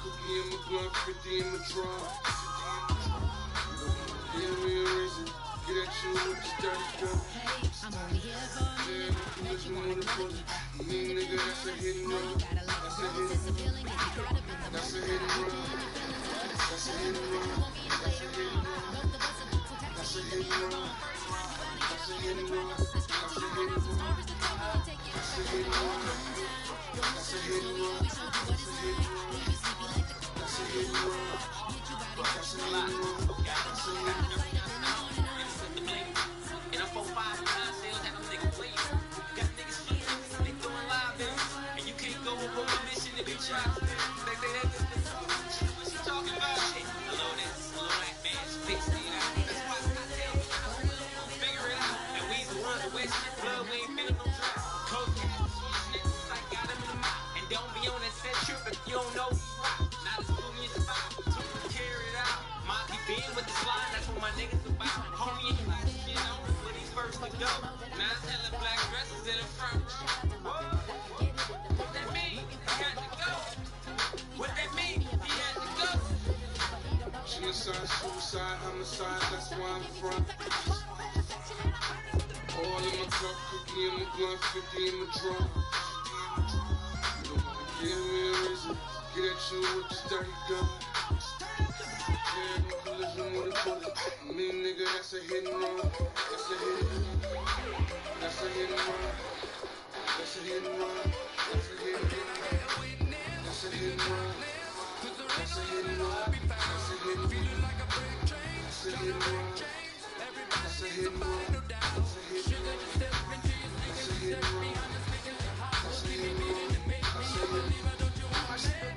cookie in my blunt, 50 in my drum. Give me a reason, get at you with this dirty gun. I'm only here for a minute. Let you wanna put me back. Me nigga, that's a hit and run. Gotta like That's a girls, hit it's and run. appealing. If you got it, then That's a hit and run. That's a hit and run. That's a hit and run. That's a hit and run. That's a hit and run. That's a hit and run. That's a hit and run. That's a hit and run. That's a hit and run. That's a hit and run. That's a hit and run. And I'm 4, 5, 9 sales, had them niggas waiting. Got niggas feeling, they throwing live in. And you can't go up on my mission if you try. They say that what you talking about? Shit, hello that man, fix it out. That's why I tell you, we'll figure it out. And we the ones that waste shit, blood, we ain't feeling no dry. Cocaine, niggas, I got them in the mouth. And don't be on that set trip if you don't know who's right. Not as cool as you find, so carry it out. Monkey being with the slide, that's what my niggas about. Homie, ain't like shit on. First to go, now it's hella black dresses in the front. What that mean? He had to go. What that mean? He had to go. Genocide, suicide, homicide, that's where I'm from. All in my cup, cookie in my blunt, 50 in my drum. Give me a reason, get at you with this dirty gun. Yeah, no collision with a bullet. Me nigga, that's a hit and run. That's a hit and run. That's a hit and run. That's a hit and run. That's a hit and run. That's a hit and run. That's a hit and run. That's a hit and run. That's a hit and run. That's a hit and run. That's a hit and run. That's a hit and run. That's a hit and run. That's a hit and run.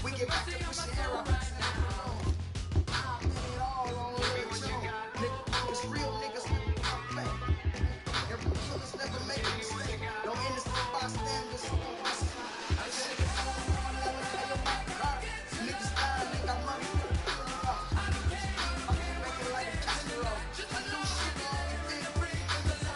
We get back to pushing hair up. It's real niggas who play. Every killers never make a mistake. No innocent bystanders. Niggas dying, they got money. I'm making like a casserole. I knew shit on the big ring. That's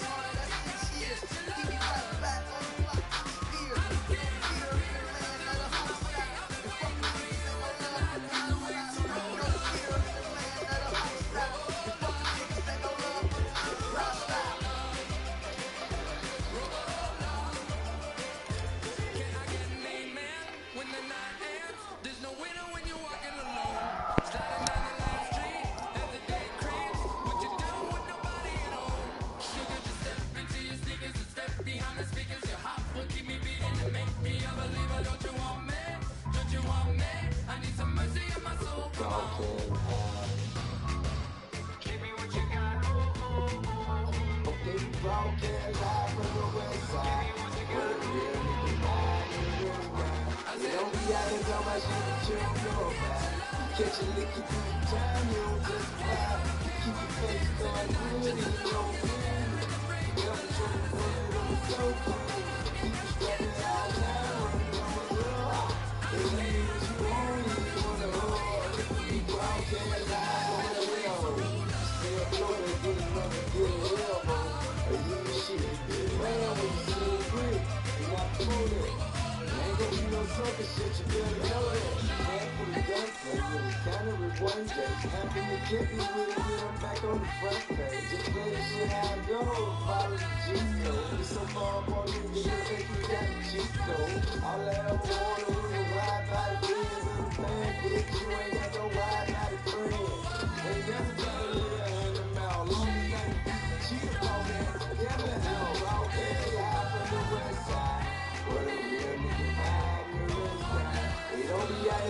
all that's 6 years. He be right back on the block. Fear, man, let a hoe stack. And fuck the niggas ain't gon' love the kind of rap. No fear, man, let a hoe stack. And fuck the niggas ain't gon' love the kind of rap style. Can I get an amen when the night ends? There's no winner when you're walking alone. Sliding down the last street as the day creeps. What you do with nobody at home? Sugar, just step into your sneakers and step behind the speakers. Your heart will keep me beating and make me a believer. Don't you want me? Don't you want me? I need some mercy in my soul. Come on. Give me what you got. Okay, we broadcast live from the west side. What a real nigga mind and real grind. You don't be out here talking about shit that you don't know about. You catch a lick through the time, you don't justify. You keep your face going good and you don't feel it. Never try to put it on the sofa. Keep you strapping all night, running on the road. They ain't what you want, you wanna hold. We broadcast live on the road. Stay up low and get another good elbow. Shit, man, when you see it quick, you got to pull it. Ain't gonna be no sucker shit, you better know that. Man, from the gun play, with a counter with one day. Happen to get me with it, get them back on the front page. Just play the shit how I go, follow the G-code. It's so far up on you, you think you got the G-code. All I ever wanted was a ride by the beans in the band, bitch. You ain't got no ride by the friends. Ain't never try to live in the mouth, long as I cheat on that.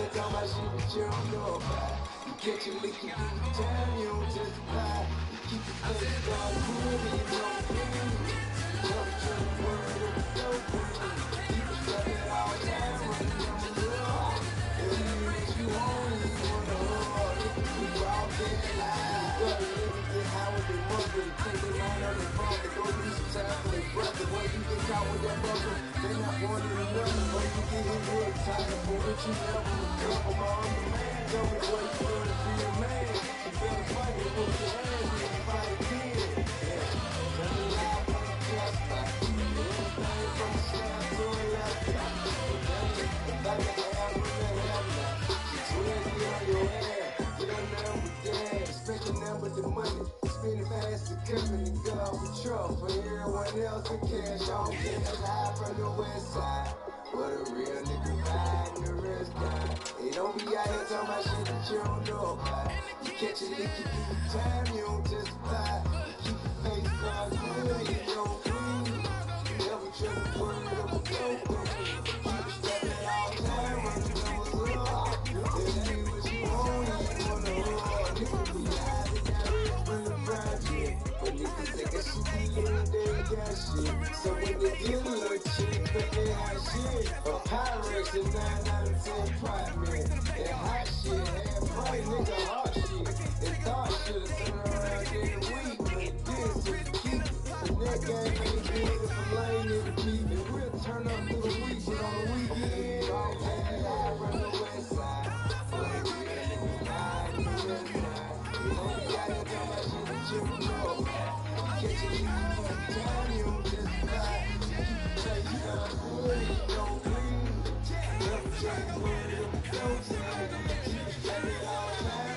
Talking about shit that you don't know about. You catch a lick, you do the time, you don't testify. You keep your face going good and you don't feel it. Never turn the word of the dope. Keep it strapping all time, running on the road. It ain't what you want, you wanna hold. We broadcast live. Gotta let me get high with their mother. Take the line on the phone to go do some time for their brother. When you get caught with that brother, they not wanting another. But you get hit real tight for what you never recover. My other man told me, boy, you better be a man. You better fight it, put your hands in and fight again. Yeah, turn it live on the gas spot. Everything from the slab to the left. Nelson cash on cash high from the west side. What a real nigga vibe and the rest guy. They don't be out here talking about shit that you don't know about. You catch a lick, you do the time, you don't testify. You keep your face done good, you don't clean. You never trust the word of a dope. Keep it stepping all time, run the numbers up. If that ain't what you want, you wanna hold. Niggas be high, they got rid from the project. But niggas take a shit, they ain't got shit. So when they get a little chick, think they hot shit. A Pyrex is 9 out of 10 primary. That hot shit, half price, nigga, hot shit. They thought should've turned around in a week, but it did, so you keep it. The neck game ain't good if a lane nigga beat it. We'll turn up through the week, but on the weekend, all day, I run the west side. But it real nigga vibe, the west side. You know we out here talking about shit that you don't know about. You catch a nigga on the time, you don't testify. Keep your face done good, you don't clean. Never trust the word of a dope man. Keep it stepping all time.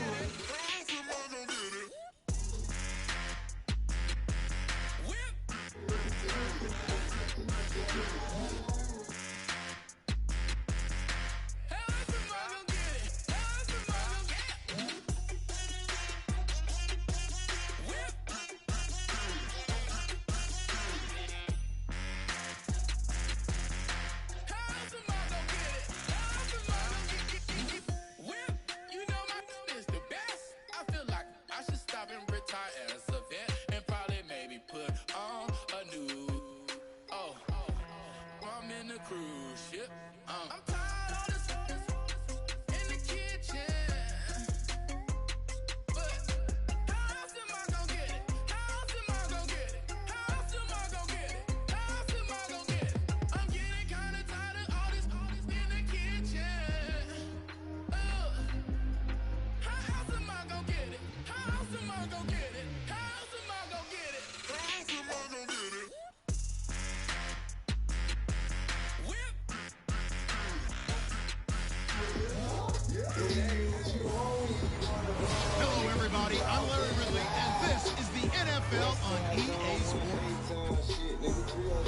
Hello, everybody. I'm Larry Ridley, and this is the NFL on EA Sports.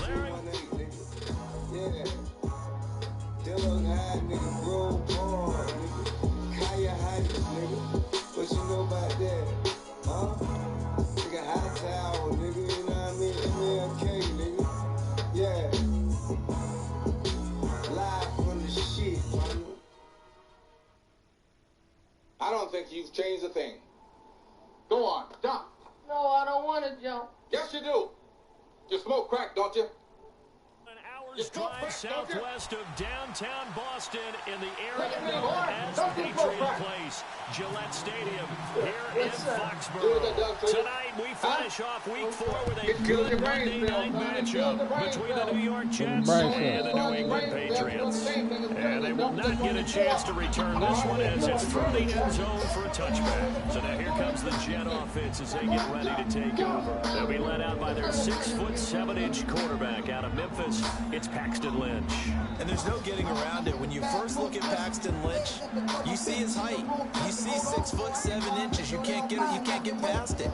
Larry. Yeah. Dylan High, nigga, bro, hard, nigga. Kaya Hodges, nigga. What you know about that? Huh? Nigga, high tower, nigga, you know what I mean? MLK, nigga. Yeah. Live from the shit, man. I don't think you've changed a thing. Go on, jump. No, I don't want to jump. Yes, you do. You smoke crack, don't you? An hour's drive southwest of downtown Boston in the area Look at me, known boy. as Don't you smoke Patriot crack. Place, Gillette Stadium here in Yes, sir. Do what Foxborough. they done to you. Tonight we finish off week 4 with a Get killed good your Monday brains, night Bill. Get matchup killed your brains, between the Bill. New York Jets and the New England Patriots. And they will not get a chance to return this one as it's through the end zone for a touchback. So now here comes the Jet offense as they get ready to take over. They'll be led out by their 6'7" quarterback out of Memphis. It's Paxton Lynch. And there's no getting around it. When you first look at Paxton Lynch, you see his height. You see 6'7". You can't get past it.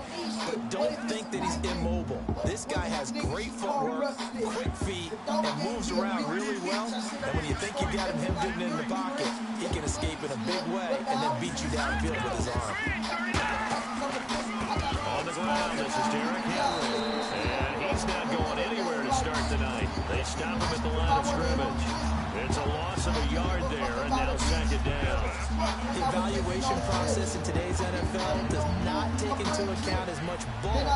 But don't think that he's immobile. This guy has great footwork, quick feet, and moves around really well. And when you think you got him hemmed in the pocket, he can escape in a big way and then beat you downfield with his arm. On the ground, this is Derrick Henry. And he's not going anywhere to start the night. They stop him at the line of scrimmage. It's a loss of a yard there, and now second down. The evaluation process in today's NFL does not take into account as much bulk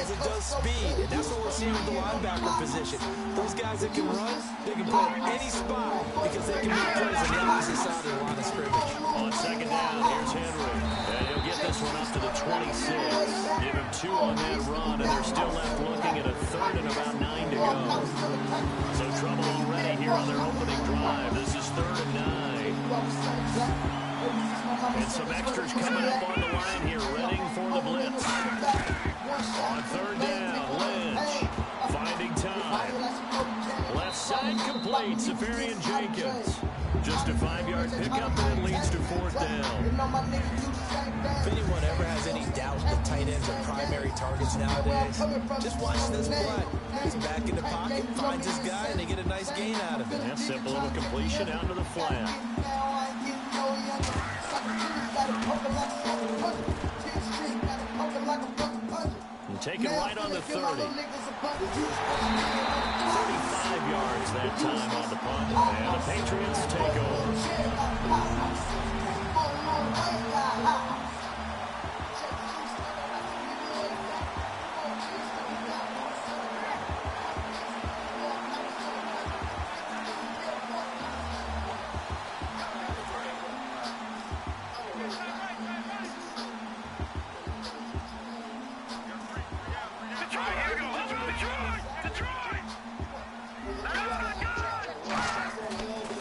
as it does speed. And that's what we're seeing with the linebacker position. Those guys that can run, they can play any spot because they can make plays on the opposite side of the line of scrimmage. On second down, here's Henry. And he'll get this one up to the 26. Give him 2 on that run, and they're still left looking at a third and about 9 to go. So trouble already here on their opening drive. This is 3rd and 9. And some extras coming up on the line here, ready for the blitz. On 3rd down, Lynch finding time. Left inside complete. Safarian Jenkins. Just a 5-yard pickup, and it leads to 4th down. If anyone ever has any doubt that tight ends are primary targets nowadays, just watch this play. He's back in the pocket, finds his guy, and they get a nice gain out of it. That simple little completion out to the flat. And take it right on the 30. 35 yards that time on the punt. And the Patriots take over.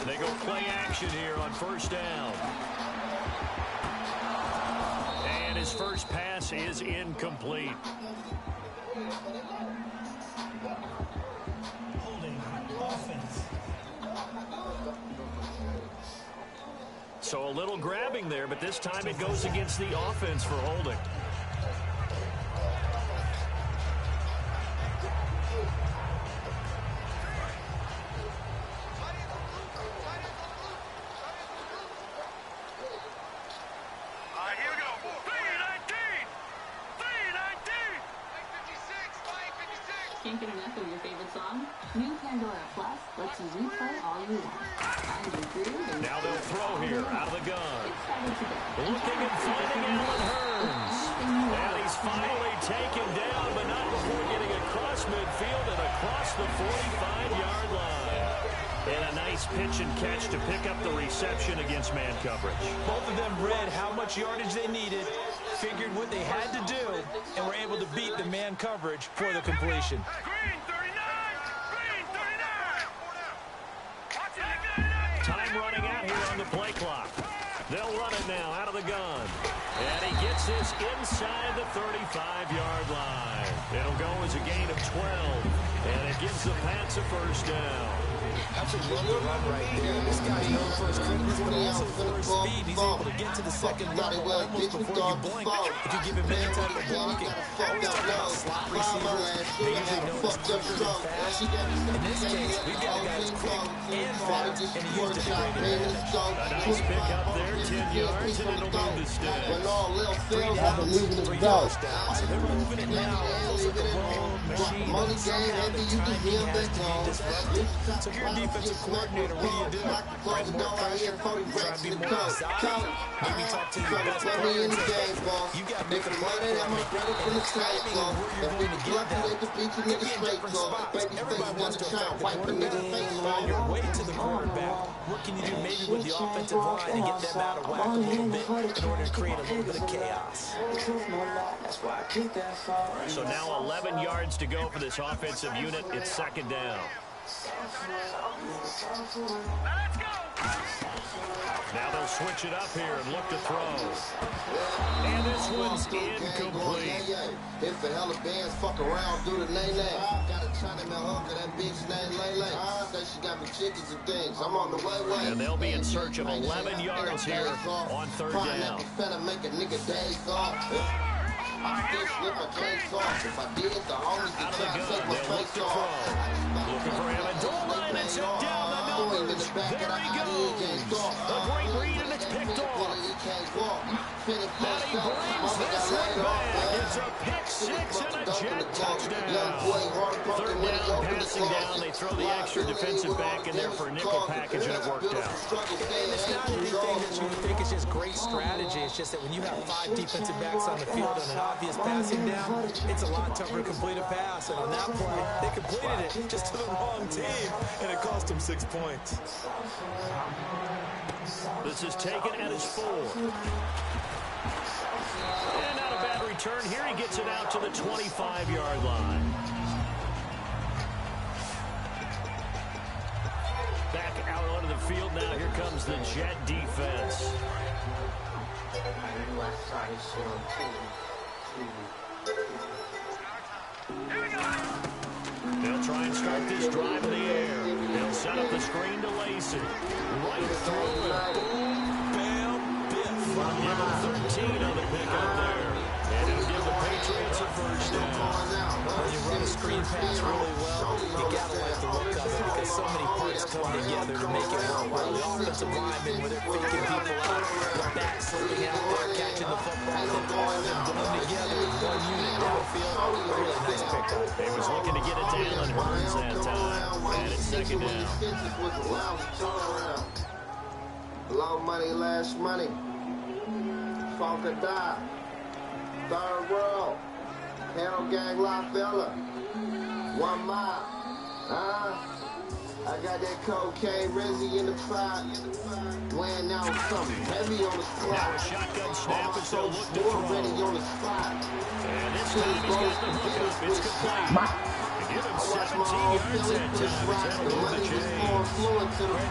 They go play action here on 1st down. And his first pass is incomplete. So a little grabbing there, but this time it goes against the offense for holding. Can't get enough of your favorite song? New Pandora Plus lets you replay all you want. Find your groove and Now they'll throw here out of the gun. Looking and finding Allen Hurns. And he's finally taken down, but not before getting across midfield and across the 45-yard line. And a nice pitch and catch to pick up the reception against man coverage. Both of them read how much yardage they needed, figured what they had to do, and were able to beat the man coverage for the completion. Time running out here on the play clock. They'll run it now out of the gun. And he gets this inside the 35-yard line. It'll go as a gain of 12. And it gives the Pats a 1st down. That's a run right there. This guy's known for his quickness, but also for his speed. He's able to get to the second level almost before you blink. If you give him any type of blocking, always talk about slot receivers. They usually know it's quicker than fast. In this case, we've got a guy who's quick and fast, and he used it to great advantage. A nice pick up there, 10 yards, and it'll move to stay. 3 downs, 3 yards down. So they're moving it now. Almost like a roll machine. Somehow the timing has to be disrupted. So if you're a defensive coordinator, what do you do? Bring more pressure, try to be more exotic, maybe talk to your best players. You got to make a play for me. And the timing of where you're going to get them could be in different spots. Everybody wants to affect the quarterback. Find your way to the quarterback. What can you do maybe with the offensive line to get them out of whack a little bit in order to create a little bit of chaos? So now 11 yards to go for this offensive unit. It's 2nd down. Now they'll switch it up here and look to throw. And this one's incomplete. If the hell of bands fuck around, do the nay-nay. Got a China man hook that bitch named Lay-Lay. Say she got me chickens and things. I'm on the way. And they'll be in search of 11 yards here on 3rd down. Finna make a nigga days off. I just slip my case off. If I did, the homies would try to take my face off. Looking for Amendola, and it's hit down the numbers. There he goes. A great read, and it's picked off. And he brings this one back. It's a pick 6 and a jet touchdown. 3rd down, passing down. They throw the extra defensive back in there for a nickel package, and it worked out. And it's not anything that you think is just great strategy. It's just that when you have 5 defensive backs on the field and an obvious passing down, it's a lot tougher to complete a pass. And on that play, they completed it just to the wrong team, and it cost them 6 points. This is taken at his 4. And not a bad return here. He gets it out to the 25-yard line. Back out onto the field now. Here comes the Jet defense. They'll try and start this drive in the air. They'll They'll set up the screen to Lacey. Right through it. Boom, bam, biff. Give him 13 on the pickup there. And it'll give the Patriots a first down. When you run a screen pass really well, you gotta like the look of it because so many parts come together to make it work. Well, the offensive linemen, where they're faking people out, the back slipping out there, catching the football, and all of them going together in one unit downfield. A really nice pickup. He was looking to get it to Allen Hurns that time. And it's second down. Low money, last money. Funk or die. Third world. Hell gang, La Fella. 1 mile. I got that cocaine Rizzy in the pot. Weighing out something heavy on the Now a spot. shotgun snap as they'll look to throw. Ready on the spot. And this time he's got the hook up. It's complete. Give him 17 yards that time. That'll move the chain.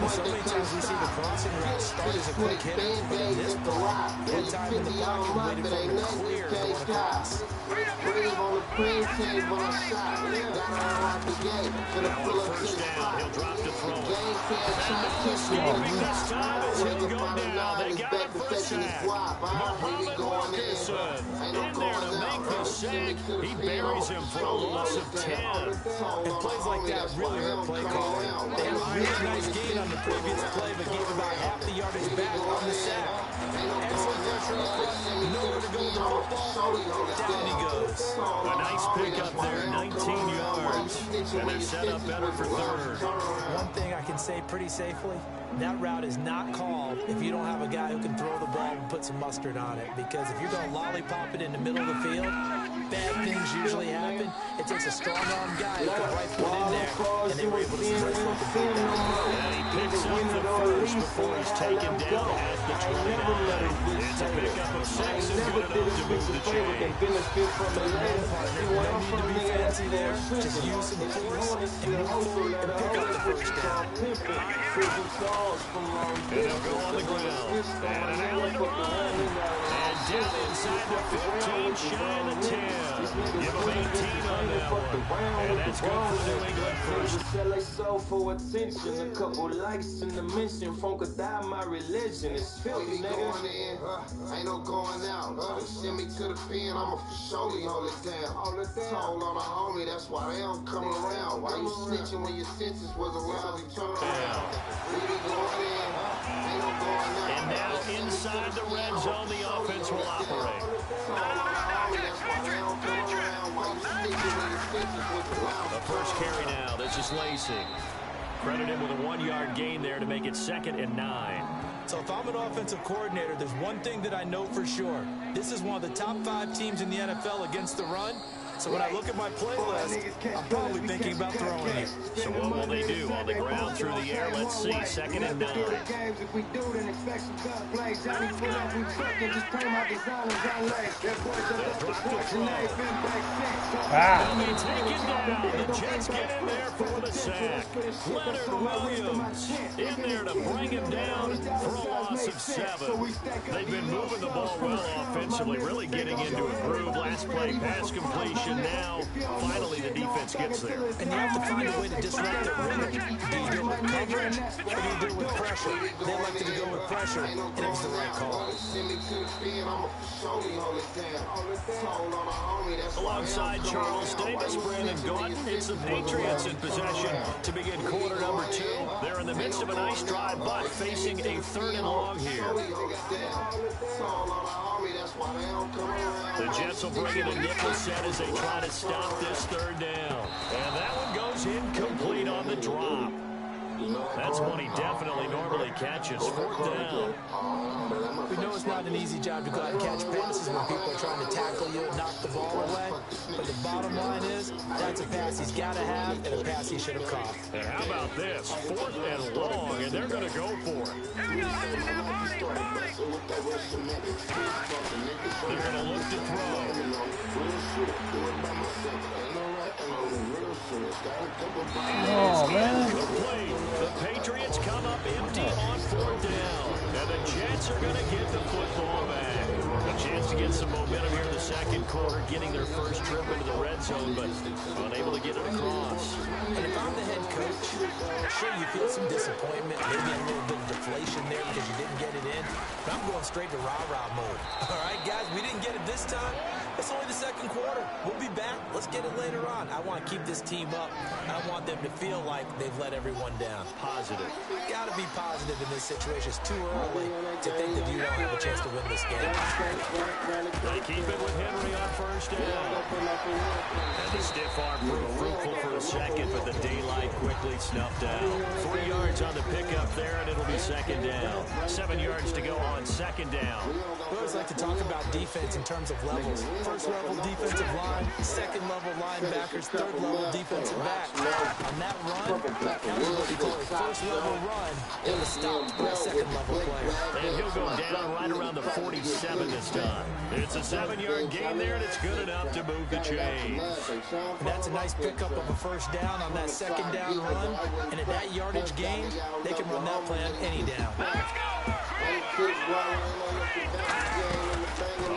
So many times we see the crossing route start as a quick hitter, but in this play, one time in the pocket, waited for him to clear going across. Brave on the cream team when I shot. Got her out the gate. Gonna pull up to the First down. spot. He'll drop to throw it. Game can't try to kiss me. Escaping this time as he'll go down. They got him for a sack. Muhammad Wilkerson in there to make the sack. He buries him for a loss of 10. And plays like that really hurt play calling. They had a really nice gain on the previous play, but gave about half the yardage back on the sack. Excellent pressure up front. Nowhere to go with the football. Down he goes. A nice pickup there, 19 yards. And they're set up better for third. One thing I can say pretty safely, that route is not called if you don't have a guy who can throw the ball and put some mustard on it. Because if you're going to lollipop it in the middle of the field, bad things usually happen. It takes a strong-arm guy who can right foot in there, and they were able to strike the field. And he picks up the first before he's taken down at the 29. It's a pickup of 6 and good enough to move the chain. No need to be fancy there. Just use some force and move forward and pick up the first down. And they'll go on the ground. And an alley to run. And down inside the 15, shy of the 10. Give him 18 on that one. And that's good for New England first. Sell they soul for attention. A couple likes in the mention. Funk or die, my religion. It's filthy, nigga. Ain't no going out. Send me to the pen, I'ma for surely hold it down. Told on a homie, that's why they don't come around. Why you snitching when your senses was around? You turn around. We be going in. Ain't no going out. And now inside the red zone, the offense will operate. The first carry now. This is Lacey. Credit him with a 1-yard gain there to make it 2nd and 9. So if I'm an offensive coordinator, there's one thing that I know for sure. This is one of the top 5 teams in the NFL against the run. So when I look at my playlist, I'm probably thinking about throwing it. So what will they do? On the ground, through the air, let's see. 2nd and 9. And they take it down. The Jets get in there for the sack. Leonard Williams in there to bring him down for a loss of 7. They've been moving the ball well offensively, really getting into a groove. Last play, pass completion. Now, finally, the defense gets there. And you have to find a way to disrupt their rhythm. Do you do it with coverage, or do you do it with pressure? They elected to go with pressure, and it was the right call. Alongside Charles Davis, Brandon Gordon, it's the Patriots in possession to begin quarter number 2. They're in the midst of a nice drive, but facing a 3rd and long here. The Jets will bring in a nickel set as they try to stop this 3rd down. And that one goes incomplete on the drop. That's one he definitely normally catches. 4th down. We know it's not an easy job to go out and catch passes when people are trying to tackle you and knock the ball away. But the bottom line is, that's a pass he's got to have and a pass he should have caught. And how about this? 4th and long, and they're going to go for it. They're going to look to throw. Oh, man. The Patriots come up empty on 4th down. And the Jets are going to get the football back. A chance to get some momentum here in the 2nd second quarter, getting their first trip into the red zone, but unable to get it across. And if I'm the head coach, sure, you feel some disappointment, maybe a little bit of deflation there because you didn't get it in, but I'm going straight to rah-rah mode. All right, guys, we didn't get it this time. It's only the second quarter. We'll be back. Let's get it later on. I want to keep this team up. I don't want them to feel like they've let everyone down. Positive. Got to be positive in this situation. It's too early to think that you don't have a chance to win this game. They keep it with Henry on first down. And the stiff arm proved fruitful for a second, but the daylight quickly snuffed out. 3 yards on the pickup there, and it'll be second down. 7 yards to go on second down. We always like to talk about defense in terms of levels. First level defensive line, second level linebackers, third level defensive back. On that run, that was what we call a first level run. It was stopped by a second level player. And he'll go down right around the 47 this time. It's a 7-yard gain there, and it's good enough to move the chains. And that's a nice pickup of a first down on that second down run. And at that yardage gain, they can run that play on any down.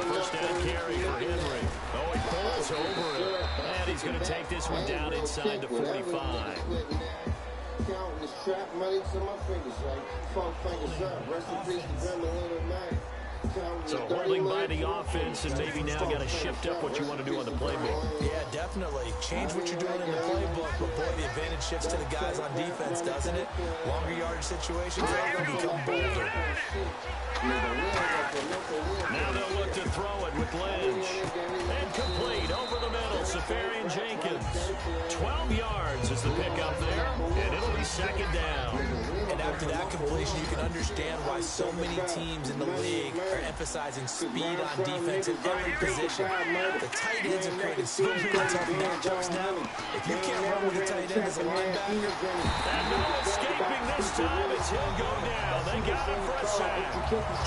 First down carry for Henry. Oh, he pulls over it. And he's going to take this one down inside the 45. Counting this trap money to my fingers, like 4 fingers up. Rest in peace to Grandma Little Night. So holding by the offense, and maybe now got to shift up what you want to do on the playbook. Yeah, definitely. Change what you're doing in the playbook, but boy, the advantage shifts to the guys on defense, doesn't it? Longer yardage situations, they can become bolder. Now they'll look to throw it with Lynch. Incomplete, over the middle, Safarian Jenkins. 12 yards is the pickup there, and it'll be second down. And after that completion, you can understand why so many teams in the league are emphasizing speed on defense in every position. The tight ends are creating so many tough matchups now. If you can't run with a tight end as a linebacker. And no escaping this time as he'll go down. They got him for a sack.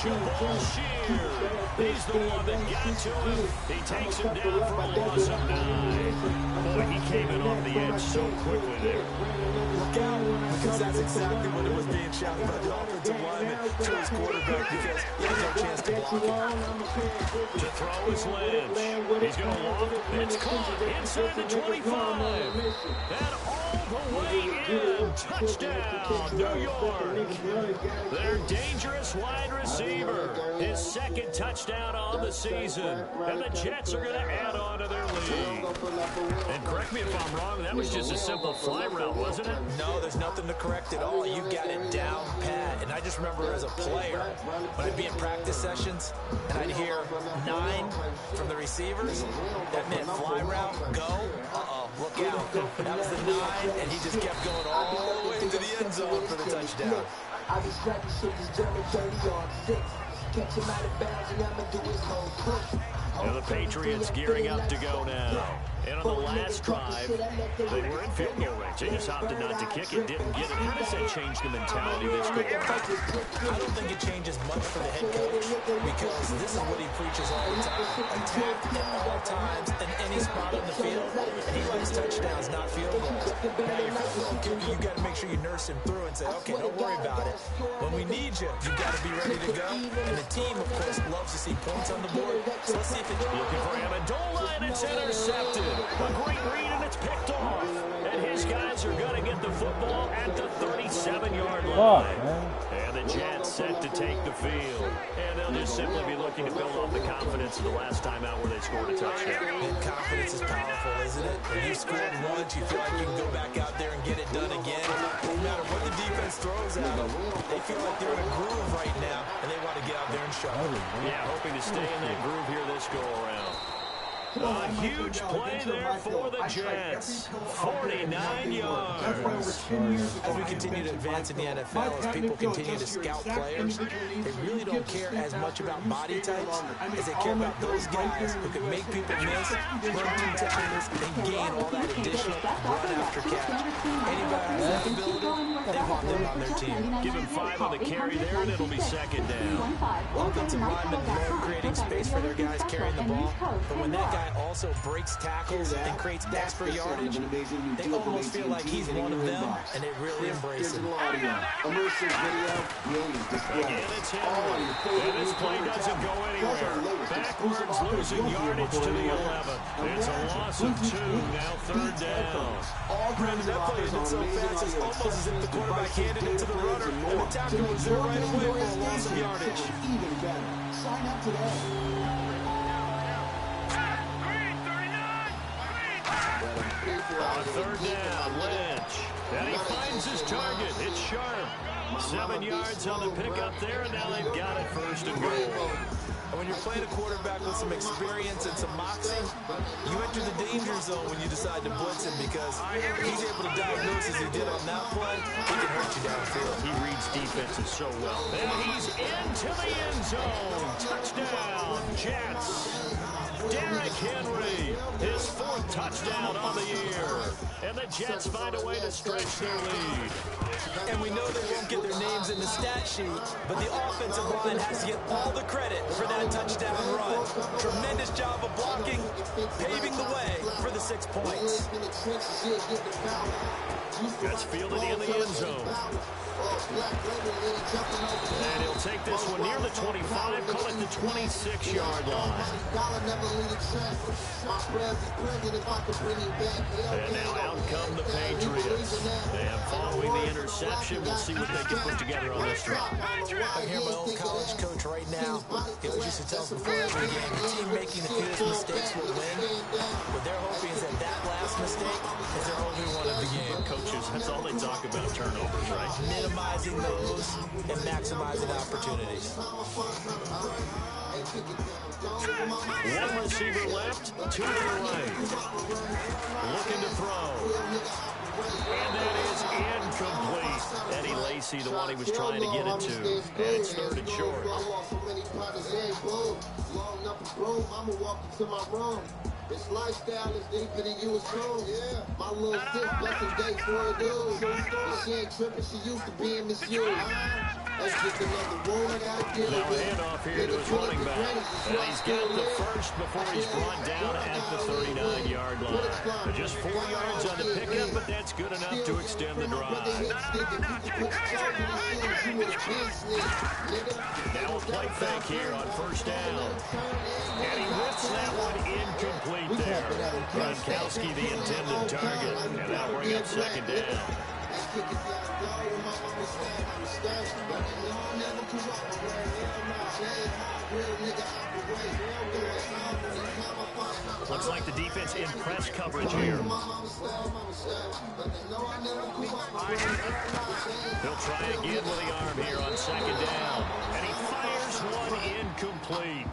Jabal Shear. He's the one that got to him. He takes him down for a loss of 9. Boy, he came in off the edge so quickly there. Look out, because that's exactly what it was being shouted by the offensive lineman to his quarterback, because he has no chance to block it. To throw is Lynch. He's going to loft. It's caught inside the 25. And all the way in. Touchdown, New York. Their dangerous wide receiver. His second touchdown on the season. And the Jets are going to add on to their lead. And correct me if I'm wrong, that was just a simple fly route, wasn't it? No, there's nothing to correct at all. You got it down pat. And I just remember as a player, when I'd be in practice sessions, and I'd hear 9 from the receivers, that meant fly route, go, look out. That was the 9, and he just kept going all the way into the end zone for the touchdown. I be striking shit, this German 30 on 6. Catch him out of bounds, and I'ma do his whole push. Now the Patriots gearing up to go now. And on the last drive, they were in field goal range. They just opted not to kick it, didn't get it. How does that change the mentality this go around? I don't think it changes much for the head coach, because this is what he preaches all the time. Attack at all times in any spot on the field. And he likes touchdowns, not field goals. Now your field goal kicker, you got to make sure you nurse him through and say, okay, don't worry about it. When we need you, you got to be ready to go. And the team, of course, loves to see points on the board. So let's see if it... Looking for Amendola, and it's intercepted. A great read, and it's picked off. And his guys are going to get the football at the 37-yard line. And the Jets set to take the field. And they'll just simply be looking to build off the confidence of the last time out where they scored a touchdown. And confidence is powerful, isn't it? When you scored once, you feel like you can go back out there and get it done again. No matter what the defense throws at them, they feel like they're in a groove right now, and they want to get out there and show it. Yeah, hoping to stay in that groove here this go-around. A huge play there for the Jets. 49 yards. As we continue to advance in the NFL, as people continue to scout players, they really don't care as much about body types as they care about those guys who can make people miss, run through tackles, and gain all that additional run after catch. Anybody has that ability, They want them on their team. Give him 5 on the carry there, and it'll be second down. Offensive linemen love creating space for their guys carrying the ball, but when that guy also breaks tackles and creates extra yardage, they almost feel like he's one of them, and they really embrace him. Immersive video, brilliant display. Again, it's Henry. And this play doesn't go anywhere. Backwards, losing yardage to the 11. It's a loss of 2, now third down. Brandon, that play ended so fast, it's almost as if the quarterback handed it to the runner, and the tackle was there right away for a loss of yardage. Even better. Sign up today. On third down, Lynch. And he finds his target. It's Sharp. 7 yards on the pickup there, and now they've got it first and goal. And when you're playing a quarterback with some experience and some moxie, you enter the danger zone when you decide to blitz him, because he's able to diagnose as he did on that play. He can hurt you downfield. He reads defenses so well. And he's into the end zone. Touchdown, Jets. Derrick Henry, his 4th touchdown on the year. And the Jets find a way to stretch their lead. And we know they won't get their names in the stat sheet, but the offensive line has to get all the credit for that touchdown run. Tremendous job of blocking, paving the way for the 6 points. That's fielded in the end zone. And he'll take this one near the 25, call it the 26-yard line. And now out come the Patriots. And following the interception, we'll see what they can put together on this drive. I hear my old college coach right now. He always used to tell us before every game, the team making the fewest mistakes will win. What they're hoping is that last mistake is their only one of the game. Coaches, that's all they talk about, turnovers, right? Minimizing those and maximizing opportunities. 1 receiver left, 2 to the right. Looking to throw. And that is incomplete. Eddie Lacy, the one he was trying to get it to. And it's 3rd and short. This lifestyle is deeper than you assume. Yeah. My little sis busting dates for a dude. And she ain't tripping, she used to being misused. That's just another wound I gotta deal with. Now a handoff here to his running back. And he's got the first before he's brought down at the 39-yard line. Just 4 yards on the pickup, but that's good enough to extend the drive. Now a play fake here on first down. And he whips that one incomplete there. Gronkowski, the intended target. And that'll bring up second down. Looks like the defense in press coverage here. He'll try again with the arm here on second down. And he fires one incomplete.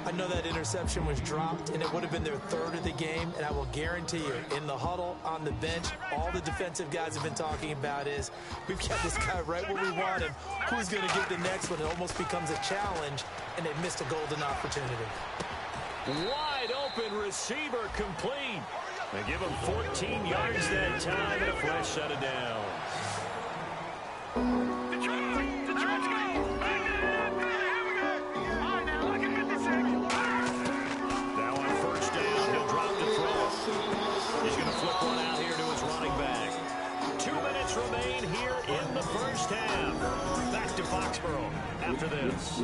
I know that interception was dropped, and it would have been their 3rd of the game, and I will guarantee you, in the huddle, on the bench, all the defensive guys have been talking about is, we've got this guy right where we want him. Who's going to get the next one? It almost becomes a challenge, and they missed a golden opportunity. Wide open receiver complete. They give him 14 yards that time and a fresh set of downs. Now on first down, he'll drop the throw. He's going to flip one out here to his running back. 2 minutes remain here in the first half. Back to Foxborough after this.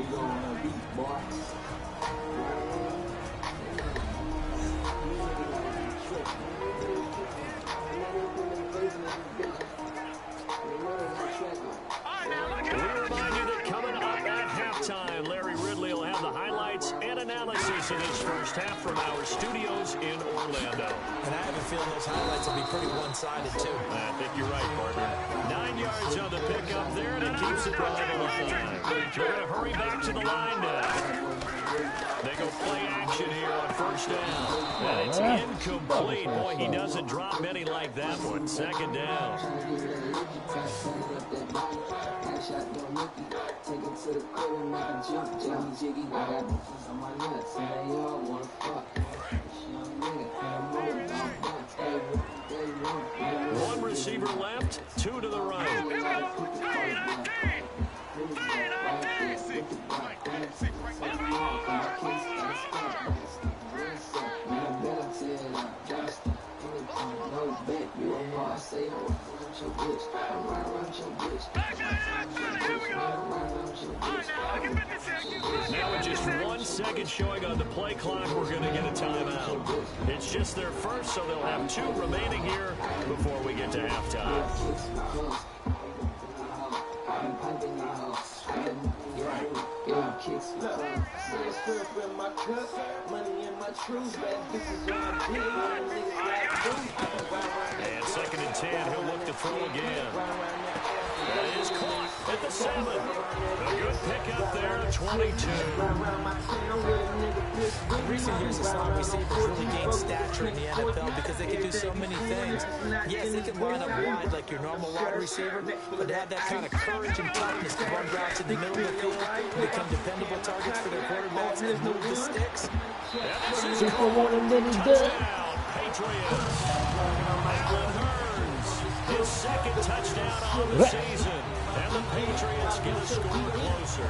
We remind you that coming up at halftime, Larry Ridley will have the highlights and analysis of this first half from our studios in Orlando. And I have a feeling those highlights will be pretty one-sided, too. I think you're right, partner. 9 yards on the pickup there, and it keeps it right on the line. They're going to hurry back to the line now. They go play action here on first down. And it's incomplete. Boy, he doesn't drop many like that one. Second down. One receiver left, 2 to the right. second showing on the play clock, we're going to get a timeout. It's just their first, so they'll have 2 remaining here before we get to halftime. And 2nd and 10, he'll look to throw again. That is caught at the 7. A good pickup there, 22. In recent years, the slot receivers really gained stature in the NFL because they can do so many things. Yes, they can line up wide like your normal wide receiver, but they have that kind of courage and toughness to run routes in the middle of the field and become dependable targets for their quarterbacks and move the sticks. Touchdown, Patriots. Allen Hurns, his 2nd touchdown on the season. And the Patriots get a score closer.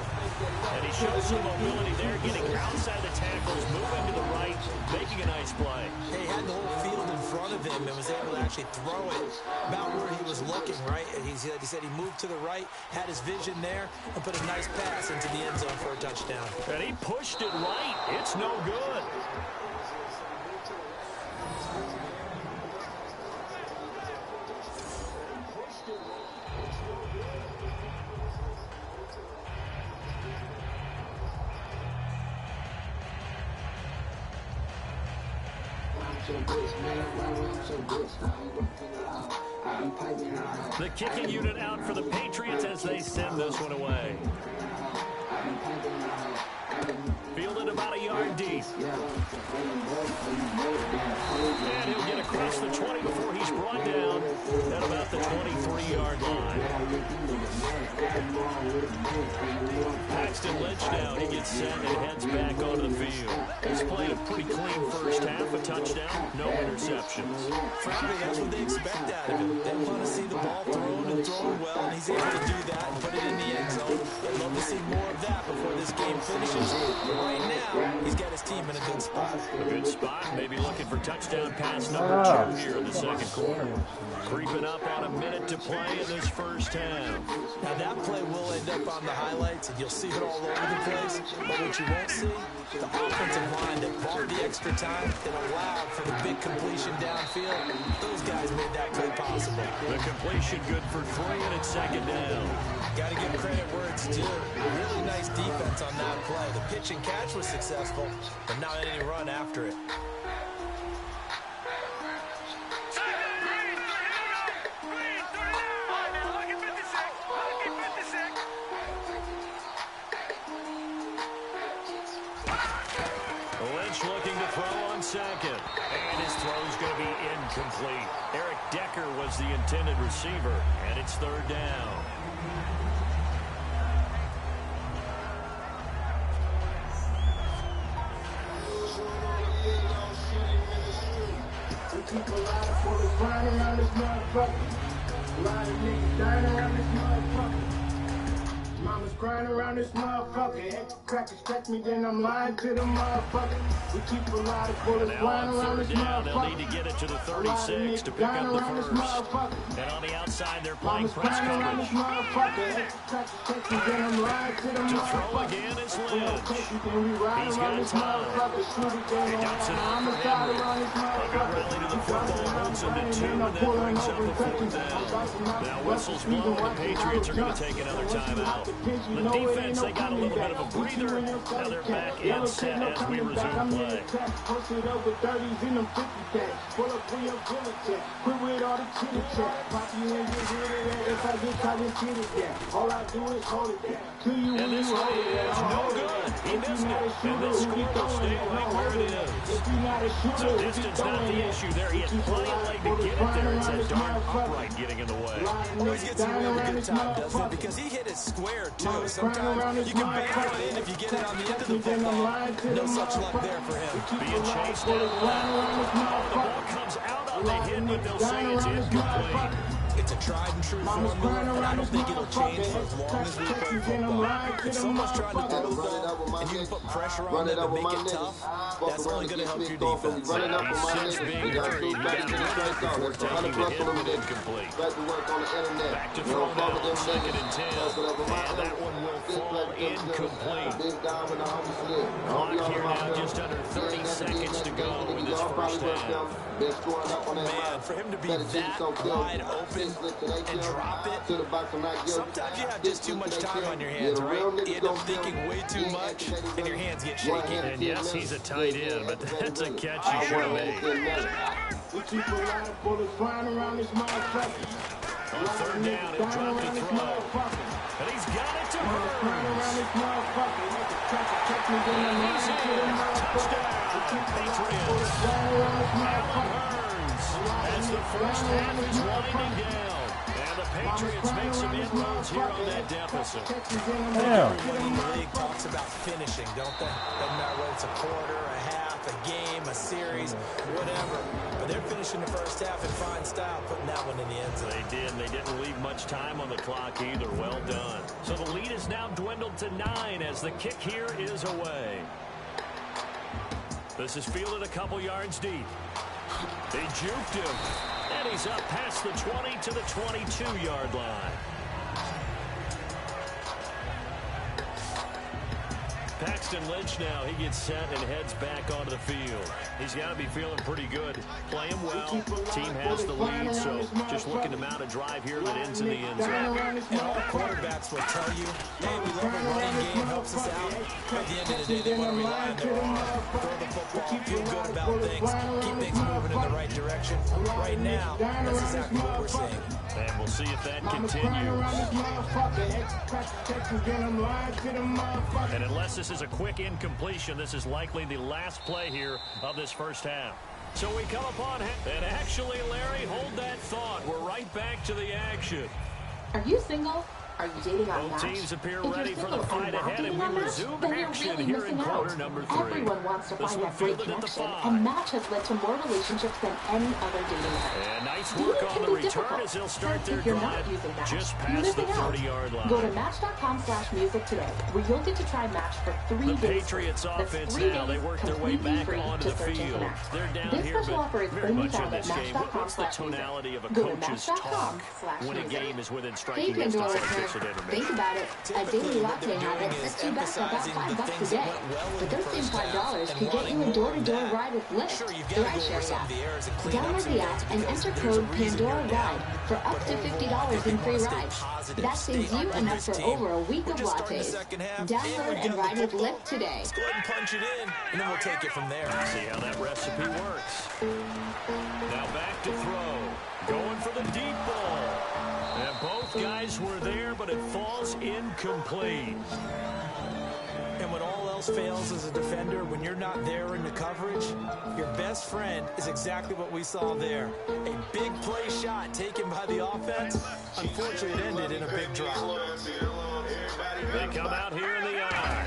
And he shows some mobility there, getting outside the tackles, moving to the right, making a nice play. He had the whole field in front of him and was able to actually throw it about where he was looking, right? And he said he moved to the right, had his vision there, and put a nice pass into the end zone for a touchdown. And he pushed it right. It's no good. The kicking unit out for the Patriots as they send this one away. Fielded about a yard deep. And he'll get across the 20 before he's brought down at about the 23-yard line. Paxton Lynch now, he gets set and heads back onto the field. He's played a pretty clean first half, a touchdown, no interceptions. Frankly, that's what they expect out of him. They want to see the ball thrown and thrown well, and he's able to do that and put it in the end zone. They'd love to see more of that before this game finishes. Right now, he's got his team in a good spot. A good spot, maybe looking for touchdown pass number 2 here in the second quarter. Creeping up on a minute to play in this first half. Now that play will end up on the highlights, and you'll see it all over the place. But what you won't see, the offensive line that bought the extra time that allowed for the big completion downfield. Those guys made that play possible. The completion good for 3, and it's 2nd down. Got to give credit where it's due. Really nice defense on that play. The pitch and catch was successful, but not any run after it. Lynch looking to throw on 2nd. And his throw is going to be incomplete. Eric Decker was the intended receiver, and it's 3rd down. Keep a lot of bullets flying around this motherfucker. A lot of niggas dying around this motherfucker. Mama's crying around this motherfucker. Ex crackers catch me, then I'm lying to the motherfucker. We keep a lot of bullets flying around this motherfucker. They'll need to get it to the 36 to pick up the first. And on the outside, they're playing press coverage. To throw again is Lynch. He's got time. He dumps it off for Henry. A good rally to the football holds him to 2, and then brings up a 4th down. Now whistles blow, and the Patriots are going to take another timeout. The defense, they got a little bit of a breather. Now they're back in set as we resume play. And this one is no good. He missed it. And the score will stay right where it is. So distance not the issue there. He has plenty of leg to get it there. It's that darn upright getting in the way. Always gets away with a good time, doesn't it? Because he hit it square, too. Sometimes you can bang it in if you get it on the end of the football. No such luck there for him. Being chased down. The ball comes out on the hit, but they'll say it's incomplete. It's a tried and true formula, and I don't think it'll change for as long as we play football. If someone's trying to throw the ball and you can put pressure on them and make it tough, that's only going to help your defense. He's being hurried. He got it right before taking the hit, but incomplete. Back to throw now, 2nd and 10. And that one will fall incomplete. Clock here now, just under 30 seconds to go in this first half. Man, for him to be that wide open and drop it, sometimes you have just too much time on your hands, right? You end up thinking way too much, and your hands get shaky. And yes, he's a tight end, but that's a catch he should have made. We keep a lot of bullets flying around this motherfucker. On 3rd down, he'll drop the throw. And he's got it to Hurns. Touchdown, Patriots. Alan Hurns as the first half is winding down. And the Patriots make some inroads here on that deficit. Everyone in the league talks about finishing, don't they? Doesn't matter whether it's a quarter, a half, a game, a series, whatever. But they're finishing the first half in fine style, putting that one in the end zone. They did. They didn't leave much time on the clock either. Well done. So the lead is now dwindled to 9 as the kick here is away. This is fielded a couple yards deep. They juked him. And he's up past the 20 to the 22-yard line. Paxton Lynch now, he gets set and heads back onto the field. He's got to be feeling pretty good. Playing well. Team has the lead, so just looking to mount a drive here that ends in the end zone. And all quarterbacks will tell you, hey, we love a running game, helps us out. At the end of the day, they want to rely on their arm, throw the football, feel good about things, keep things moving in the right direction. Right now, that's exactly what we're seeing. And we'll see if that continues. And unless this is a quick incompletion, this is likely the last play here of this first half. So we come upon, and actually, Larry, hold that thought. We're right back to the action. Are you single? Are you dating on Both Match? teams appear If ready you're for the single fight and not ahead, and dating we on Match, resume then you're action really here missing in quarter out. number 3. Everyone wants to This find one that great fielded at the connection, 5. and Match has led to more relationships than any other dating site. And nice Dating work can on the be return difficult, as he'll so start their if you're not drive using Match, just you're past the missing out. 30-yard line. Go to Match.com/music today, where you'll get to try Match for 3 The days. Patriots That's offense 3 now, they days work their way completely back free onto to the search and field. connect. They're down This here, special offer but is very only much in found at this game. What's the Match.com/music. tonality of a Go to coach's talk when a Match.com/music. game is within Hey, striking Pandora distance of listener, 6 at intermission? think about it. A daily latte habit is sets you back about emphasizing the $5 a things day. that went well in But the those same first half $5 and could get wanting you a more door-to-door of that. ride with Lyft, Sure, you've the got to go over rideshare some app. of the errors and clean up Download some the things app and because enter there's a code reason Pandora you're down. Ride for up to $50 in free rides. That saves you enough for over a week of lattes. Download and ride with Lyft today. Let's go ahead and punch it in, and then we'll take it from there. See how that recipe works. Now back to throw. Going for the deep ball. And both guys were there, but it falls incomplete. And when all else fails as a defender, when you're not there in the coverage, your best friend is exactly what we saw there. A big play shot taken by the offense. Unfortunately, it ended in a big drop. They come out here in the eye.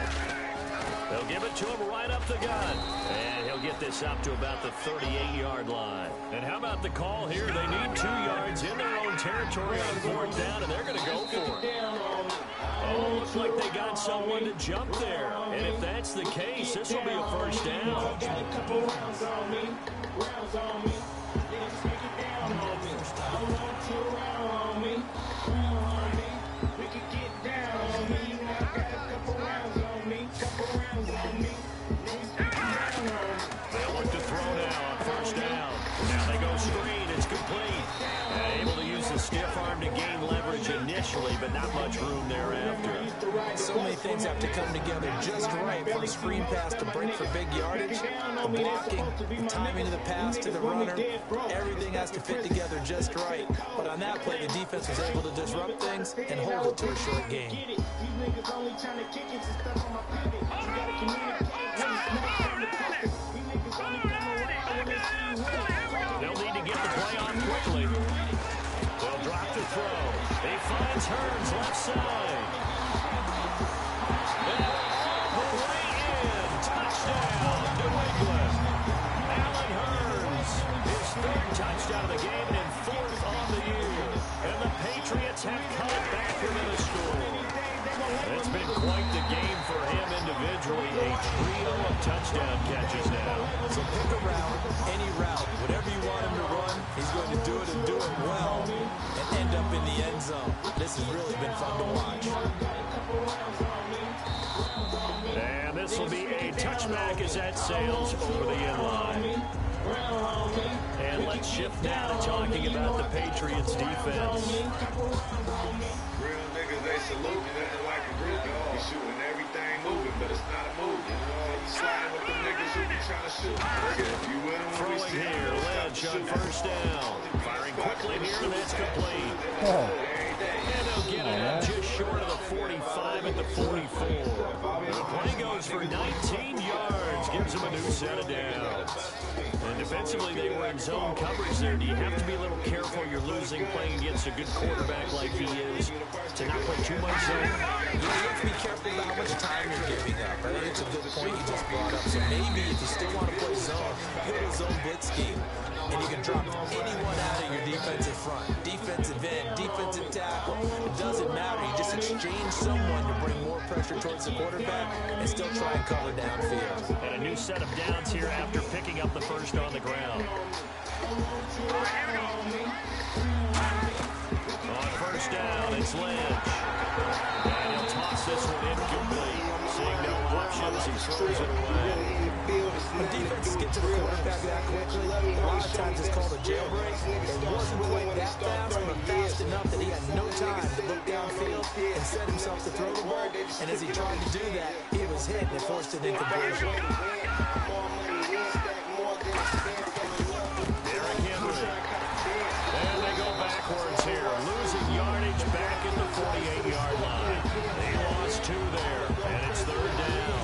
They'll give it to him right up the gut. And he'll get this up to about the 38-yard line. And how about the call here? They need 2 yards in their own territory on 4th down, and they're going to go for it. Oh, looks like they got someone to jump there. And if that's the case, this will be a first down. They'll look to throw now on 1st down. Now they go screen. It's complete. Able to use the stiff arm to gain leverage initially, but not much room thereafter. So many things have to come together just right for a screen pass to break for big yardage. The blocking, the timing of the pass to the runner, everything has to fit together just right. But on that play, the defense was able to disrupt things and hold it to a short game. They'll need to get the play on quickly. They'll drop the throw. He finds Hurns left side. And the way in. Touchdown, New England. Alan Hurns, his 3rd touchdown of the game and 4th on the year. have come back within a score. It's been quite the game for him individually. A trio of touchdown catches now. So pick a route, any route, whatever you want him to run, he's going to do it and do it well and end up in the end zone. This has really been fun to watch. And this will be a touchback as that sails over the end line. And let's shift now to talking about the Patriots defense. Real niggas, they salute you. Nothing like a real dog. He's shooting everything moving, but it's not a move. You know, he's sliding with the niggas who be trying to shoot. You with him when we Throwing see him. here, Lynch on first down. Firing quickly here, and that's complete. And they'll get it up just short of the 45 at the 44. The play goes for 19 yards, gives them a new set of downs. And defensively, they were in zone coverage there. Do you have to be a little careful? You're losing playing against a good quarterback like he is to not play too much zone. Yeah, you have to be careful about how much time you're giving up. I think it's a good point you just brought up. So maybe if you still want to play zone, go to a zone blitz scheme. And you can drop anyone out of your defensive front. Defensive end, defensive tackle. It doesn't matter. You just exchange someone to bring more pressure towards the quarterback and still try and cover downfield. And a new set of downs here after picking up the first on the ground. On first down, it's Lynch. And he'll toss this one incomplete. Seeing no options, he throws it away. When defenses get to the quarterback that quickly, a lot of times it's called a jailbreak. It wasn't quite that fast, but fast enough that he had no time to look downfield and set himself to throw the ball. And as he tried to do that, he was hit and it forced an incompletion. Derrick Henry. And they go backwards here. Losing yardage back at the 48-yard line. They lost 2 there, and it's third down.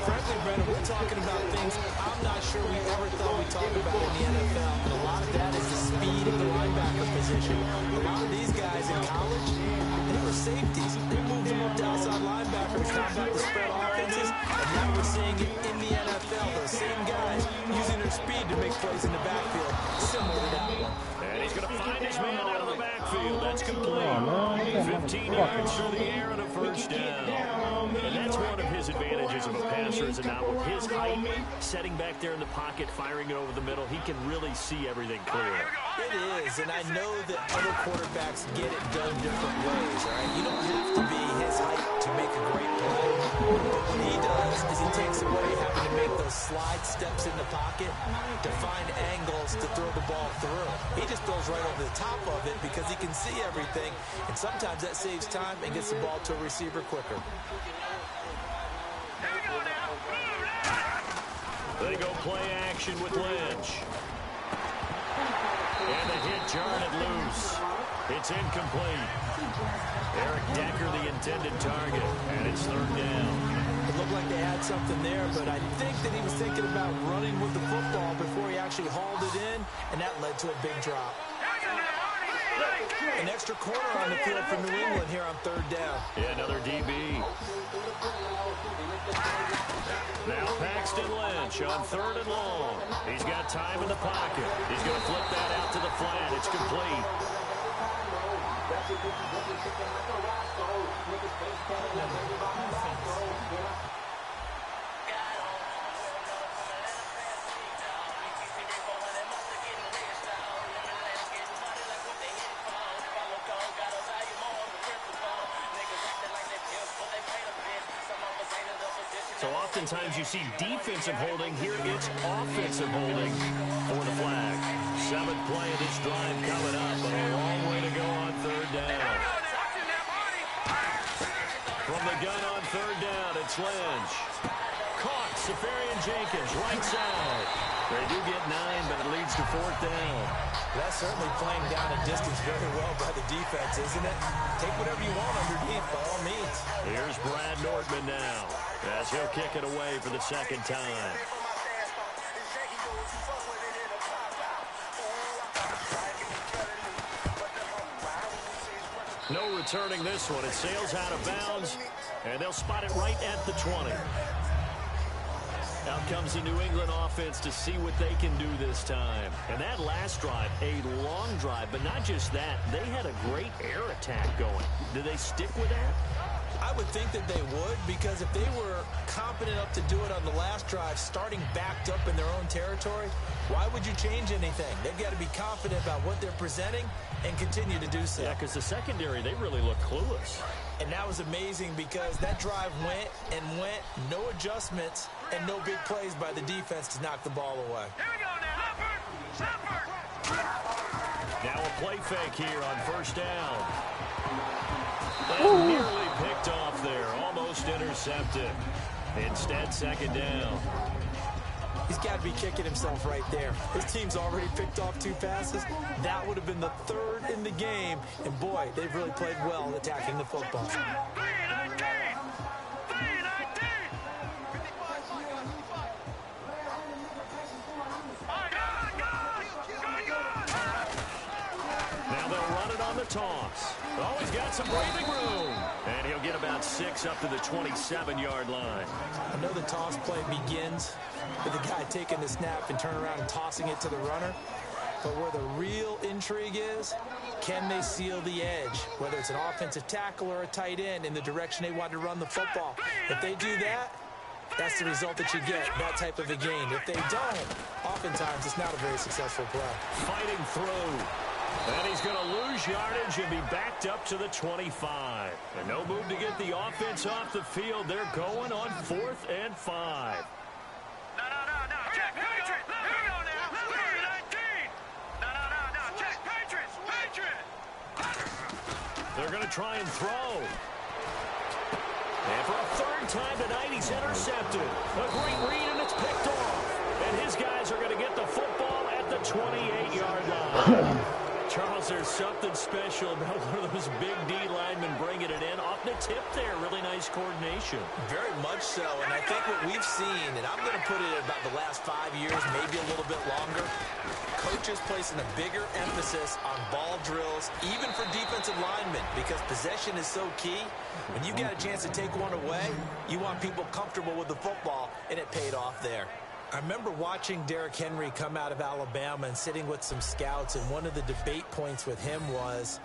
Frankly, Brendan, we're talking about things I'm not sure we ever thought we'd talk about in the NFL. And a lot of that is the speed of the linebacker position. A lot of these guys in college, they were safeties. They moved them up to outside linebacker to combat the spread offenses. And now we're seeing it in the NFL. Those same guys using their speed to make plays in the backfield. Similar to that one. And he's going to find his man out of the backfield. That's complete. 15 yards through the air and a first down. And that's one of his advantages of a passer, is it not? With his height, setting back there in the pocket, firing it over the middle, he can really see everything clear. It is, and I know that other quarterbacks get it done different ways, all right? You don't have to be his height to make a great play. But what he does is he takes away having to make those slide steps in the pocket to find angles to throw the ball through. He just throws right over the top of it because he can see everything, and sometimes that saves time and gets the ball to a receiver quicker. They go play action with Lynch. And the hit jarred loose. It's incomplete. Eric Decker, the intended target, and it's third down. It looked like they had something there, but I think that he was thinking about running with the football before he actually hauled it in, and that led to a big drop. An extra corner on the field for New England here on third down. Yeah, another DB. Now Paxton Lynch on third and long. He's got time in the pocket. He's going to flip that out to the flat. It's complete. So oftentimes you see defensive holding. Here it's offensive holding for the flag. 7th play of this drive coming up, but a long way to go on third down. From the gun on third down, it's Lynch. Caught, Safarian Jenkins, right side. They do get 9, but it leads to fourth down. That's certainly playing down a distance very well by the defense, isn't it? Take whatever you want underneath, by all means. Here's Brad Nordman now, as he'll kick it away for the second time. No returning this one. It sails out of bounds, and they'll spot it right at the 20. Out comes the New England offense to see what they can do this time. And that last drive, a long drive, but not just that. They had a great air attack going. Do they stick with that? I would think that they would, because if they were confident enough to do it on the last drive, starting backed up in their own territory, why would you change anything? They've got to be confident about what they're presenting and continue to do so. Yeah, because the secondary, they really look clueless. And that was amazing because that drive went and went, no adjustments, and no big plays by the defense to knock the ball away. Here we go now. Now a play fake here on first down. And nearly picked off there, almost intercepted. Instead, second down. He's got to be kicking himself right there. His team's already picked off 2 passes. That would have been the 3rd in the game. And boy, they've really played well attacking the football. Now they'll run it on the toss. Oh, he's got some breathing room. And he'll get about 6 up to the 27-yard line. I know the toss play begins with the guy taking the snap and turning around and tossing it to the runner. But where the real intrigue is, can they seal the edge, whether it's an offensive tackle or a tight end, in the direction they want to run the football? If they do that, that's the result that you get, that type of a gain. If they don't, oftentimes it's not a very successful play. Fighting through. And he's going to lose yardage and be backed up to the 25. And no move to get the offense off the field. They're going on 4th and 5. No. Check, Patriots. Here we go now. 3rd and 19. No. Check, Patriots. They're going to try and throw. And for a 3rd time tonight, he's intercepted. A great read, and it's picked off. And his guys are going to get the football at the 28-yard line. Charles, there's something special about one of those big D linemen bringing it in off the tip there. Really nice coordination. Very much so, and I think what we've seen, and I'm going to put it about the last 5 years, maybe a little bit longer, coaches placing a bigger emphasis on ball drills, even for defensive linemen, because possession is so key. When you got a chance to take one away, you want people comfortable with the football, and it paid off there. I remember watching Derrick Henry come out of Alabama and sitting with some scouts, and one of the debate points with him was,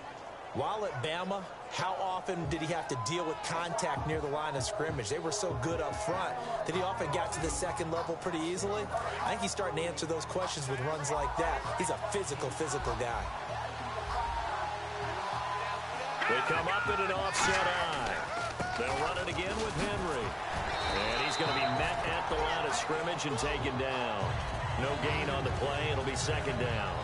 while at Bama, how often did he have to deal with contact near the line of scrimmage? They were so good up front that he often got to the second level pretty easily. I think he's starting to answer those questions with runs like that. He's a physical guy. They come up in an offset eye. They'll run it again with Henry. And he's going to be met at the line of scrimmage and taken down. No gain on the play. It'll be second down.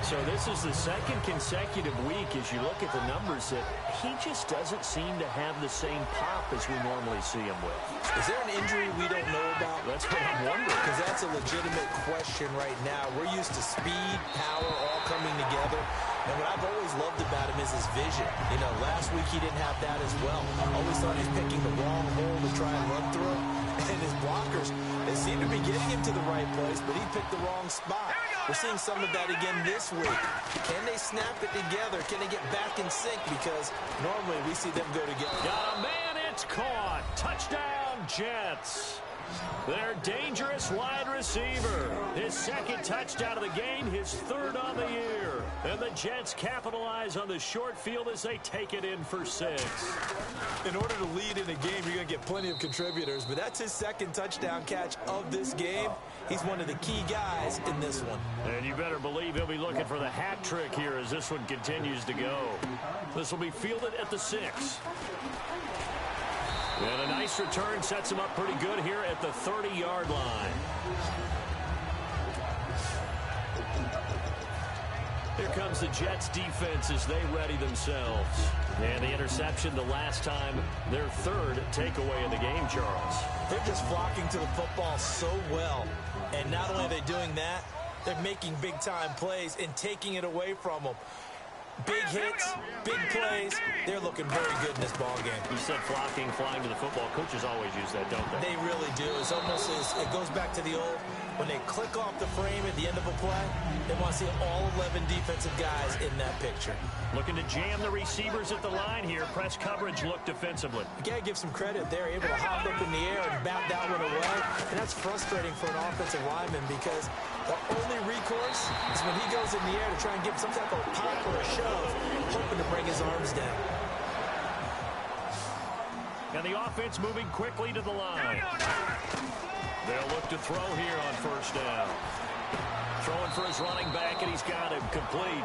So this is the 2nd consecutive week, as you look at the numbers, that he just doesn't seem to have the same pop as we normally see him with. Is there an injury we don't know about? That's what I'm wondering. Because that's a legitimate question right now. We're used to speed, power, all coming together. And what I've always loved about him is his vision. You know, last week he didn't have that as well. Always thought he was picking the wrong hole to try and run through. And his blockers, they seem to be getting him to the right place, but he picked the wrong spot. We're seeing some of that again this week. Can they snap it together? Can they get back in sync? Because normally we see them go together. Got a man, it's caught. Touchdown, Jets. Their dangerous wide receiver. His 2nd touchdown of the game, his 3rd on the year. And the Jets capitalize on the short field as they take it in for 6. In order to lead in a game, you're going to get plenty of contributors, but that's his 2nd touchdown catch of this game. He's one of the key guys in this one. And you better believe he'll be looking for the hat trick here as this one continues to go. This will be fielded at the 6. And a nice return sets him up pretty good here at the 30-yard line. Here comes the Jets defense as they ready themselves. And the interception the last time, their 3rd takeaway of the game, Charles. They're just flocking to the football so well. And not only are they doing that, they're making big-time plays and taking it away from them. big hits, big plays. They're looking very good in this ball game. You said flocking, flying to the football. Coaches always use that, don't they? They really do. It's almost as it goes back to the old, when they click off the frame at the end of a play, they want to see all 11 defensive guys in that picture. Looking to jam the receivers at the line here. Press coverage look defensively. You got to give some credit. They're able to hop up in the air and bat that one away. And that's frustrating for an offensive lineman because the only recourse is when he goes in the air to try and give some type of pop or a shove, hoping to bring his arms down. And the offense moving quickly to the line. They'll look to throw here on first down. Throwing for his running back, and he's got him complete.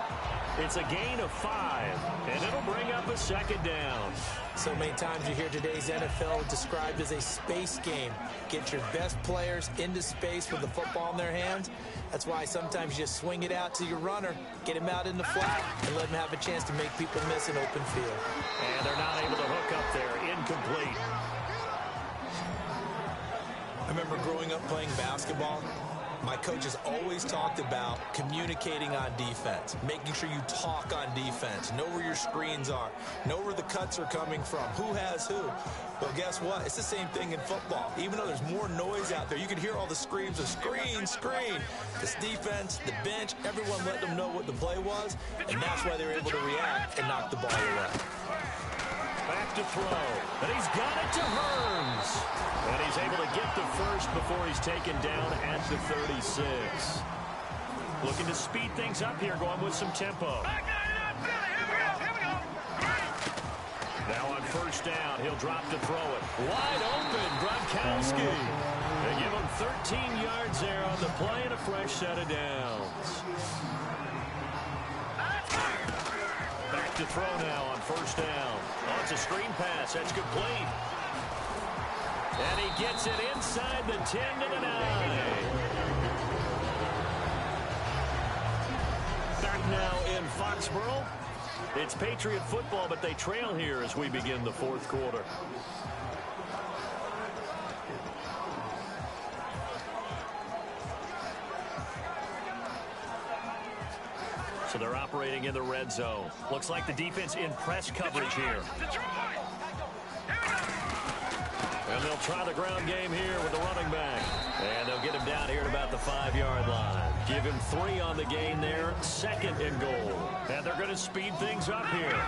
It's a gain of 5, and it'll bring up a second down. So many times you hear today's NFL described as a space game. Get your best players into space with the football in their hands. That's why sometimes you just swing it out to your runner, get him out in the flat, and let him have a chance to make people miss an open field. And they're not able to hook up there. Incomplete. I remember growing up playing basketball. My coaches always talked about communicating on defense, making sure you talk on defense, know where your screens are, know where the cuts are coming from, who has who. Well, guess what? It's the same thing in football. Even though there's more noise out there, you can hear all the screams of screen, screen. This defense, the bench, everyone let them know what the play was, and that's why they were able to react and knock the ball away. Back to throw, and he's got it to Hearns. And he's able to get the first before he's taken down at the 36. Looking to speed things up here, going with some tempo. Now on first down, he'll drop to throw it. Wide open, Gronkowski. They give him 13 yards there on the play and a fresh set of downs. Back to throw now on first down. Oh, it's a screen pass. That's complete. And he gets it inside the 10 to the 9. Back now in Foxborough. It's Patriot football, but they trail here as we begin the fourth quarter. So they're operating in the red zone. Looks like the defense in press coverage here. And they'll try the ground game here with the running back. And they'll get him down here at about the 5-yard line. Give him 3 on the gain there. 2nd and goal. And they're going to speed things up here.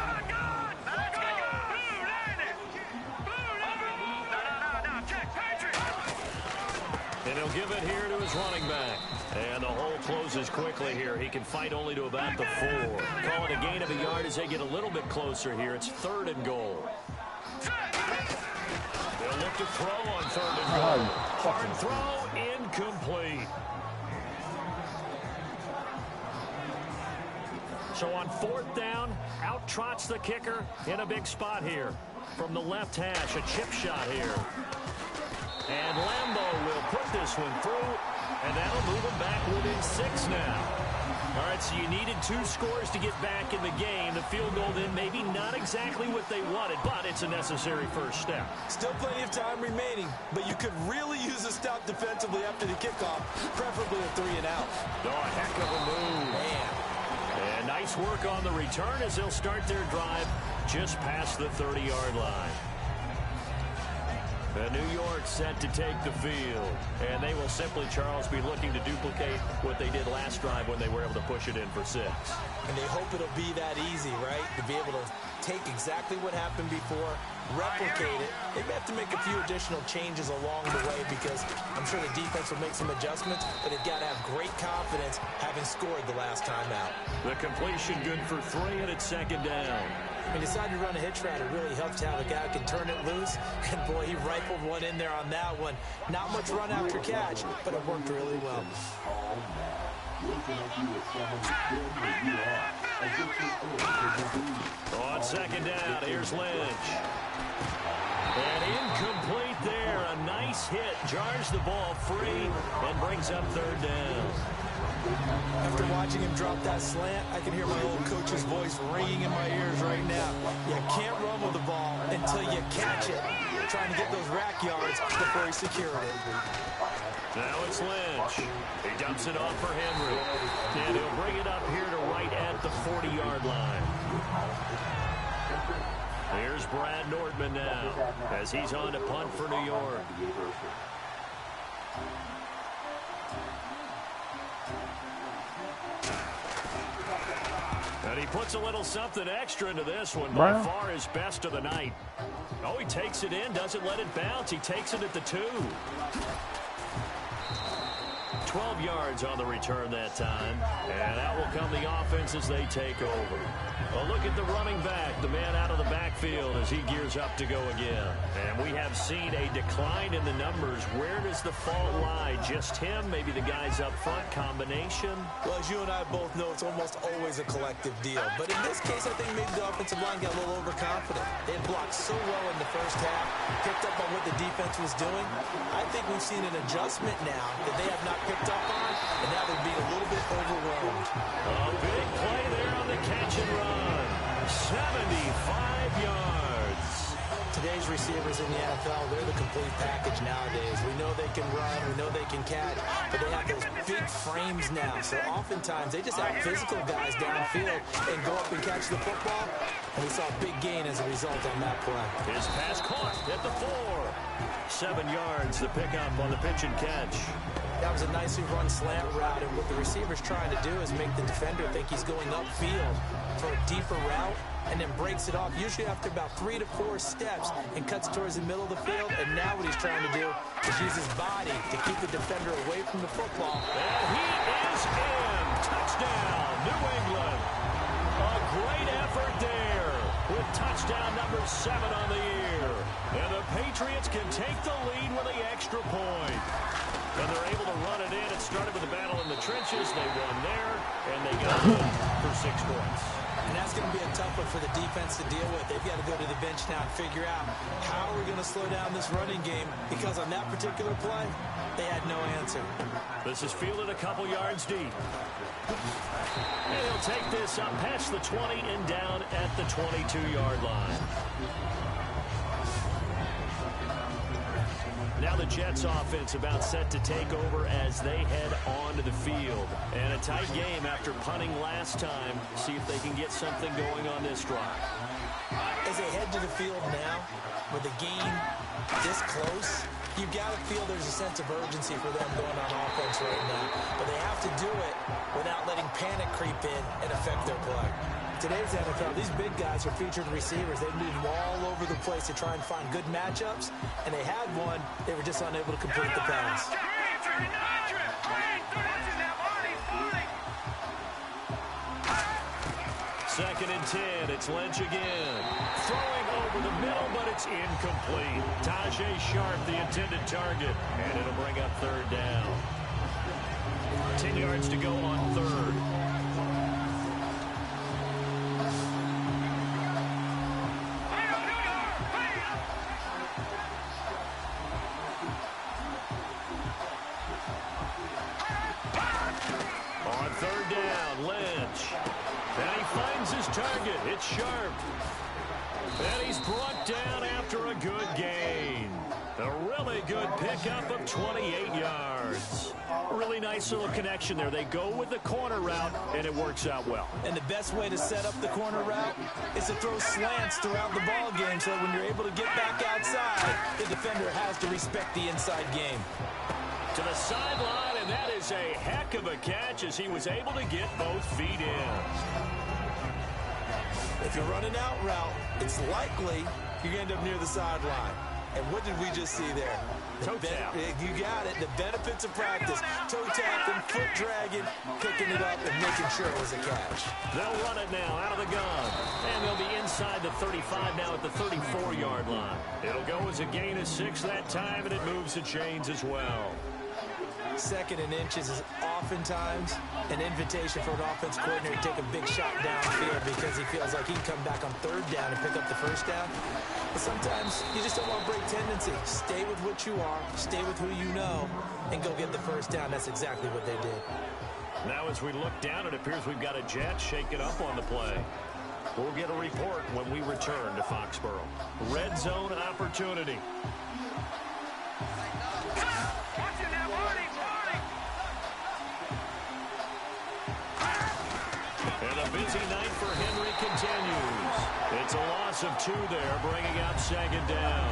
And he'll give it here to his running back. And the hole closes quickly here. He can fight only to about the 4. Call it a gain of a yard as they get a little bit closer here. It's 3rd and goal. They'll look to throw on 3rd and goal. Hard throw, incomplete. So on 4th down, out trots the kicker in a big spot here. From the left hash, a chip shot here. And Lambeau will put this one through, and that'll move him back within 6 now. All right, so you needed 2 scores to get back in the game. The field goal then maybe not exactly what they wanted, but it's a necessary first step. Still plenty of time remaining, but you could really use a stop defensively after the kickoff, preferably a 3 and out. Oh, a heck of a move. Man. And nice work on the return as they'll start their drive just past the 30-yard line. New York set to take the field. And they will simply, Charles, be looking to duplicate what they did last drive when they were able to push it in for 6. And they hope it'll be that easy, right? To be able to take exactly what happened before, replicate it. They may have to make a few additional changes along the way because I'm sure the defense will make some adjustments, but they've got to have great confidence having scored the last time out. The completion good for 3, and it's 2nd down. When you decide to run a hitch route, it really helps to have a guy who can turn it loose. And, boy, he rifled one in there on that one. Not much run after catch, but it worked really well. On 2nd down, here's Lynch. And incomplete there. A nice hit. Jars the ball free and brings up 3rd down. After watching him drop that slant, I can hear my old coach's voice ringing in my ears right now. You can't run with the ball until you catch it. Trying to get those rack yards before he secured it. Now it's Lynch. He dumps it off for Henry. And he'll bring it up here to right at the 40-yard line. Here's Brad Nordman now as he's on to punt for New York. And he puts a little something extra into this one. By far his best of the night. Oh, he takes it in, doesn't let it bounce. He takes it at the 2. 12 yards on the return that time. And out will come the offense as they take over. Well, look at the running back, the man out of the backfield as he gears up to go again. And we have seen a decline in the numbers. Where does the fault lie? Just him? Maybe the guys up front? Combination? Well, as you and I both know, it's almost always a collective deal. But in this case, I think maybe the offensive line got a little overconfident. They had blocked so well in the first half, picked up on what the defense was doing. I think we've seen an adjustment now that they have not picked up on, and now they're being a little bit overwhelmed. A big play there on the catch and run. 75 yards. Today's receivers in the NFL, they're the complete package nowadays. We know they can run, we know they can catch, but they have those big frames now. So oftentimes they just have physical guys downfield and go up and catch the football. And we saw a big gain as a result on that play. His pass caught at the 4. 7 yards, the pickup on the pitch and catch. That was a nicely run slant route, and what the receiver's trying to do is make the defender think he's going upfield for a deeper route, and then breaks it off, usually after about 3 to 4 steps, and cuts towards the middle of the field. And now what he's trying to do is use his body to keep the defender away from the football. And he is in. Touchdown, New England. A great effort there with touchdown number 7 on the year. And the Patriots can take the lead with the extra point. And they're able to run it in. It started with a battle in the trenches. They won there, and they got it for 6 points. And that's going to be a tough one for the defense to deal with. They've got to go to the bench now and figure out how are we going to slow down this running game, because on that particular play, they had no answer. This is fielded a couple yards deep. And he'll take this up past the 20 and down at the 22-yard line. Now the Jets offense about set to take over as they head onto the field. And a tight game after punting last time. See if they can get something going on this drive. As they head to the field now, with the game this close, you've got to feel there's a sense of urgency for them going on offense right now. But they have to do it without letting panic creep in and affect their play. Today's NFL, these big guys are featured receivers. They move all over the place to try and find good matchups, and they had one. They were just unable to complete the pass. Second and 10. It's Lynch again. Throwing over the middle, but it's incomplete. Tajay Sharp, the intended target, and it'll bring up 3rd down. 10 yards to go on 3rd. Target, it's Sharp. And he's brought down after a good gain. A really good pickup of 28 yards. Really nice little connection there. They go with the corner route, and it works out well. And the best way to set up the corner route is to throw slants throughout the ball game, so that when you're able to get back outside, the defender has to respect the inside game. To the sideline, and that is a heck of a catch as he was able to get both feet in. If you're running out route, it's likely you're going to end up near the sideline. And what did we just see there? Toe tap. You got it. The benefits of practice. Toe tapping, foot dragging, picking it up, and making sure it was a catch. They'll run it now out of the gun. And they'll be inside the 35 now at the 34-yard line. It'll go as a gain of 6 that time, and it moves the chains as well. 2nd and inches is oftentimes an invitation for an offense coordinator to take a big shot downfield because he feels like he can come back on 3rd down and pick up the 1st down. But sometimes you just don't want to break tendency. Stay with what you are, stay with who you know, and go get the 1st down. That's exactly what they did. Now as we look down, it appears we've got a Jet shaking up on the play. We'll get a report when we return to Foxborough. Red zone opportunity. And the busy night for Henry continues. It's a loss of 2 there, bringing up second down.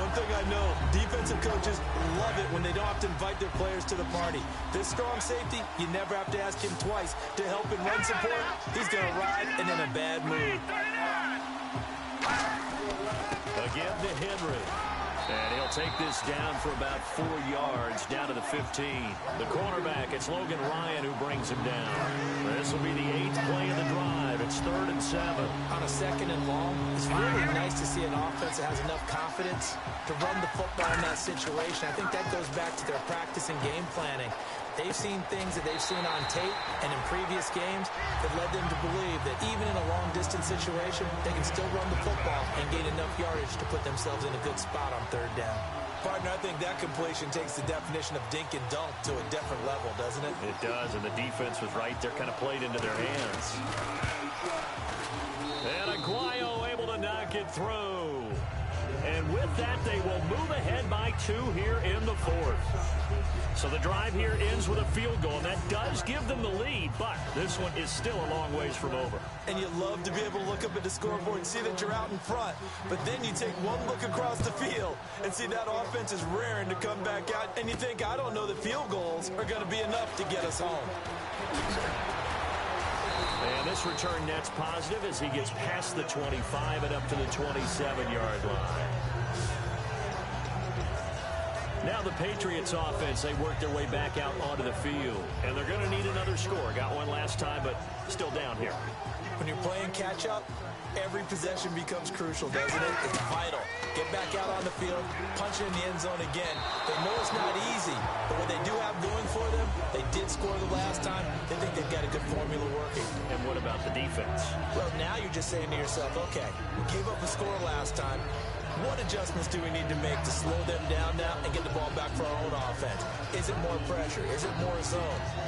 One thing I know, defensive coaches love it when they don't have to invite their players to the party. This strong safety, you never have to ask him twice to help in run support. He's going to ride and in a bad mood. Again to Henry. And he'll take this down for about 4 yards down to the 15. The cornerback, it's Logan Ryan who brings him down. This will be the 8th play of the drive. It's 3rd and 7. On a 2nd and long, it's really nice to see an offense that has enough confidence to run the football in that situation. I think that goes back to their practice and game planning. They've seen things that they've seen on tape and in previous games that led them to believe that even in a long-distance situation, they can still run the football and gain enough yardage to put themselves in a good spot on 3rd down. Partner, I think that completion takes the definition of dink and dunk to a different level, doesn't it? It does, and the defense was right there, kind of played into their hands. And Aguayo able to knock it through. And with that, they will move ahead by 2 here in the 4th. So the drive here ends with a field goal, and that does give them the lead, but this one is still a long ways from over. And you love to be able to look up at the scoreboard and see that you're out in front, but then you take one look across the field and see that offense is raring to come back out, and you think, I don't know that field goals are going to be enough to get us home. And this return net's positive as he gets past the 25 and up to the 27-yard line. Now the Patriots offense, they work their way back out onto the field. And they're going to need another score. Got one last time, but still down here. When you're playing catch-up, every possession becomes crucial, doesn't it? It's vital. Get back out on the field, punch it in the end zone again. They know it's not easy, but what they do have going for them, they did score the last time. They think they've got a good formula working. And what about the defense? Well, now you're just saying to yourself, okay, we gave up a score last time. What adjustments do we need to make to slow them down now and get the ball back for our own offense? Is it more pressure? Is it more zone?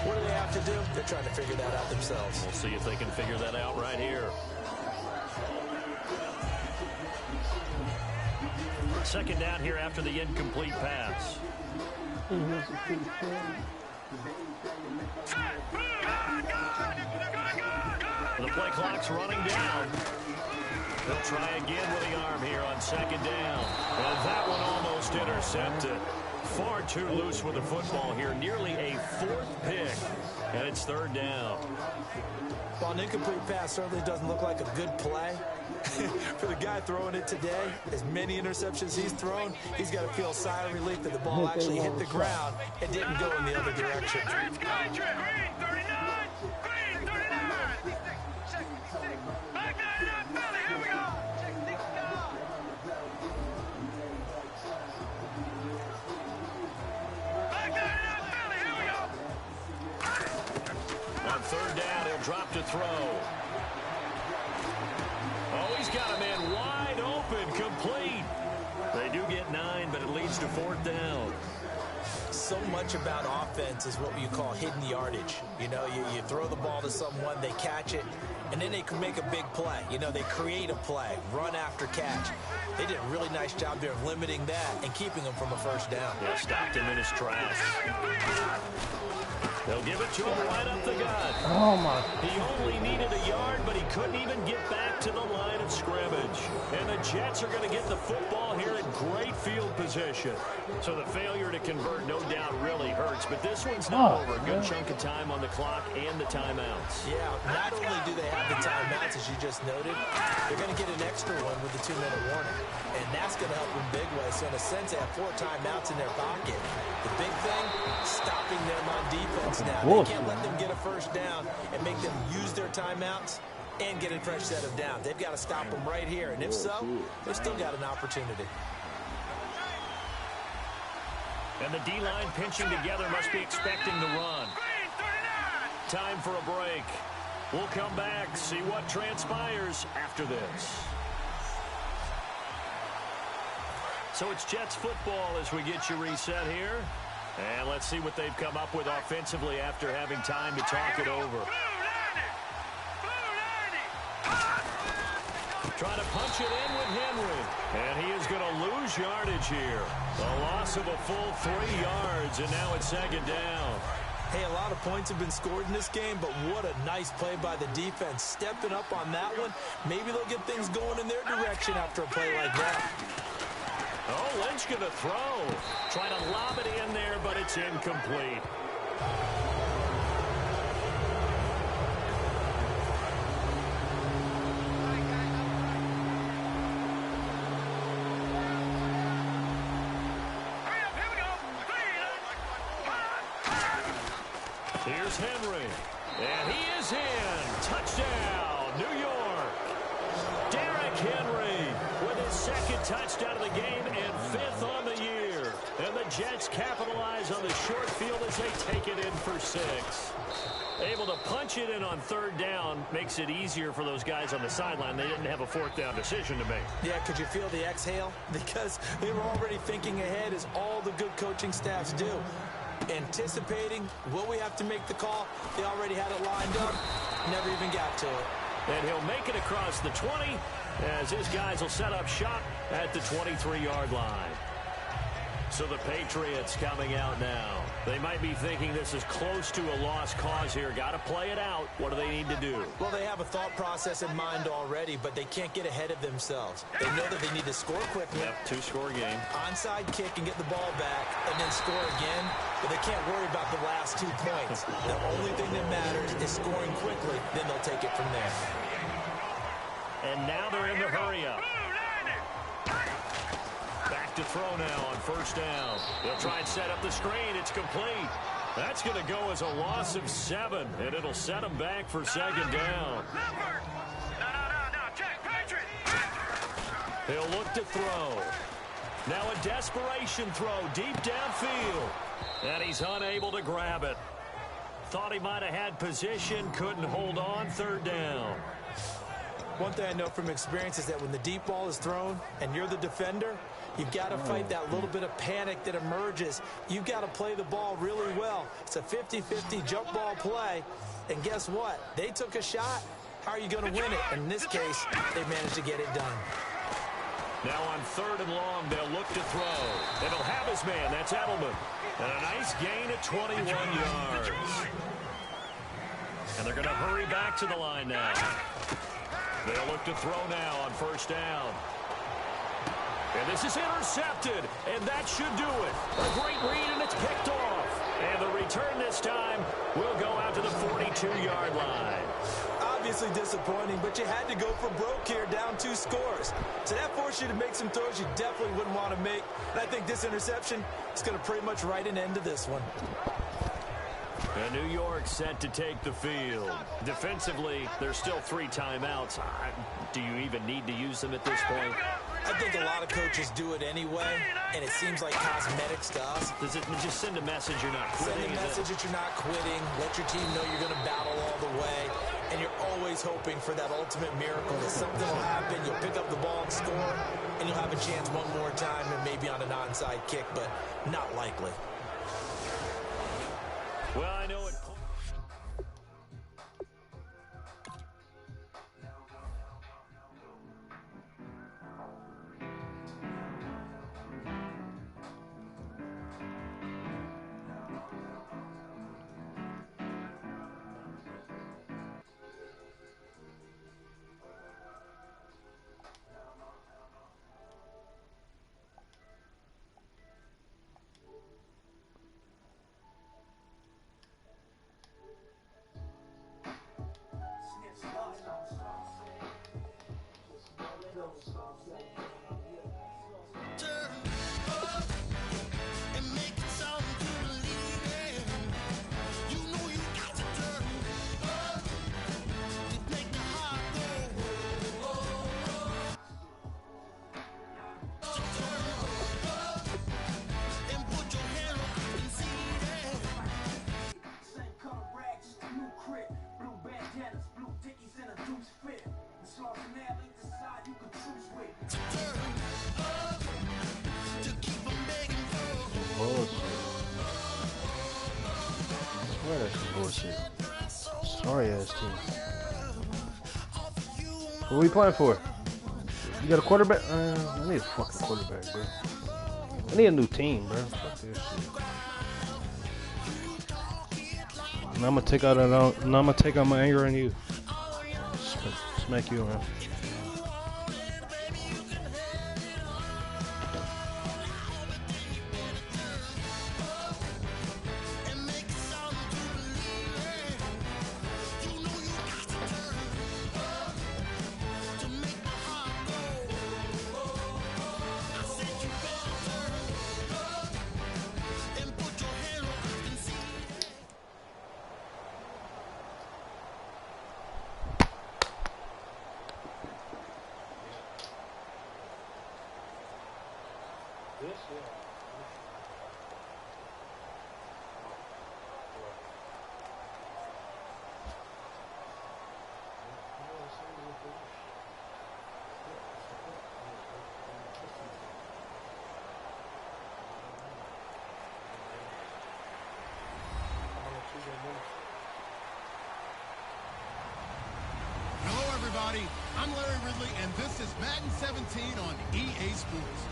What do they have to do? They're trying to figure that out themselves. We'll see if they can figure that out right here. Second down here after the incomplete pass. The play clock's running down. They'll try again with the arm here on second down. And that one almost intercepted. Far too loose with the football here. Nearly a 4th pick. And it's 3rd down. While an incomplete pass certainly doesn't look like a good play, for the guy throwing it today, as many interceptions he's thrown, he's got to feel a sigh of relief that the ball actually hit the ground and didn't go in the other direction. On 3rd down, he'll drop to throw. Oh, he's got a man wide open, complete. They do get 9, but it leads to 4th down. So much about offense is what you call hidden yardage. You know, you throw the ball to someone, they catch it, and then they can make a big play. You know, they create a play, run after catch. They did a really nice job there of limiting that and keeping them from a 1st down. Yeah, stopped him in his tracks. They'll give it to him right up the gut. Oh, my. He only needed a yard, but he couldn't even get back to the line of scrimmage. And the Jets are going to get the football here in great field position. So the failure to convert, no doubt, really hurts. But this one's not over. A good chunk of time on the clock and the timeouts. Yeah, not only do they have the timeouts, as you just noted, they're going to get an extra one with the 2-minute warning. And that's going to help in big ways. So in a sense, they have 4 timeouts in their pocket. The big thing, stopping them on defense now. They can't let them get a 1st down and make them use their timeouts and get a fresh set of downs. They've got to stop them right here. And if so, they've still got an opportunity. And the D-line pinching together must be expecting the run. Time for a break. We'll come back, see what transpires after this. So it's Jets football as we get you reset here. And let's see what they've come up with offensively after having time to talk it over. Trying to punch it in with Henry. And he is going to lose yardage here. A loss of a full 3 yards, and now it's 2nd down. Hey, a lot of points have been scored in this game, but what a nice play by the defense. Stepping up on that one. Maybe they'll get things going in their direction after a play like that. Oh, Lynch going to throw. Trying to lob it in there, but it's incomplete. Here's Henry, and he is in. Touchdown, New York. Derrick Henry with his second touchdown of the game and 5th on the year. And the Jets capitalize on the short field as they take it in for 6. Able to punch it in on 3rd down makes it easier for those guys on the sideline. They didn't have a 4th down decision to make. Yeah, could you feel the exhale? Because they were already thinking ahead, as all the good coaching staffs do. Anticipating, will we have to make the call? They already had it lined up, never even got to it. And he'll make it across the 20 as his guys will set up shop at the 23-yard line. So the Patriots coming out now. They might be thinking this is close to a lost cause here. Got to play it out. What do they need to do? Well, they have a thought process in mind already, but they can't get ahead of themselves. They know that they need to score quickly. Yep, 2-score game. Onside kick and get the ball back and then score again, but they can't worry about the last 2 points. The only thing that matters is scoring quickly, then they'll take it from there. And now they're in the hurry-up. Back to throw now on 1st down. They'll try and set up the screen. It's complete. That's going to go as a loss of 7, and it'll set them back for 2nd down. He'll look to throw. Now a desperation throw deep downfield. And he's unable to grab it. Thought he might have had position, couldn't hold on. 3rd down. One thing I know from experience is that when the deep ball is thrown and you're the defender, you've got to fight that little bit of panic that emerges. You've got to play the ball really well. It's a 50-50 jump ball play. And guess what? They took a shot. How are you going to win it? In this case, they managed to get it done. Now on 3rd and long, they'll look to throw. And he'll have his man. That's Edelman. And a nice gain of 21 yards. And they're going to hurry back to the line now. They'll look to throw now on 1st down. And this is intercepted, and that should do it. A great read, and it's picked off. And the return this time will go out to the 42-yard line. Obviously disappointing, but you had to go for broke here, down 2 scores. So that forced you to make some throws you definitely wouldn't want to make. And I think this interception is going to pretty much write an end to this one. And New York set to take the field. Defensively, there's still 3 timeouts. Do you even need to use them at this point? I think a lot of coaches do it anyway, and it seems like cosmetics to us. Does it just send a message you're not quitting? Send a message that you're not quitting. Let your team know you're going to battle all the way. And you're always hoping for that ultimate miracle, that something will happen, you'll pick up the ball and score, and you'll have a chance one more time and maybe on an onside kick, but not likely. Well, I know it. Sorry ass team. What are we playing for? You got a quarterback? I need a fucking quarterback, bro. I need a new team, bro. Fuck this shit. And I'm gonna take out my anger on you. Smack you around. Hello, everybody. I'm Larry Ridley, and this is Madden 17 on EA Sports.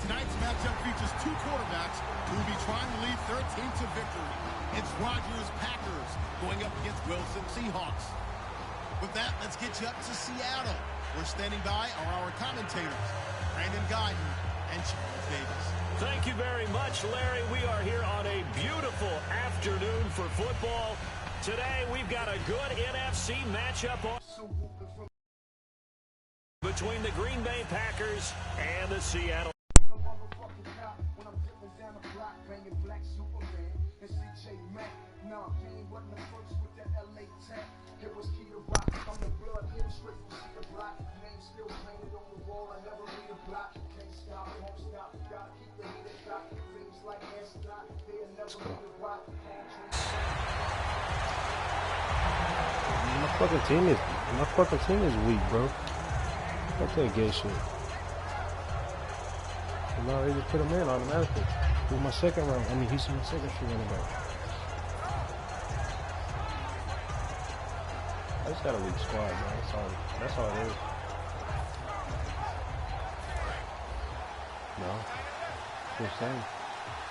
Tonight's matchup features two quarterbacks who will be trying to lead their team to victory. It's Rodgers Packers going up against Wilson Seahawks. With that, let's get you up to Seattle. We're standing by are our commentators, Brandon Guyton and Charles Davis. Thank you very much, Larry. We are here on a beautiful afternoon for football. Today, we've got a good NFC matchup between the Green Bay Packers and the Seattle. My fucking team is weak, bro. Fuck that gay shit. No, they just put him in automatically. He's my second round. I mean, he's my second string running back. I just got a weak squad, man. That's all it is. No, it's the same.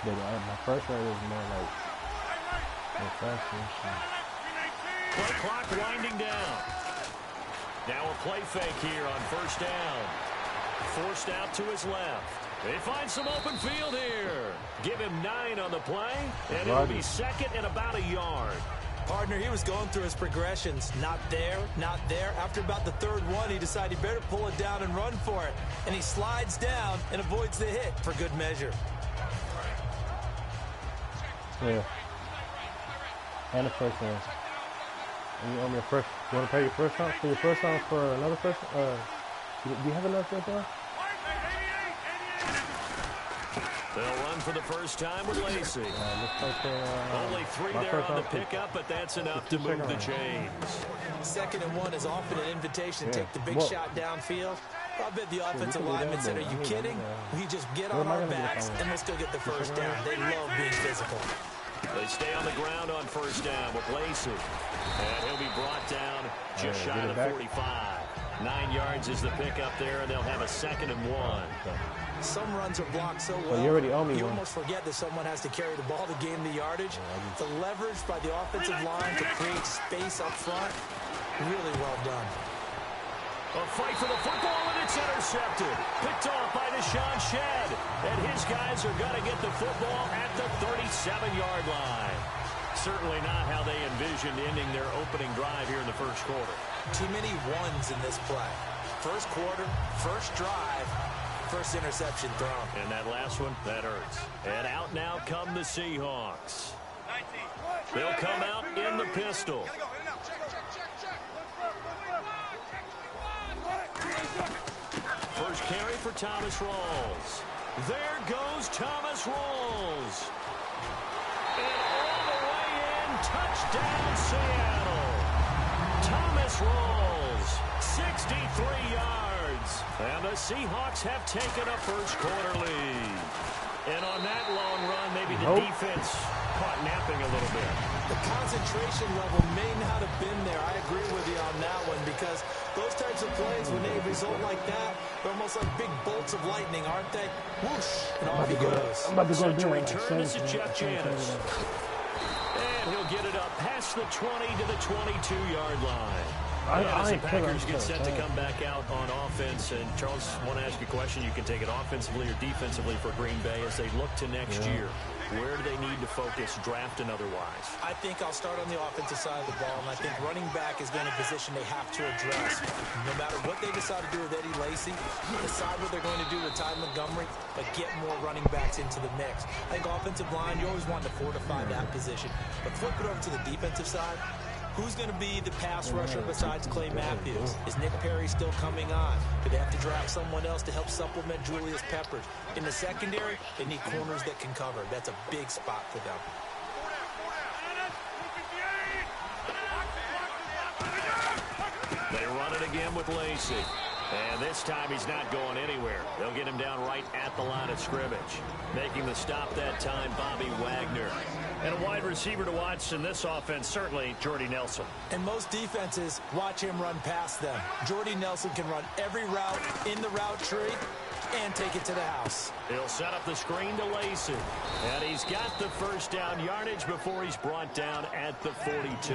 But my first round is more like more faster and shit. Play clock winding down. Now a play fake here on first down. Forced out to his left. They find some open field here. Give him 9 on the play, and it'll be second and about a yard. Partner, he was going through his progressions. Not there, not there. After about the third one, he decided he better pull it down and run for it. And he slides down and avoids the hit for good measure. Yeah. And the first one. And you owe me a first. You want to pay your first round for your first round for another first? Do you have another first round? They'll run for the first time with Lacey. Only 3 there on the pickup, but that's enough to move the chains. 2nd and 1 is often an invitation to take the big shot downfield. I bet the offensive lineman said, "Are you kidding? We just get on our backs and let's go get the first down." They love being physical. They stay on the ground on first down with Lacey. And he'll be brought down just shy of the 45. 9 yards is the pickup there, and they'll have a 2nd and 1. Some runs are blocked so well, you already owe me one. almost forget that someone has to carry the ball to gain the yardage. The leverage by the offensive line to create space up front, really well done. A fight for the football, and it's intercepted. Picked off by Deshaun Shedd. And his guys are going to get the football at the 37-yard line. Certainly not how they envisioned ending their opening drive here in the first quarter. Too many ones in this play. First quarter, first drive, first interception thrown. And that last one, that hurts. And out now come the Seahawks. They'll come out in the pistol. First carry for Thomas Rawls. There goes Thomas Rawls. And all the way in, touchdown Seattle. Thomas Rawls, 63 yards. And the Seahawks have taken a first quarter lead. And on that long run, maybe the defense caught napping a little bit. The concentration level may not have been there. I agree with you on that one because those types of plays, when they result like that, they're almost like big bolts of lightning, aren't they? Whoosh, and off he goes. Set to return, this is Jeff Janis. And He'll get it up past the 20 to the 22-yard line. I As the Packers get set to come back out on offense, and Charles, I want to ask you a question. You can take it offensively or defensively for Green Bay as they look to next year. Where do they need to focus, draft and otherwise? I think I'll start on the offensive side of the ball, and I think running back is going to be a position they have to address. No matter what they decide to do with Eddie Lacy, decide what they're going to do with Ty Montgomery, but get more running backs into the mix. I think offensive line, you always want to fortify that position. But flip it over to the defensive side. Who's going to be the pass rusher besides Clay Matthews? Is Nick Perry still coming on? Do they have to draft someone else to help supplement Julius Peppers? In the secondary, they need corners that can cover. That's a big spot for them. They run it again with Lacy. And this time he's not going anywhere. They'll get him down right at the line of scrimmage. Making the stop that time, Bobby Wagner. And a wide receiver to watch in this offense, certainly Jordy Nelson. And most defenses watch him run past them. Jordy Nelson can run every route in the route tree and take it to the house. He'll set up the screen to Lacy. And he's got the first down yardage before he's brought down at the 42.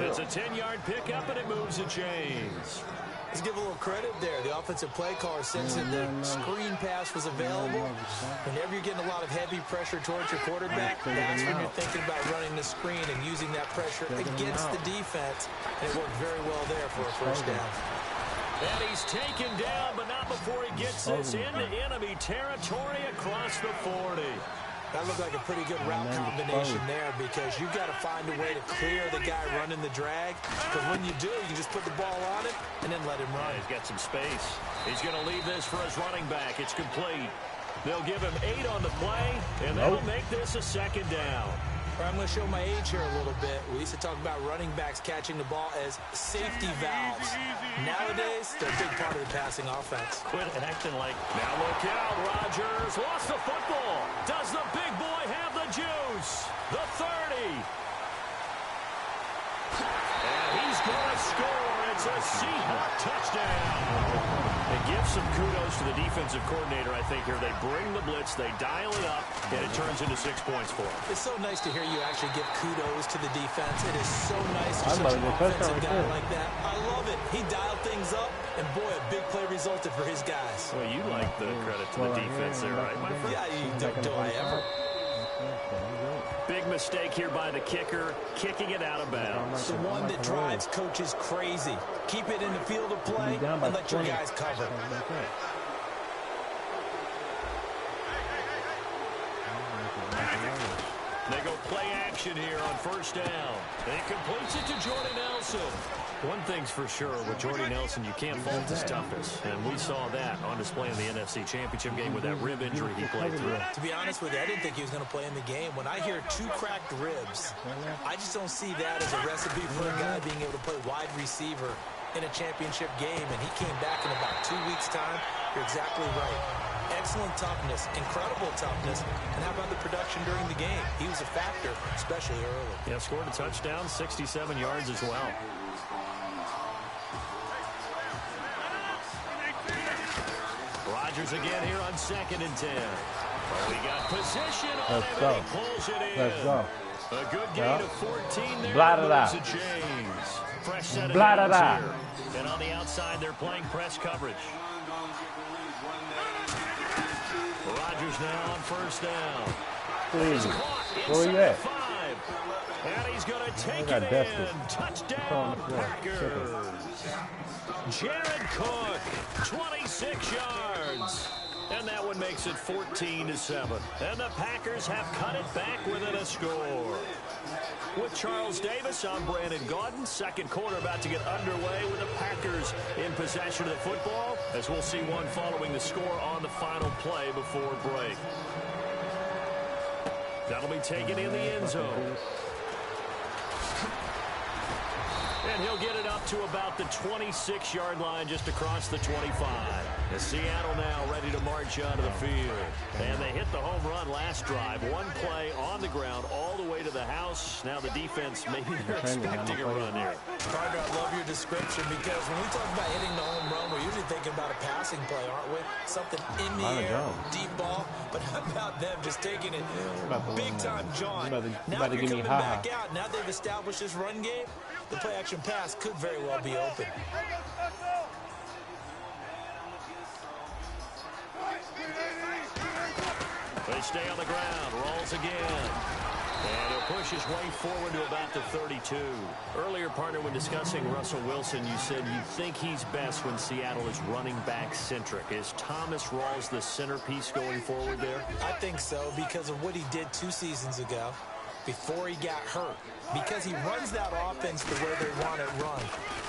It's a 10-yard pickup, and it moves the chains. Let's give a little credit there. The offensive play caller sensed that the screen pass was available. Whenever you're getting a lot of heavy pressure towards your quarterback, that's when you're thinking about running the screen and using that pressure against the defense. And it worked very well there for a first down. And he's taken down, but not before he gets this into enemy territory across the 40. That looked like a pretty good route combination there because you've got to find a way to clear the guy running the drag. Because when you do, you just put the ball on him and then let him run. Yeah, he's got some space. He's going to leave this for his running back. It's complete. They'll give him 8 on the play, and they'll make this a second down. I'm going to show my age here a little bit. We used to talk about running backs catching the ball as safety valves. Nowadays, they're a big part of the passing offense. Quit acting like, now look out, Rodgers lost the football. Does the big boy have the juice? The 30. And he's going to score. It's a Seahawk touchdown. It gives some kudos to the defensive coordinator, I think, here. They bring the blitz, they dial it up, and it turns into 6 points for them. It's so nice to hear you actually give kudos to the defense. It is so nice to such an offensive guy like that. I love it. He dialed things up, and boy, a big play resulted for his guys. Well, you like the credit to the defense there, right, my friend? Yeah, do I ever? Big mistake here by the kicker, kicking it out of bounds. The one that drives coaches crazy. Keep it in the field of play and let your guys cover. They go play action here on first down. And he completes it to Jordy Nelson. One thing's for sure, with Jordy Nelson, you can't fault his toughness. And we saw that on display in the NFC Championship game with that rib injury he played through. To be honest with you, I didn't think he was going to play in the game. When I hear 2 cracked ribs, I just don't see that as a recipe for a guy being able to play wide receiver in a championship game. And he came back in about 2 weeks' time. You're exactly right. Excellent toughness, incredible toughness, and how about the production during the game? He was a factor, especially early. Yeah, scored a touchdown, 67 yards as well. Rodgers again here on 2nd and 10. Oh, he got position on it, and he pulls it in. Let's go. A good gain of 14 there. Blah-da-da. The chains. Fresh set of Blah-da-da. here. And on the outside, they're playing press coverage. Rodgers now on first down. Please. Where you at? 5. And he's going to take it in. Touchdown, Packers. Jared Cook, 26 yards. And that one makes it 14-7. And the Packers have cut it back within a score. With Charles Davis, I'm Brandon Gaudin. Second quarter about to get underway with the Packers in possession of the football, as we'll see one following the score on the final play before break. That'll be taken in the end zone. And he'll get it up to about the 26-yard line just across the 25. And Seattle now ready to march onto the field. And they hit the home run last drive. One play on the ground all the way to the house. Now the defense, maybe they're expecting a run here. Carter, I love your description because when we talk about hitting the home run, we're usually thinking about a passing play, aren't we? Something in the air, deep ball. But how about them just taking it big time, John? Now they're coming back out. Now they've established this run game. The play-action pass could very well be open. They stay on the ground. Rolls again. And he'll push his way forward to about the 32. Earlier, partner, when discussing Russell Wilson, you said you think he's best when Seattle is running back centric. Is Thomas Rawls the centerpiece going forward there? I think so because of what he did 2 seasons ago before he got hurt. Because he runs that offense the way they want it run.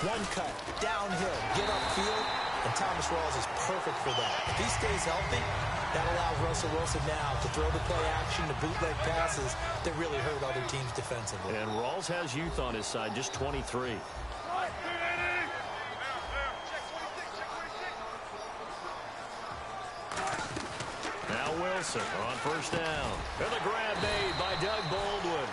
One cut, downhill, get upfield, and Thomas Rawls is perfect for that. If he stays healthy, that allows Russell Wilson now to throw the play action, the bootleg passes that really hurt other teams defensively. And Rawls has youth on his side, just 23. Now Wilson on first down. And the grab made by Doug Baldwin.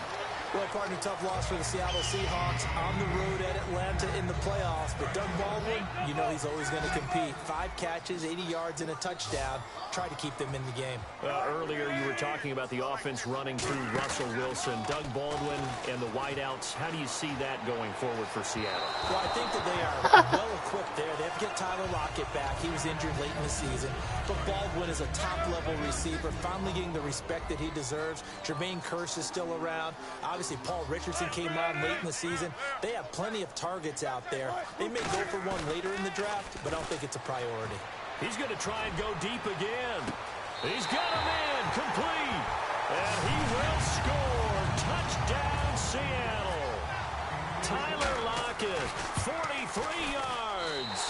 Well, partner, tough loss for the Seattle Seahawks on the road at Atlanta in the playoffs. But Doug Baldwin, you know he's always going to compete. 5 catches, 80 yards, and a touchdown. Try to keep them in the game. Earlier, you were talking about the offense running through Russell Wilson. Doug Baldwin and the wideouts. How do you see that going forward for Seattle? Well, I think that they are well-equipped there. They have to get Tyler Lockett back. He was injured late in the season. But Baldwin is a top-level receiver, finally getting the respect that he deserves. Jermaine Kearse is still around. Obviously, Paul Richardson came on late in the season. They have plenty of targets out there. They may go for one later in the draft, but I don't think it's a priority. He's going to try and go deep again. He's got him in, complete. And he will score. Touchdown, Seattle. Tyler Lockett, 43 yards.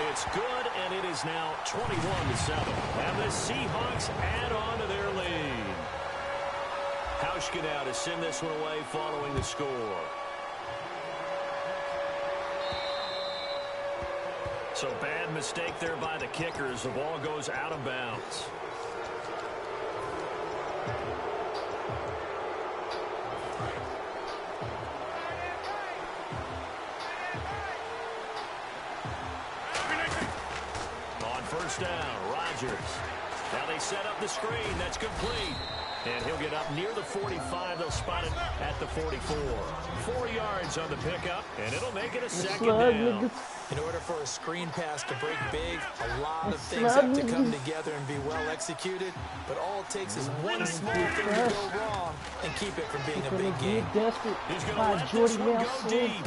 It's good, and it is now 21-7. And the Seahawks add on to their lead. Hauschka now to send this one away following the score. So bad mistake there by the kickers. The ball goes out of bounds. On first down, Rodgers. Now they set up the screen. That's complete. And he'll get up near the 45. They'll spot it at the 44. 4 yards on the pickup, and it'll make it a second down. In order for a screen pass to break big, a lot of things have to come together and be well executed. But all it takes is one small thing to go wrong and keep it from being a big game. He's going to let this one go deep.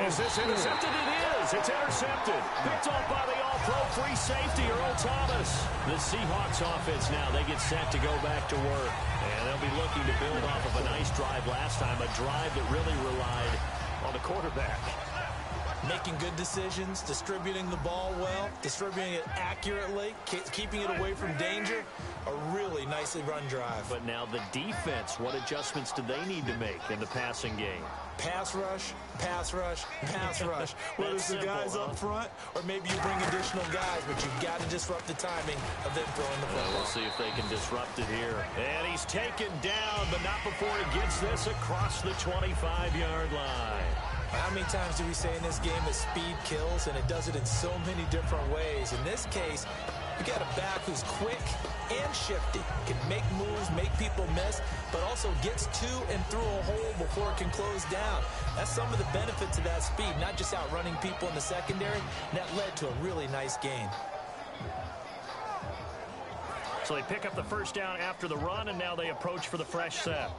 Is this intercepted? It is. It's intercepted. Picked off by the all-pro free safety, Earl Thomas. The Seahawks offense now, they get set to go back to work. And they'll be looking to build off of a nice drive last time, a drive that really relied on the quarterback. Making good decisions, distributing the ball well, distributing it accurately, keeping it away from danger. A really nicely run drive. But now the defense, what adjustments do they need to make in the passing game? Pass rush, pass rush, pass rush. Whether it's the guys up front or maybe you bring additional guys, but you've got to disrupt the timing of them throwing the football. We'll see if they can disrupt it here. And he's taken down, but not before he gets this across the 25-yard line. How many times do we say in this game that speed kills, and it does it in so many different ways? In this case, you got a back who's quick and shifty, can make moves, make people miss, but also gets to and through a hole before it can close down. That's some of the benefits of that speed, not just outrunning people in the secondary. And that led to a really nice gain. So they pick up the first down after the run, and now they approach for the fresh set.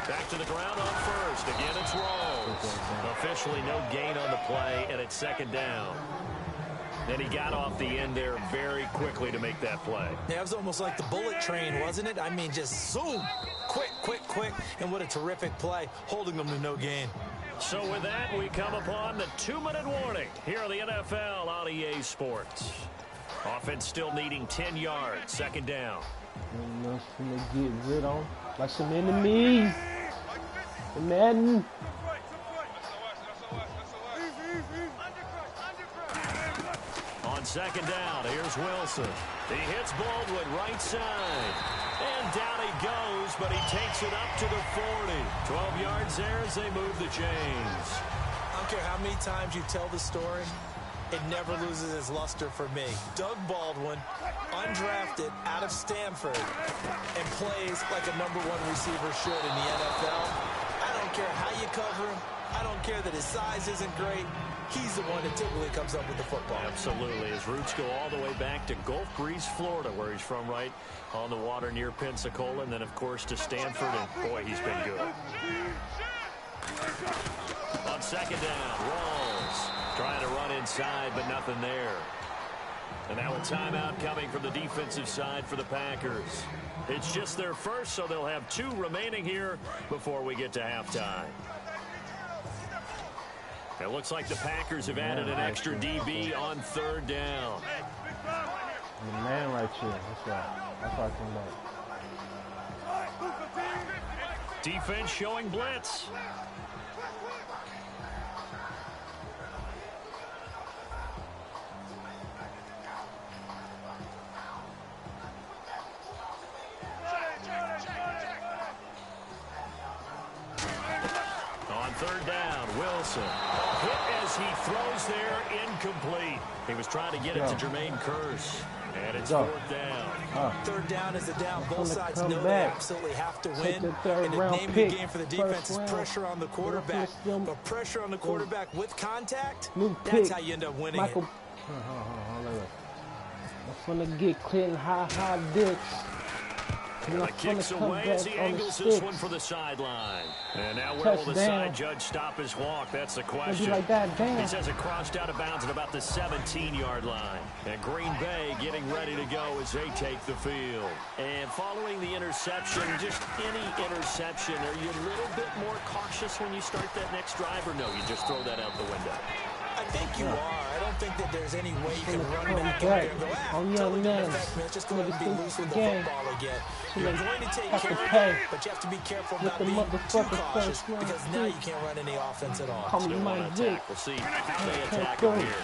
Back to the ground on first. Again, it's Rawls. Officially no gain on the play, and it's second down. And he got off the end there very quickly to make that play. Yeah, it was almost like the bullet train, wasn't it? I mean, just zoom. Quick, quick, quick. And what a terrific play, holding them to no gain. So with that, we come upon the 2-minute warning here on the NFL on EA Sports. Offense still needing 10 yards, second down. Nothing to get rid of. Like some enemies. Madden. On second down, here's Wilson. He hits Baldwin right side. And down he goes, but he takes it up to the 40. 12 yards there as they move the chains. I don't care how many times you tell the story, it never loses its luster for me. Doug Baldwin, undrafted out of Stanford, and plays like a #1 receiver should in the NFL. I don't care how you cover him. I don't care that his size isn't great. He's the one that typically comes up with the football. Absolutely. His roots go all the way back to Gulf Breeze, Florida, where he's from, right on the water near Pensacola, and then, of course, to Stanford, and, boy, he's been good. On second down, Rawls trying to run inside, but nothing there. And now a timeout coming from the defensive side for the Packers. It's just their first, so they'll have 2 remaining here before we get to halftime. It looks like the Packers have added an extra DB on third down. The man right here. That's right. That's why I came back. Defense showing blitz. On third down, Wilson. Hit as he throws there, incomplete. He was trying to get it to Jermaine Kearse. And it's fourth down. Third down is a down. Both sides know they absolutely have to win. And the name of the game for the defense is pressure on the quarterback. But pressure on the quarterback with contact, that's how you end up winning it. I'm gonna get Clinton high dicks. And the kick's away as he angles this one for the sideline. And now where will the side judge stop his walk? That's the question. Like that, he says it crossed out of bounds at about the 17-yard line. And Green Bay getting ready to go as they take the field. And following the interception, just any interception, are you a little bit more cautious when you start that next drive, or no, you just throw that out the window? I think you are. I don't think that there's any way you can run back in there and go, totally didn't affect me. Let's just go ahead and be loose with the football again. You're going to take care of it, but you have to be careful about being too cautious because now you can't run any offense at all. Still on attack. We'll see how they attack him here.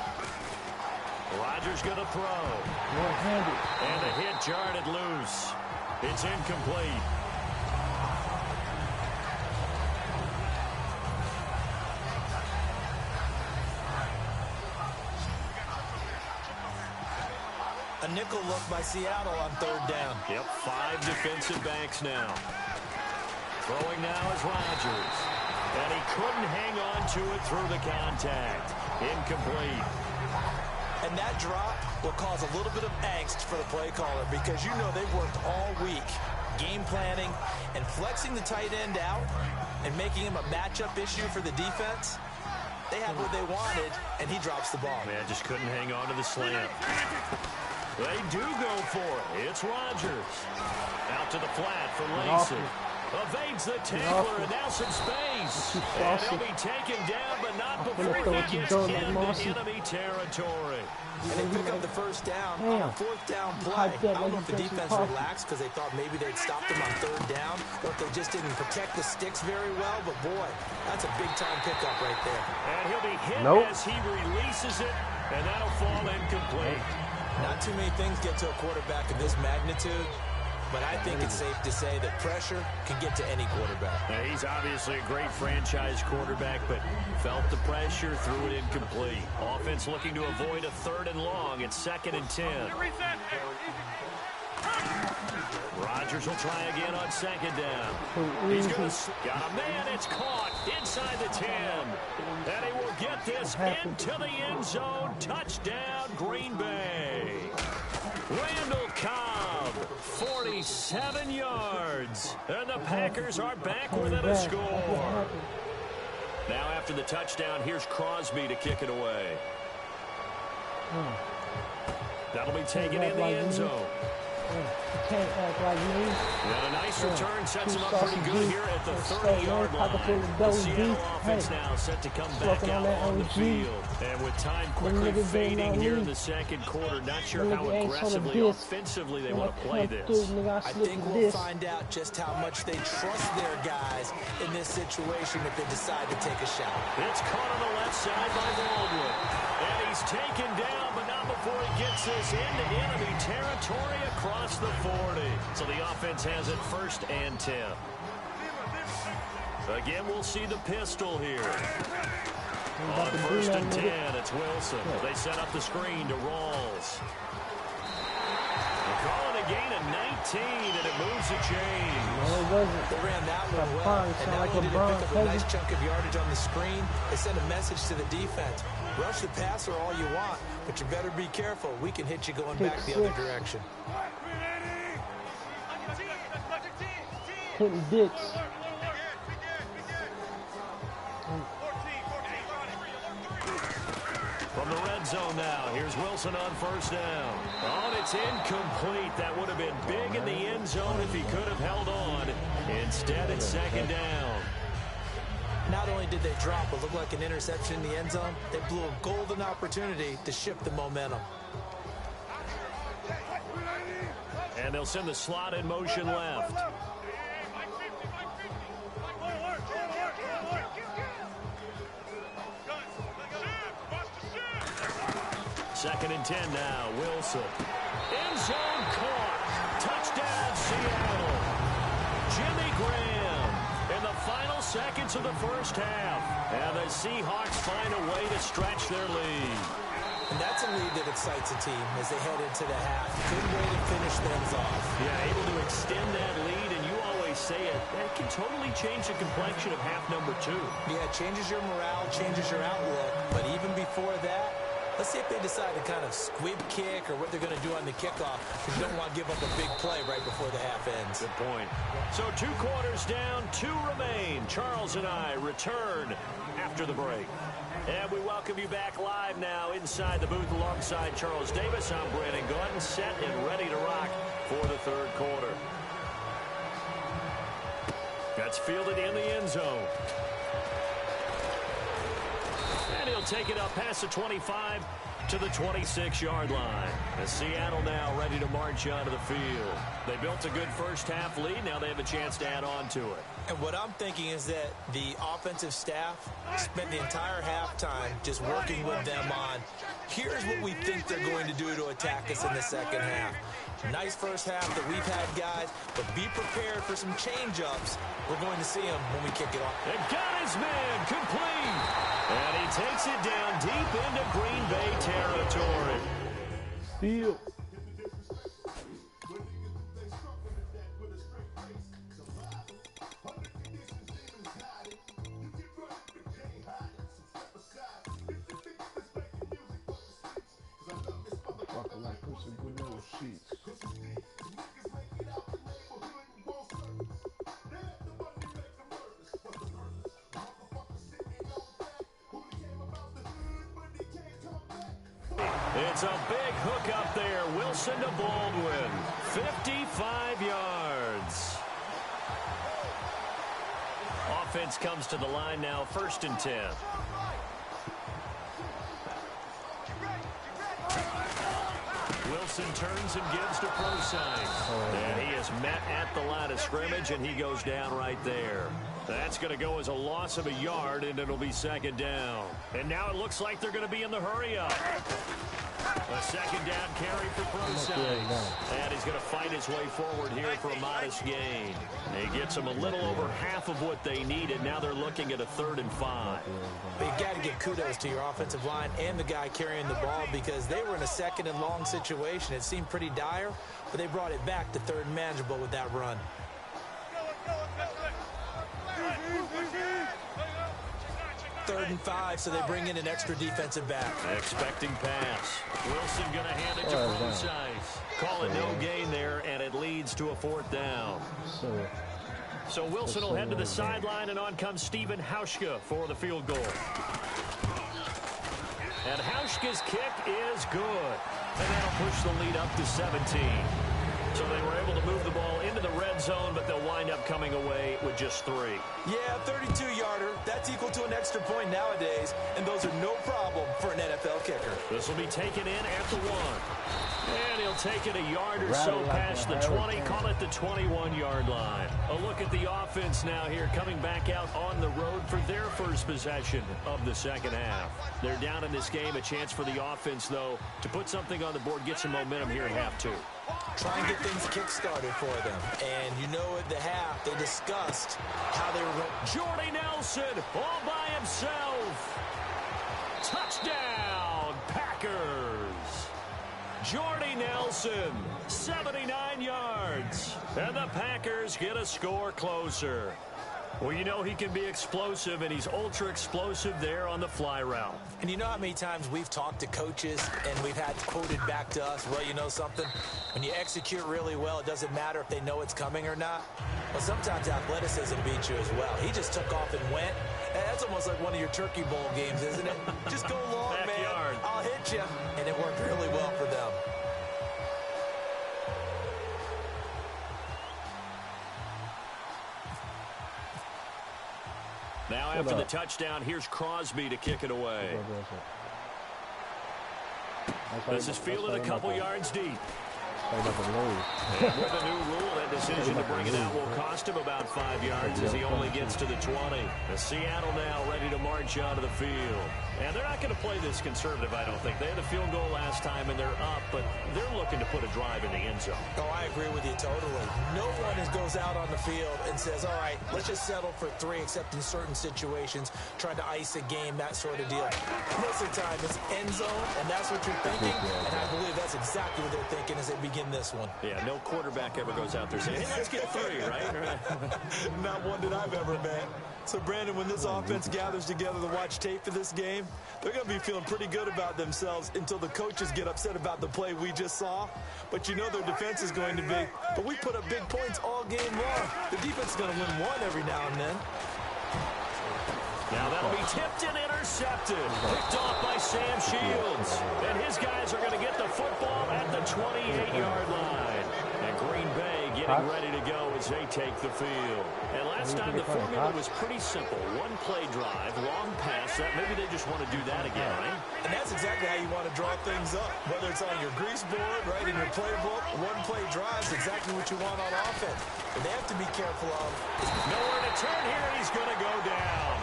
Rodgers going to throw. And the hit jarred it loose. It's incomplete. A nickel look by Seattle on third down. Yep, 5 defensive backs now. Throwing now is Rodgers. And he couldn't hang on to it through the contact. Incomplete. And that drop will cause a little bit of angst for the play caller because you know they've worked all week game planning and flexing the tight end out and making him a matchup issue for the defense. They had what they wanted, and he drops the ball. Man, just couldn't hang on to the slant. They do go for it. It's Rodgers. Out to the flat for Lacey. Evades the tackler, and now some space. And he'll be taken down, but not before he gets into enemy territory. And they pick up the first down on a fourth down play. I don't know if the defense relaxed because they thought maybe they'd stop them on third down, or if they just didn't protect the sticks very well. But, boy, that's a big-time pickup right there. And he'll be hit as he releases it, and that'll fall incomplete. Not too many things get to a quarterback of this magnitude, but I think it's safe to say that pressure can get to any quarterback. Now, he's obviously a great franchise quarterback, but felt the pressure, threw it incomplete. Offense looking to avoid a 3rd and long. It's 2nd and 10. Rodgers will try again on 2nd down. He's going to got a man. It's caught inside the 10. And he will get this into the end zone. Touchdown, Green Bay. Randall Cobb, 47 yards. And the Packers are back within a score. Now after the touchdown, here's Crosby to kick it away. That'll be taken in the end zone. Can't act like me. And a nice return sets him up Saucy pretty good beef. here at the Let's go, 30-yard man. Pocket full line. of The belly Seattle beef. offense Hey. now set to come back Smoking on out that on the OG. field. And with time quickly niggas fading doing here on in me. the second quarter, not sure Them how niggas ain't sold a aggressively disc. offensively they When want I to play come this. through, nigga, I slip think the we'll disc. find out just how much they trust their guys in this situation if they decide to take a shot. It's caught on the left side by Baldwin. And he's taken down, but not before he gets this into enemy territory across the 40. So the offense has it 1st and 10. Again, we'll see the pistol here. On 1st and 10, it's Wilson. They set up the screen to Rawls. They're calling a gain of 19, and it moves the chain. No, it wasn't. They ran that one well, and not only did it pick up a nice chunk of yardage on the screen, they sent a message to the defense. Rush the passer all you want, but you better be careful. We can hit you going back the other direction. Hitting dicks. From the red zone now, here's Wilson on 1st down. Oh, and it's incomplete. That would have been big in the end zone if he could have held on. Instead, it's 2nd down. Not only did they drop what looked like an interception in the end zone, they blew a golden opportunity to shift the momentum. And they'll send the slot in motion left. Second and 10 now, Wilson. End zone caught. Touchdown, Seattle. Jimmy Graham in the final seconds of the 1st half. And the Seahawks find a way to stretch their lead. And that's a lead that excites a team as they head into the half. Good way to finish things off. Yeah, able to extend that lead, and you always say it, that can totally change the complexion of half number 2. Yeah, it changes your morale, changes your outlook. But even before that, let's see if they decide to kind of squib kick or what they're going to do on the kickoff, because you don't want to give up a big play right before the half ends. Good point. So 2 quarters down, 2 remain. Charles and I return after the break. And we welcome you back live now inside the booth alongside Charles Davis. I'm Brandon Gordon, set and ready to rock for the 3rd quarter. That's fielded in the end zone. And he'll take it up past the 25 to the 26-yard line. As Seattle now ready to march onto the field. They built a good 1st half lead. Now they have a chance to add on to it. And what I'm thinking is that the offensive staff spent the entire halftime just working with them on, here's what we think they're going to do to attack us in the 2nd half. Nice 1st half that we've had, guys, but be prepared for some change-ups. We're going to see them when we kick it off. And got his man complete. And he takes it down deep into Green Bay territory. Steal. It's a big hook up there. Wilson to Baldwin. 55 yards. Offense comes to the line now, 1st and 10. Wilson turns and gives to Prosine. And he is met at the line of scrimmage, and he goes down right there. That's going to go as a loss of a yard, and it'll be 2nd down. And now it looks like they're going to be in the hurry-up. A 2nd down carry for Prosine. And he's going to fight his way forward here for a modest gain. He gets them a little over half of what they needed. Now they're looking at a 3rd and 5. But you got to give kudos to your offensive line and the guy carrying the ball, because they were in a 2nd and long situation. It seemed pretty dire, but they brought it back to 3rd and manageable with that run. 3rd and 5, so they bring in an extra defensive back. Expecting pass. Wilson going to hand it to Prosine. Call it no gain there, and it leads to a 4th down. So Wilson will head to the sideline, and on comes Stephen Hauschka for the field goal. And Hauschka's kick is good. And that'll push the lead up to 17. So they were able to move the ball into the red zone, but they'll wind up coming away with just 3. Yeah, 32-yarder. That's equal to an extra point nowadays, and those are no problem for an NFL kicker. This will be taken in at the 1. And he'll take it a yard or so past the 20, call it the 21-yard line. A look at the offense now here, coming back out on the road for their first possession of the second half. They're down in this game. A chance for the offense, though, to put something on the board, get some momentum here in half 2. Try and get things kick-started for them. And you know at the half, they discussed how they were going. Jordy Nelson all by himself. Touchdown, Packers. Jordy Nelson, 79 yards. And the Packers get a score closer. Well, you know he can be explosive, and he's ultra-explosive there on the fly route. And you know how many times we've talked to coaches, and we've had quoted back to us, well, you know something? When you execute really well, it doesn't matter if they know it's coming or not. Well, sometimes athleticism beats you as well. He just took off and went. That's almost like one of your Turkey Bowl games, isn't it? Just go long, man. I'll hit you. And it worked really well for them. Now after the touchdown, here's Crosby to kick it away. This is fielded a couple yards deep. And with a new rule, that decision to bring it out will cost him about 5 yards as he only gets to the 20. The Seattle now ready to march out of the field. And they're not going to play this conservative, I don't think. They had a field goal last time, and they're up, but they're looking to put a drive in the end zone. Oh, I agree with you totally. No one goes out on the field and says, all right, let's just settle for 3, except in certain situations, trying to ice a game, that sort of deal. Most of the time, it's end zone, and that's what you're thinking, and I believe that's exactly what they're thinking as they begin this one. Yeah, no quarterback ever goes out there saying, hey, let's get 3, right? Not one that I've ever met. So, Brandon, when this offense gathers together to watch tape of this game, they're going to be feeling pretty good about themselves until the coaches get upset about the play we just saw. But you know their defense is going to be, but we put up big points all game long. The defense is going to win one every now and then. Now that'll be tipped and intercepted. Picked off by Sam Shields. And his guys are going to get the football at the 28-yard line. And Green Bay getting ready to go as they take the field. And last time the formula was pretty simple. One play drive, long pass. Maybe they just want to do that again, right? And that's exactly how you want to draw things up. Whether it's on your grease board, right, in your playbook, one play drive is exactly what you want on offense. But they have to be careful of. Nowhere to turn here. He's going to go down.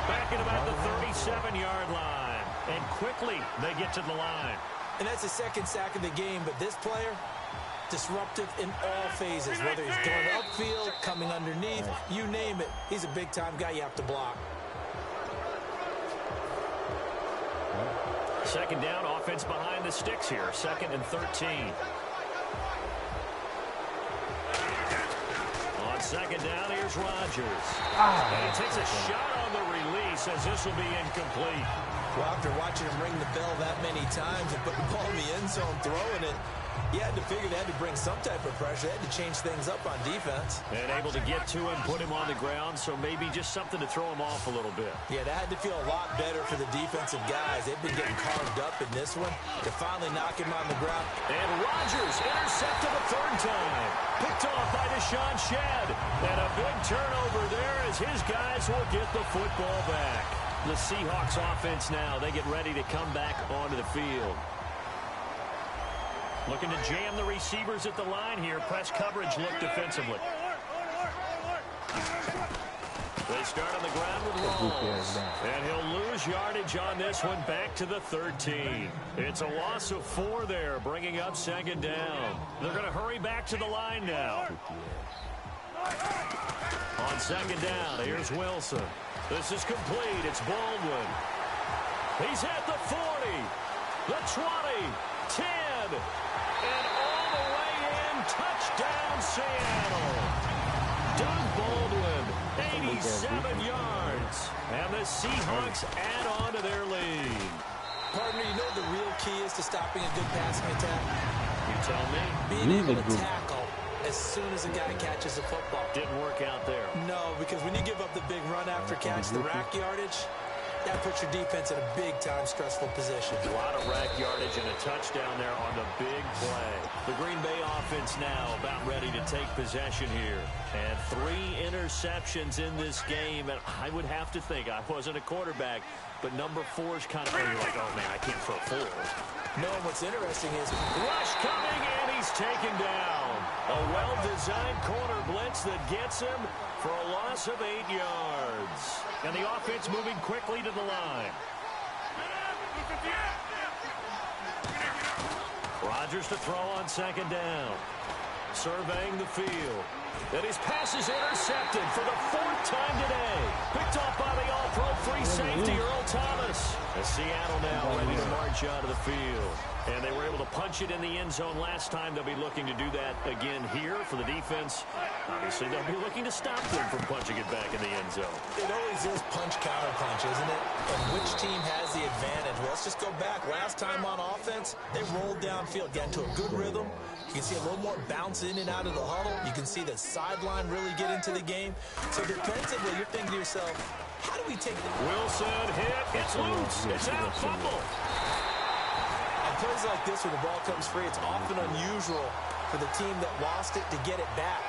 Back at about the 37-yard line. And quickly, they get to the line. And that's the second sack of the game, but this player, disruptive in all phases, whether he's going upfield, coming underneath, you name it. He's a big-time guy you have to block. Second down, offense behind the sticks here. 2nd and 13. On second down, here's Rodgers. And he takes a shot on the release as this will be incomplete. Well, after watching him ring the bell that many times and put the ball in the end zone, throwing it, you had to figure they had to bring some type of pressure. They had to change things up on defense. And able to get to him, put him on the ground, so maybe just something to throw him off a little bit. Yeah, that had to feel a lot better for the defensive guys. They've been getting carved up in this one. To finally knock him on the ground. And Rodgers intercepted a 3rd time. Picked off by Deshaun Shedd. And a big turnover there as his guys will get the football back. The Seahawks offense now, they get ready to come back onto the field. Looking to jam the receivers at the line here. Press coverage look defensively. They start on the ground with Rawls. And he'll lose yardage on this one back to the 13. It's a loss of 4 there, bringing up 2nd down. They're going to hurry back to the line now. On 2nd down, here's Wilson. This is complete. It's Baldwin. He's at the 40, the 20, 10, and all the way in. Touchdown, Seattle. Doug Baldwin, 87 yards. And the Seahawks add on to their lead. Partner, you know the real key is to stopping a good passing attack? You tell me. Being able to tackle as soon as a guy catches the football. Didn't work out there. No, because when you give up the big run after catch, the rack yardage, that puts your defense in a big-time stressful position. A lot of rack yardage and a touchdown there on the big play. The Green Bay offense now about ready to take possession here. And 3 interceptions in this game. And I would have to think, I wasn't a quarterback, but number 4 is kind of like, oh, man, I can't throw 4. No, what's interesting is rush coming, and he's taken down. A well-designed corner blitz that gets him for a loss of 8 yards. And the offense moving quickly to the line. Rodgers to throw on second down. Surveying the field. And his pass is intercepted for the 4th time today. Picked off by the all-pro free safety, Earl Thomas. As Seattle now ready to march out of the field. And they were able to punch it in the end zone last time. They'll be looking to do that again here for the defense. Obviously, they'll be looking to stop them from punching it back in the end zone. It always is punch-counter-punch, isn't it? And which team has the advantage? Well, let's just go back. Last time on offense, they rolled downfield, got into a good rhythm. You can see a little more bounce in and out of the huddle. You can see the sideline really get into the game. So defensively, you're thinking to yourself, how do we take the... Wilson hit. It's loose. It's out. Fumble. On plays like this where the ball comes free, it's often unusual for the team that lost it to get it back.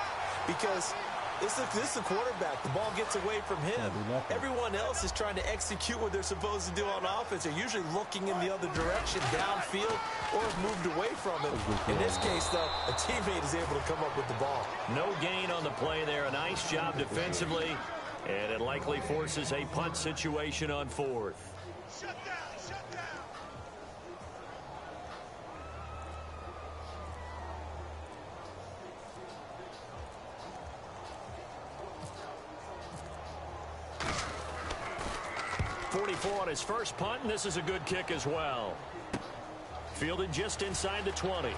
Because this is the quarterback. The ball gets away from him. Everyone else is trying to execute what they're supposed to do on offense. They're usually looking in the other direction, downfield, or have moved away from it. In this case, though, a teammate is able to come up with the ball. No gain on the play there. A nice job defensively. And it likely forces a punt situation on 4th. Shut down. 44 on his first punt, and this is a good kick as well. Fielded just inside the 20.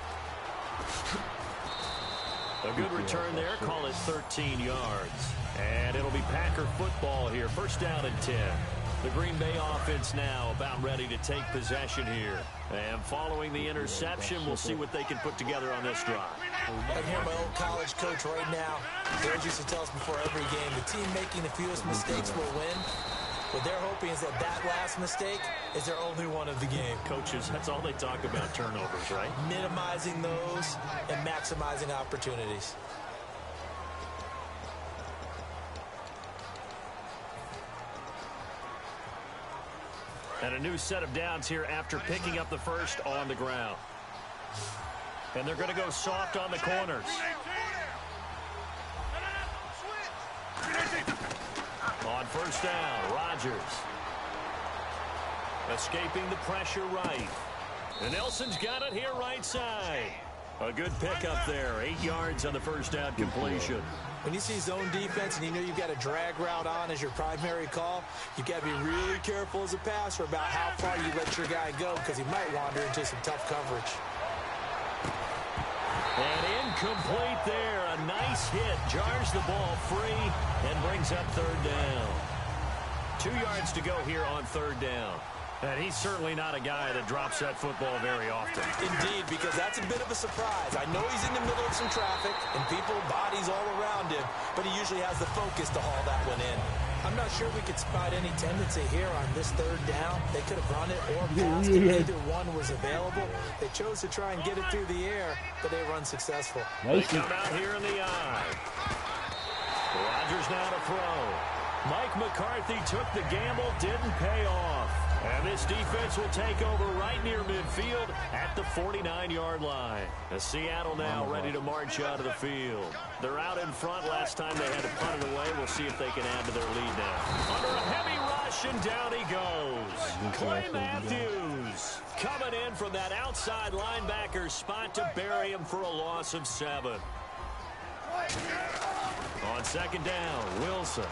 A good return there. Call it 13 yards. And it'll be Packer football here. First down and 10. The Green Bay offense now about ready to take possession here. And following the interception, we'll see what they can put together on this drive. I hear my old college coach right now. He used to tell us before every game, the team making the fewest mistakes will win. What they're hoping is that last mistake is their only one of the game. Coaches, that's all they talk about, turnovers, right? Minimizing those and maximizing opportunities. And a new set of downs here after picking up the first on the ground. And they're going to go soft on the corners. On first down, Rodgers. Escaping the pressure right. And Nelson's got it here right side. A good pickup there. 8 yards on the first down completion. When you see zone defense and you know you've got a drag route on as your primary call, you've got to be really careful as a passer about how far you let your guy go because he might wander into some tough coverage. And incomplete there. A nice hit. Jars the ball free and brings up third down. 2 yards to go here on third down. And he's certainly not a guy that drops that football very often. Indeed, because that's a bit of a surprise. I know he's in the middle of some traffic and people, bodies all around him, but he usually has the focus to haul that one in. I'm not sure we could spot any tendency here on this third down. They could have run it or passed it. Either one was available. They chose to try and get it through the air, but they were unsuccessful. They come out here in the eye. Rodgers now to throw. Mike McCarthy took the gamble, didn't pay off. And this defense will take over right near midfield at the 49-yard line. As Seattle now ready to march out of the field. They're out in front. Last time they had to punt it away. We'll see if they can add to their lead now. Under a heavy rush, and down he goes. Clay Matthews coming in from that outside linebacker spot to bury him for a loss of 7. On second down, Wilson.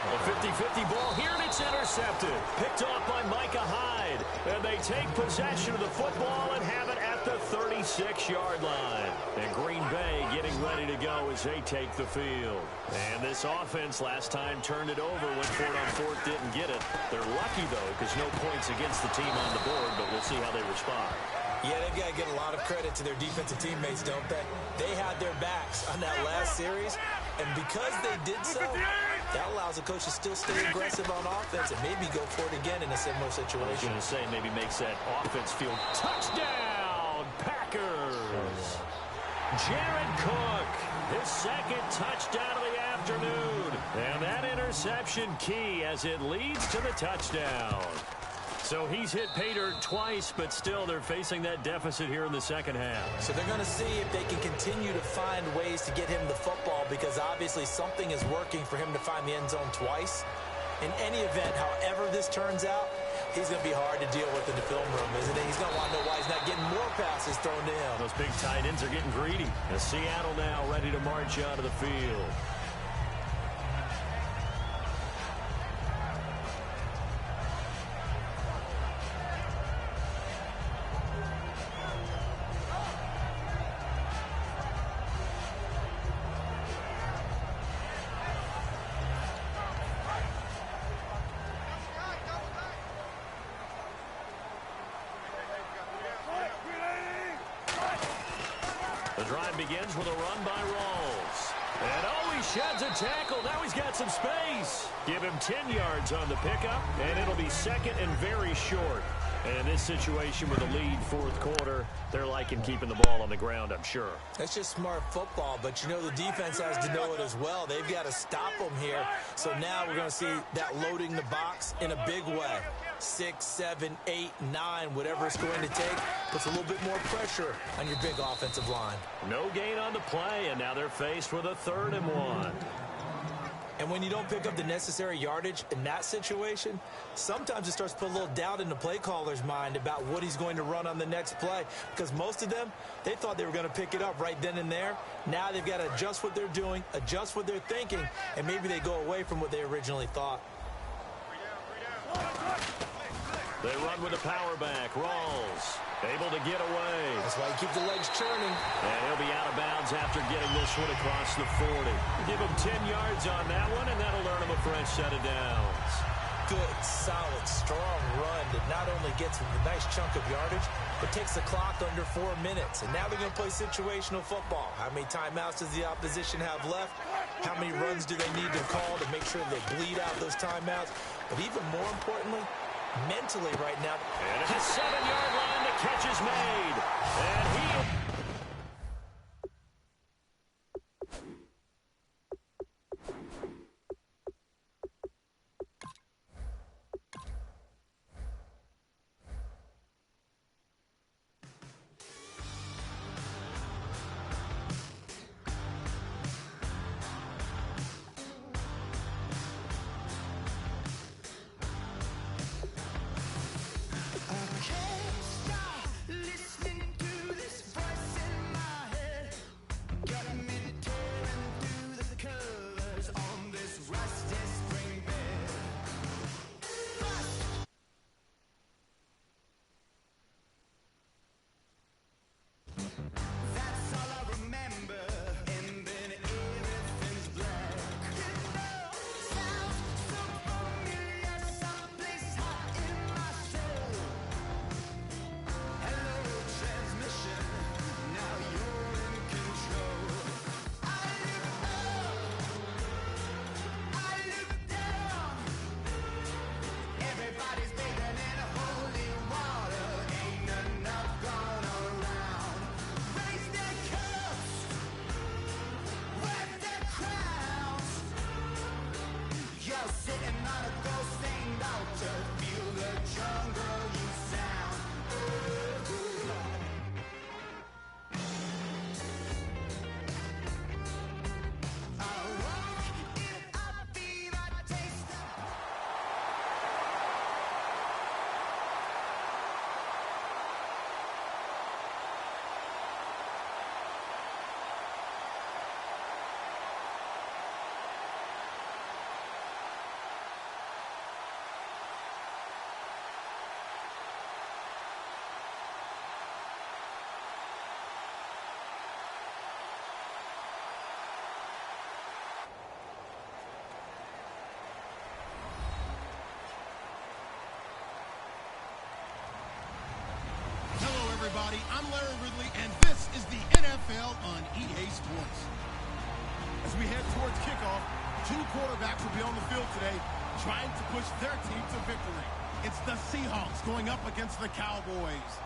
A 50-50 ball here, and it's intercepted. Picked off by Micah Hyde. And they take possession of the football and have it at the 36-yard line. And Green Bay getting ready to go as they take the field. And this offense last time turned it over, went for it on fourth, didn't get it. They're lucky, though, because no points against the team on the board, but we'll see how they respond. Yeah, they've got to get a lot of credit to their defensive teammates, don't they? They had their backs on that last series. And because they did so, that allows the coach to still stay aggressive on offense and maybe go for it again in a similar situation. I was going to say maybe makes that offense feel touchdown, Packers. Jared Cook, his second touchdown of the afternoon. And that interception key as it leads to the touchdown. So he's hit pay dirt twice, but still they're facing that deficit here in the second half. So they're going to see if they can continue to find ways to get him the football, because obviously something is working for him to find the end zone twice. In any event, however this turns out, he's going to be hard to deal with in the film room, isn't he? He's going to want to know why he's not getting more passes thrown to him. Those big tight ends are getting greedy. As Seattle now ready to march onto the field. The drive begins with a run by Rawls. And oh, he sheds a tackle. Now he's got some space. Give him 10 yards on the pickup, and it'll be second and very short. And in this situation with a lead fourth quarter, they're liking keeping the ball on the ground, I'm sure. That's just smart football, but you know the defense has to know it as well. They've got to stop them here. So now we're going to see that loading the box in a big way. 6, 7, 8, 9, whatever it's going to take, puts a little bit more pressure on your big offensive line. No gain on the play, and now they're faced with a 3rd and 1. And when you don't pick up the necessary yardage in that situation, sometimes it starts to put a little doubt in the play caller's mind about what he's going to run on the next play. Because most of them, they thought they were going to pick it up right then and there. Now they've got to adjust what they're doing, adjust what they're thinking, and maybe they go away from what they originally thought. They run with a power back. Rawls able to get away. That's why you keep the legs churning. And he'll be out of bounds after getting this one across the 40. Give him 10 yards on that one, and that'll earn him a fresh set of downs. Good, solid, strong run that not only gets him a nice chunk of yardage, but takes the clock under 4 minutes. And now they're going to play situational football. How many timeouts does the opposition have left? How many runs do they need to call to make sure they bleed out those timeouts? But even more importantly, mentally right now. And at the 7-yard line, the catch is made. And he... Everybody, I'm Larry Ridley, and this is the NFL on EA Sports. As we head towards kickoff, 2 quarterbacks will be on the field today trying to push their team to victory. It's the Seahawks going up against the Cowboys.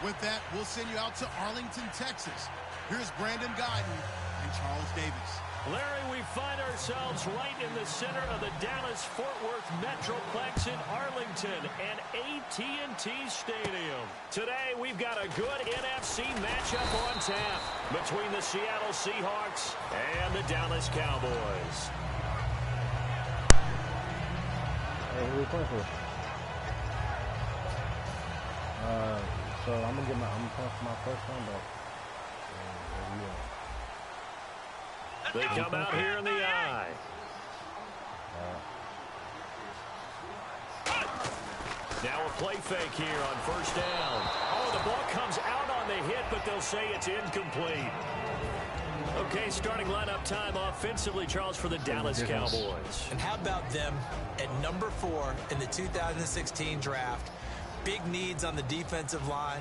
With that, we'll send you out to Arlington, Texas. Here's Brandon Guyton and Charles Davis. Larry, we find ourselves right in the center of the Dallas-Fort Worth Metroplex in Arlington and AT&T Stadium. Today, we've got a good NFC matchup on tap between the Seattle Seahawks and the Dallas Cowboys. Hey, who are we playing for? So I'm gonna playing for my first one, but they come out here in the eye. Now a play fake here on first down. Oh, the ball comes out on the hit, but they'll say it's incomplete. Okay, starting lineup time offensively, Charles, for the Dallas Cowboys. And how about them at number 4 in the 2016 draft? Big needs on the defensive line,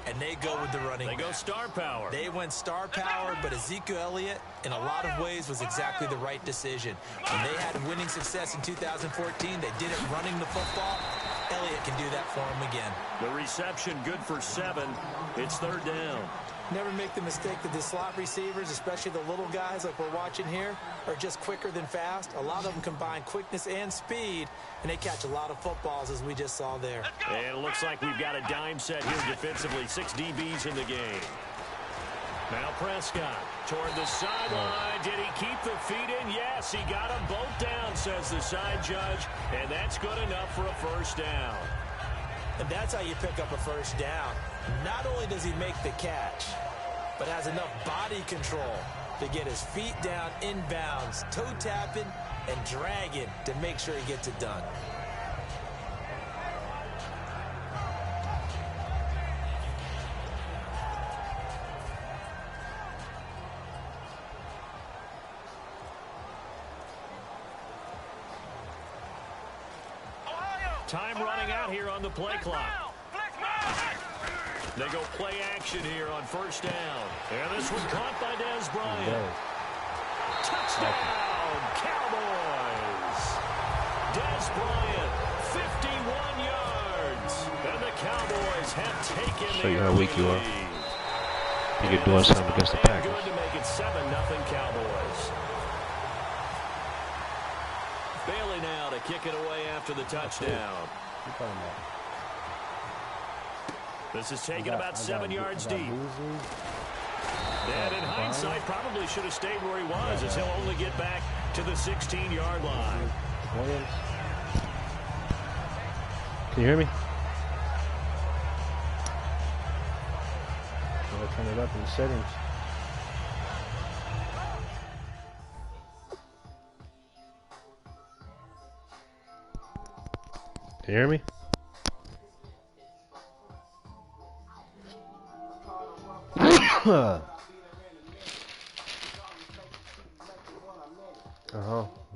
and they go with the running back. They go star power. They went star power, but Ezekiel Elliott, in a lot of ways, was exactly the right decision. When they had winning success in 2014, they did it running the football. Elliott can do that for him again. The reception good for 7. It's third down. Never make the mistake that the slot receivers, especially the little guys like we're watching here, are just quicker than fast. A lot of them combine quickness and speed, and they catch a lot of footballs, as we just saw there. And it looks like we've got a dime set here defensively. 6 DBs in the game. Now Prescott toward the sideline. Did he keep the feet in? Yes, he got them both down, says the side judge, and that's good enough for a first down. And that's how you pick up a first down. Not only does he make the catch, but has enough body control to get his feet down inbounds, toe tapping and dragging to make sure he gets it done. Time running out here on the play clock. They go play action here on first down. And this one caught by Dez Bryant. Touchdown, Cowboys. Dez Bryant, 51 yards. And the Cowboys have taken the show you how weak you are. lead. You're doing something against the Packers. Good to make it 7-0 Cowboys. Bailey now to kick it away after the touchdown. This is taken about 7 yards deep. And in hindsight, probably should have stayed where he was, as he'll only get back to the 16-yard line. Can you hear me? I'll turn it up in the settings. Can you hear me?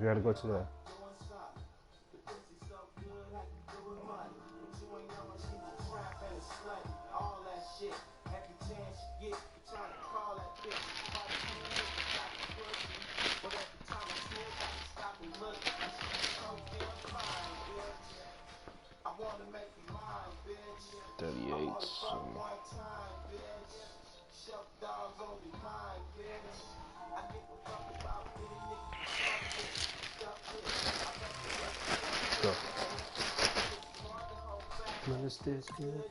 You gotta go to the. This good.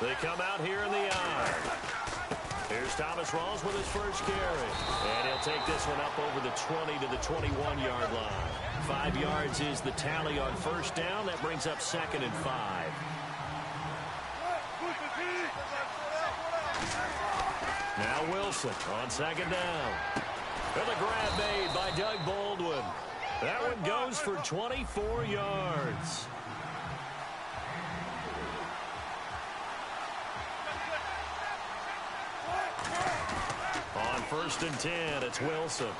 They come out here in the eye. Here's Thomas Rawls with his first carry. And he'll take this one up over the 20 to the 21-yard line. 5 yards is the tally on first down. That brings up 2nd and 5. Now Wilson on 2nd down. And the grab made by Doug Baldwin. That one goes for 24 yards. On 1st and 10, it's Wilson.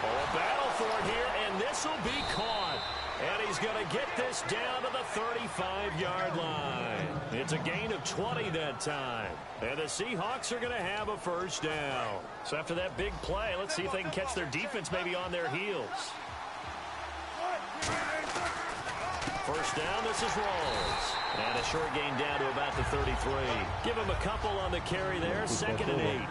Oh, a battle for it here, and this will be caught. And he's going to get this down to the 35-yard line. It's a gain of 20 that time. And the Seahawks are going to have a first down. So after that big play, let's see if they can catch their defense maybe on their heels. First down, this is Rawls. And a short gain down to about the 33. Give him a couple on the carry there, 2nd and 8.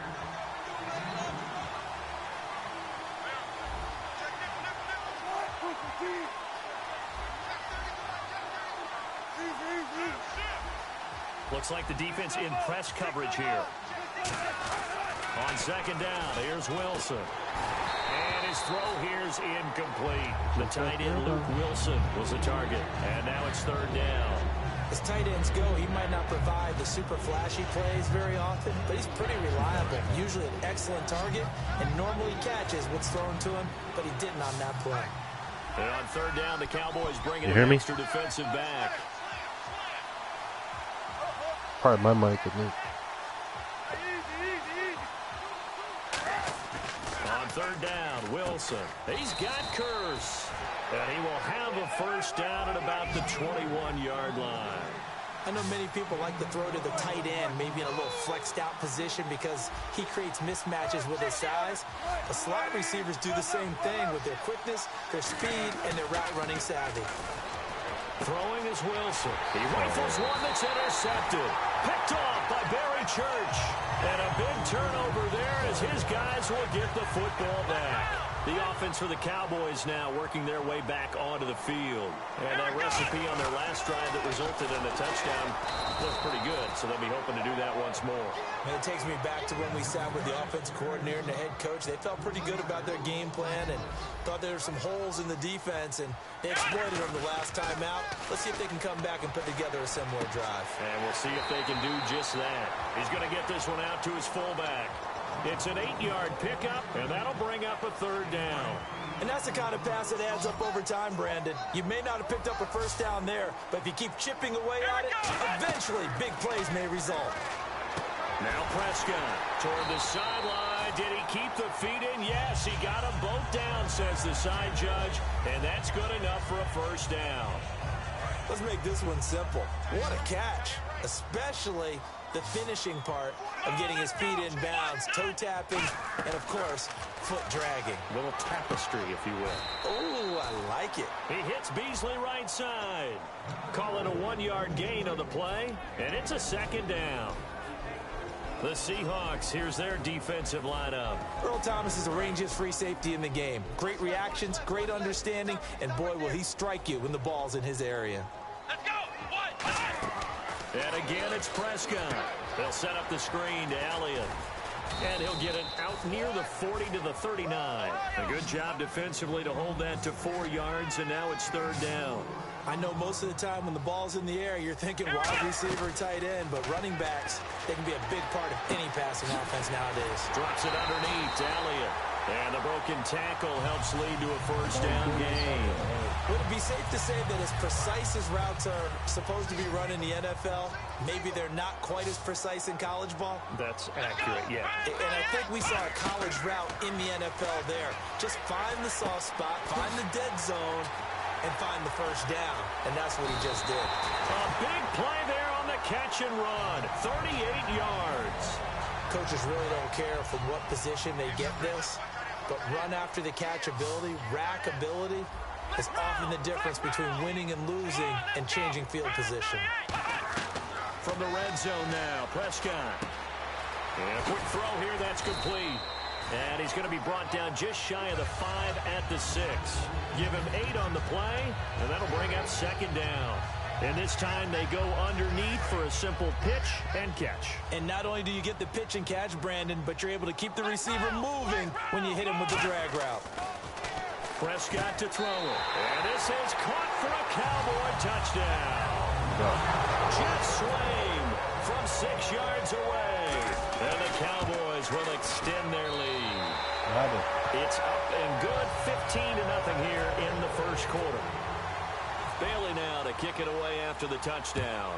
Looks like the defense in press coverage here. On 2nd down, here's Wilson. And his throw here is incomplete. The tight end, Luke Wilson, was the target. And now it's 3rd down. As tight ends go, he might not provide the super flashy plays very often, but he's pretty reliable. Usually an excellent target, and normally catches what's thrown to him, but he didn't on that play. And on 3rd down, the Cowboys bring in an extra defensive back. Probably my mic, I think. On 3rd down, Wilson. He's got Curse. And he will have a first down at about the 21-yard line. I know many people like to throw to the tight end, maybe in a little flexed out position because he creates mismatches with his size. The slot receivers do the same thing with their quickness, their speed, and their route running savvy. Throwing is Wilson. He rifles one that's intercepted. Picked off by Barry Church. And a big turnover there as his guys will get the football back. The offense for the Cowboys now working their way back onto the field. And that recipe on their last drive that resulted in a touchdown looks pretty good, so they'll be hoping to do that once more. And it takes me back to when we sat with the offensive coordinator and the head coach. They felt pretty good about their game plan and thought there were some holes in the defense, and they exploited them the last time out. Let's see if they can come back and put together a similar drive. And we'll see if they can do just that. He's going to get this one out to his fullback. It's an 8-yard pickup, and that'll bring up a 3rd down. And that's the kind of pass that adds up over time, Brandon. You may not have picked up a first down there, but if you keep chipping away at it, eventually big plays may result. Now Prescott toward the sideline. Did he keep the feet in? Yes, he got them both down, says the side judge, and that's good enough for a first down. Let's make this one simple. What a catch, especially the finishing part of getting his feet in bounds, toe tapping, and of course, foot dragging. A little tapestry, if you will. Oh, I like it. He hits Beasley right side. Call it a 1-yard gain on the play, and it's a 2nd down. The Seahawks, here's their defensive lineup. Earl Thomas is the rangiest free safety in the game. Great reactions, great understanding, and boy, will he strike you when the ball's in his area. Let's go! And again, it's Prescott. They'll set up the screen to Elliott. And he'll get it out near the 40 to the 39. A good job defensively to hold that to 4 yards, and now it's 3rd down. I know most of the time when the ball's in the air, you're thinking wide receiver, tight end, but running backs, they can be a big part of any passing offense nowadays. Drops it underneath to Elliott. And the broken tackle helps lead to a first down gain. Would it be safe to say that as precise as routes are supposed to be run in the NFL, maybe they're not quite as precise in college ball? That's accurate, yeah. And I think we saw a college route in the NFL there. Just find the soft spot, find the dead zone, and find the first down. And that's what he just did. A big play there on the catch and run. 38 yards. Coaches really don't care from what position they get this, but run after the catch ability, rack ability, is often the difference between winning and losing and changing field position. From the red zone now, Prescott. And a quick throw here, that's complete. And he's going to be brought down just shy of the 5 at the 6. Give him 8 on the play, and that'll bring up 2nd down. And this time they go underneath for a simple pitch and catch. And not only do you get the pitch and catch, Brandon, but you're able to keep the receiver moving when you hit him with the drag route. Prescott to throw it. And this is caught for a Cowboy touchdown. Jet swing from 6 yards away. And the Cowboys will extend their lead. It's up and good, 15-0 here in the first quarter. Bailey now to kick it away after the touchdown.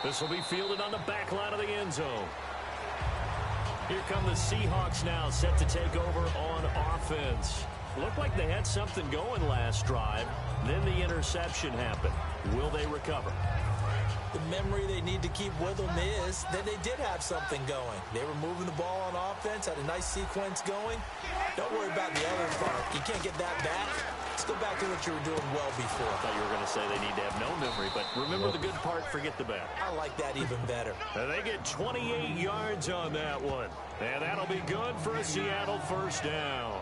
This will be fielded on the back line of the end zone. Here come the Seahawks now, set to take over on offense. Looked like they had something going last drive. Then the interception happened. Will they recover? The memory they need to keep with them is that they did have something going. They were moving the ball on offense, had a nice sequence going. Don't worry about the other part. You can't get that back. Let's go back to what you were doing well before. I thought you were going to say they need to have no memory, but remember the good part, forget the bad. I like that even better. They get 28 yards on that one. And that'll be good for a Seattle first down.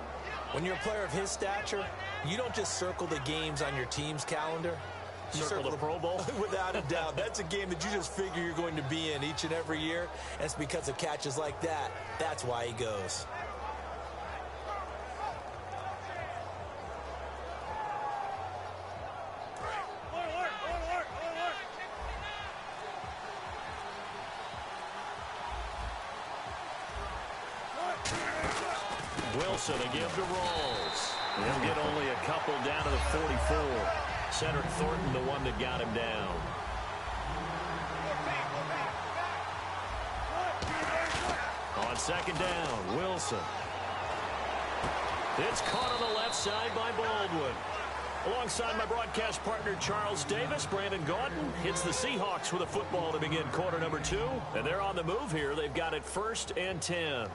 When you're a player of his stature, you don't just circle the games on your team's calendar. You circle the Pro Bowl? Without a doubt. That's a game that you just figure you're going to be in each and every year. And it's because of catches like that. That's why he goes. Wilson to give to Rawls. He'll get only a couple down to the 44. Cedric Thornton, the one that got him down. On second down, Wilson. It's caught on the left side by Baldwin. Alongside my broadcast partner, Charles Davis, Brandon Gaudin hits the Seahawks with a football to begin quarter number 2. And they're on the move here. They've got it 1st and 10.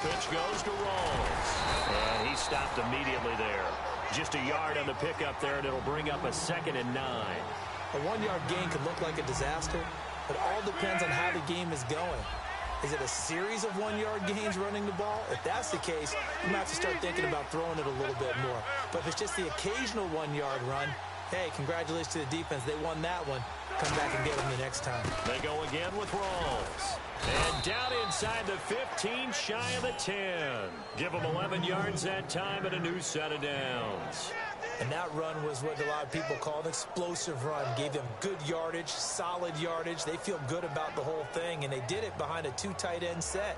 Pitch goes to Rawls. And he stopped immediately there. Just a yard on the pickup there, and it'll bring up a 2nd and 9. A 1-yard gain could look like a disaster, but all depends on how the game is going. Is it a series of 1-yard gains running the ball? If that's the case, you might have to start thinking about throwing it a little bit more. But if it's just the occasional 1-yard run, hey, congratulations to the defense. They won that one. Come back and get them the next time. They go again with Rawls. And down inside the 15, shy of the 10. Give them 11 yards that time and a new set of downs. And that run was what a lot of people call an explosive run. Gave them good yardage, solid yardage. They feel good about the whole thing, and they did it behind a 2 tight end set.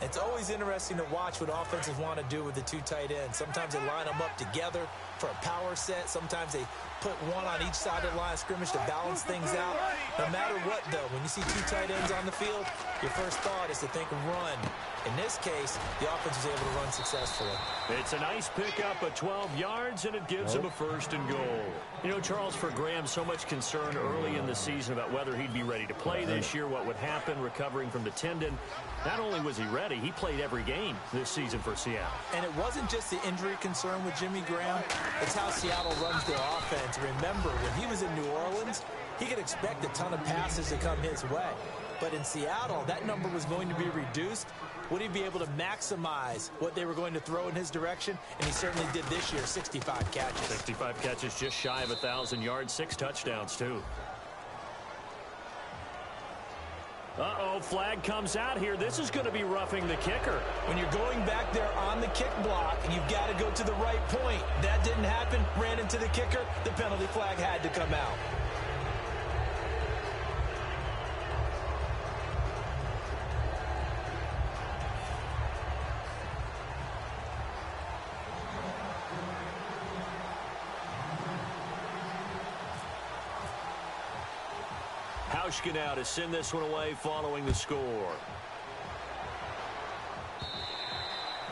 It's always interesting to watch what offenses want to do with the 2 tight ends. Sometimes they line them up together for a power set. Sometimes they put one on each side of the line of scrimmage to balance things out. No matter what, though, when you see 2 tight ends on the field, your first thought is to think run. In this case, the offense was able to run successfully. It's a nice pickup of 12 yards, and it gives him a 1st and goal. You know, Charles, for Graham, so much concern early in the season about whether he'd be ready to play this year, what would happen recovering from the tendon. Not only was he ready, he played every game this season for Seattle. And it wasn't just the injury concern with Jimmy Graham. It's how Seattle runs their offense. Remember, when he was in New Orleans, he could expect a ton of passes to come his way. But in Seattle, that number was going to be reduced. Would he be able to maximize what they were going to throw in his direction? And he certainly did this year, 65 catches. 65 catches, just shy of 1,000 yards, 6 touchdowns, too. Uh-oh, flag comes out here. This is going to be roughing the kicker. When you're going back there on the kick block, and you've got to go to the right point. That didn't happen, ran into the kicker. The penalty flag had to come out. Hauschka now to send this one away following the score.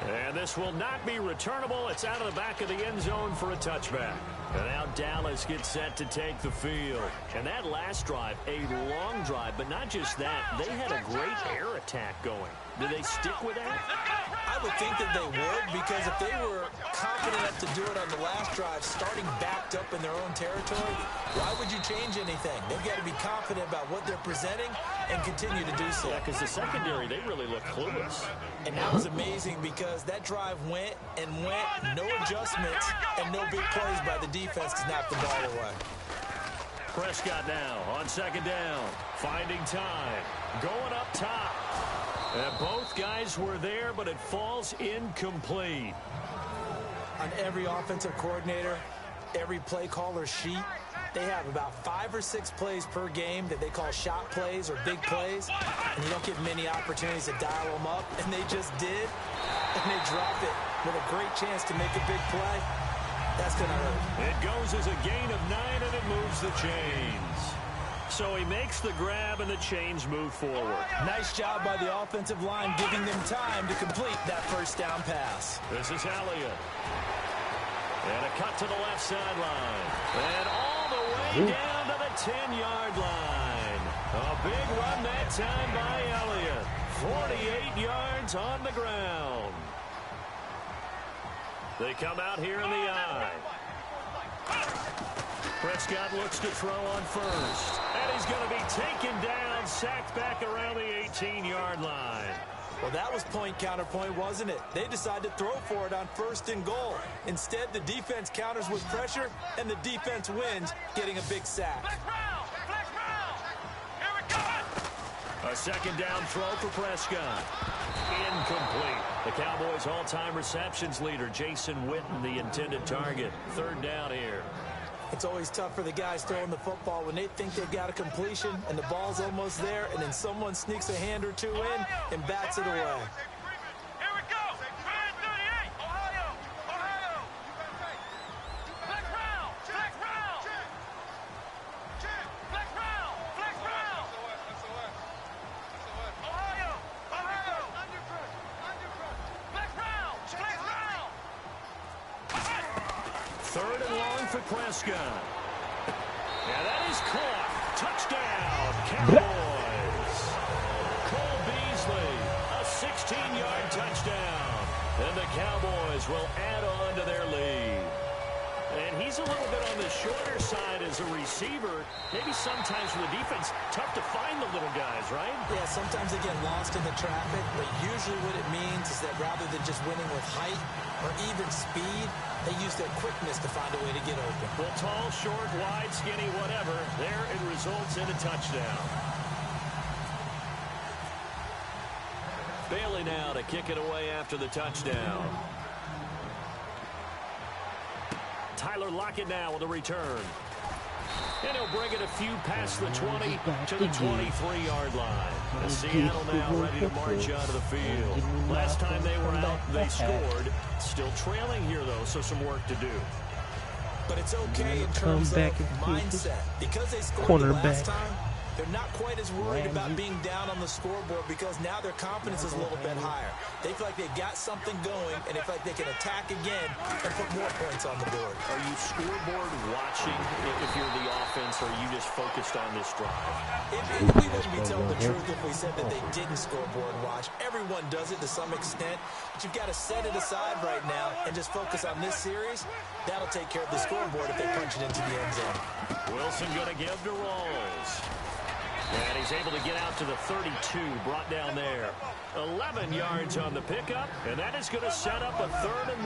And this will not be returnable. It's out of the back of the end zone for a touchback. And now Dallas gets set to take the field. And that last drive, a long drive, but not just that. They had a great air attack going. Do they stick with that? I would think that they would, because if they were confident enough to do it on the last drive, starting backed up in their own territory, why would you change anything? They've got to be confident about what they're presenting and continue to do so. Yeah, because the secondary, they really look clueless. And that was amazing because that drive went and went, no adjustments, and no big plays by the defense to knock the ball away. Prescott now on second down, finding time, going up top. Both guys were there, but it falls incomplete. On every offensive coordinator, every play caller sheet, they have about 5 or 6 plays per game that they call shot plays or big plays, and you don't get many opportunities to dial them up, and they just did, and they drop it with a great chance to make a big play. That's going to hurt. It goes as a gain of 9, and it moves the chains. So he makes the grab, and the chains move forward. Nice job by the offensive line, giving them time to complete that first down pass. This is Elliott. And a cut to the left sideline. And all the way down to the 10-yard line. A big run that time by Elliott. 48 yards on the ground. They come out here in the I. Prescott looks to throw on first. And he's going to be taken down, sacked back around the 18-yard line. Well, that was point counterpoint, wasn't it? They decided to throw for it on 1st and goal. Instead, the defense counters with pressure, and the defense wins, getting a big sack. A second down throw for Prescott. Incomplete. The Cowboys' all-time receptions leader, Jason Witten, the intended target. 3rd down here. It's always tough for the guys throwing the football when they think they've got a completion and the ball's almost there, and then someone sneaks a hand or two in and bats it away. Here we go. 38. Ohio. Flex round. Ohio. Under press. Flex round. 3rd and long for Prescott. And that is caught. Touchdown, Cowboys. Cole Beasley, a 16-yard touchdown. And the Cowboys will add on to their lead. And he's a little bit on the shorter side as a receiver. Maybe sometimes for the defense, tough to find the little guys, right? Yeah, sometimes they get lost in the traffic, but usually what it means is that rather than just winning with height or even speed, they use their quickness to find a way to get open. Well, tall, short, wide, skinny, whatever, there it results in a touchdown. Bailey now to kick it away after the touchdown. Tyler Lockett now with a return. And he'll bring it a few past the 20 to the 23-yard line. And Seattle now ready to march onto the field. Last time they were out, they scored. Still trailing here, though, so some work to do. But it's okay in terms of mindset. Because they scored the last time, they're not quite as worried about being down on the scoreboard because now their confidence is a little bit higher. They feel like they've got something going, and they feel like they can attack again and put more points on the board. Are you scoreboard watching if you're the offense, or are you just focused on this drive? We wouldn't be telling the truth if we said that they didn't scoreboard watch. Everyone does it to some extent, but you've got to set it aside right now and just focus on this series. That'll take care of the scoreboard if they punch it into the end zone. Wilson going to give to Rawls. And he's able to get out to the 32, brought down there. 11 yards on the pickup, and that is going to set up a 3rd and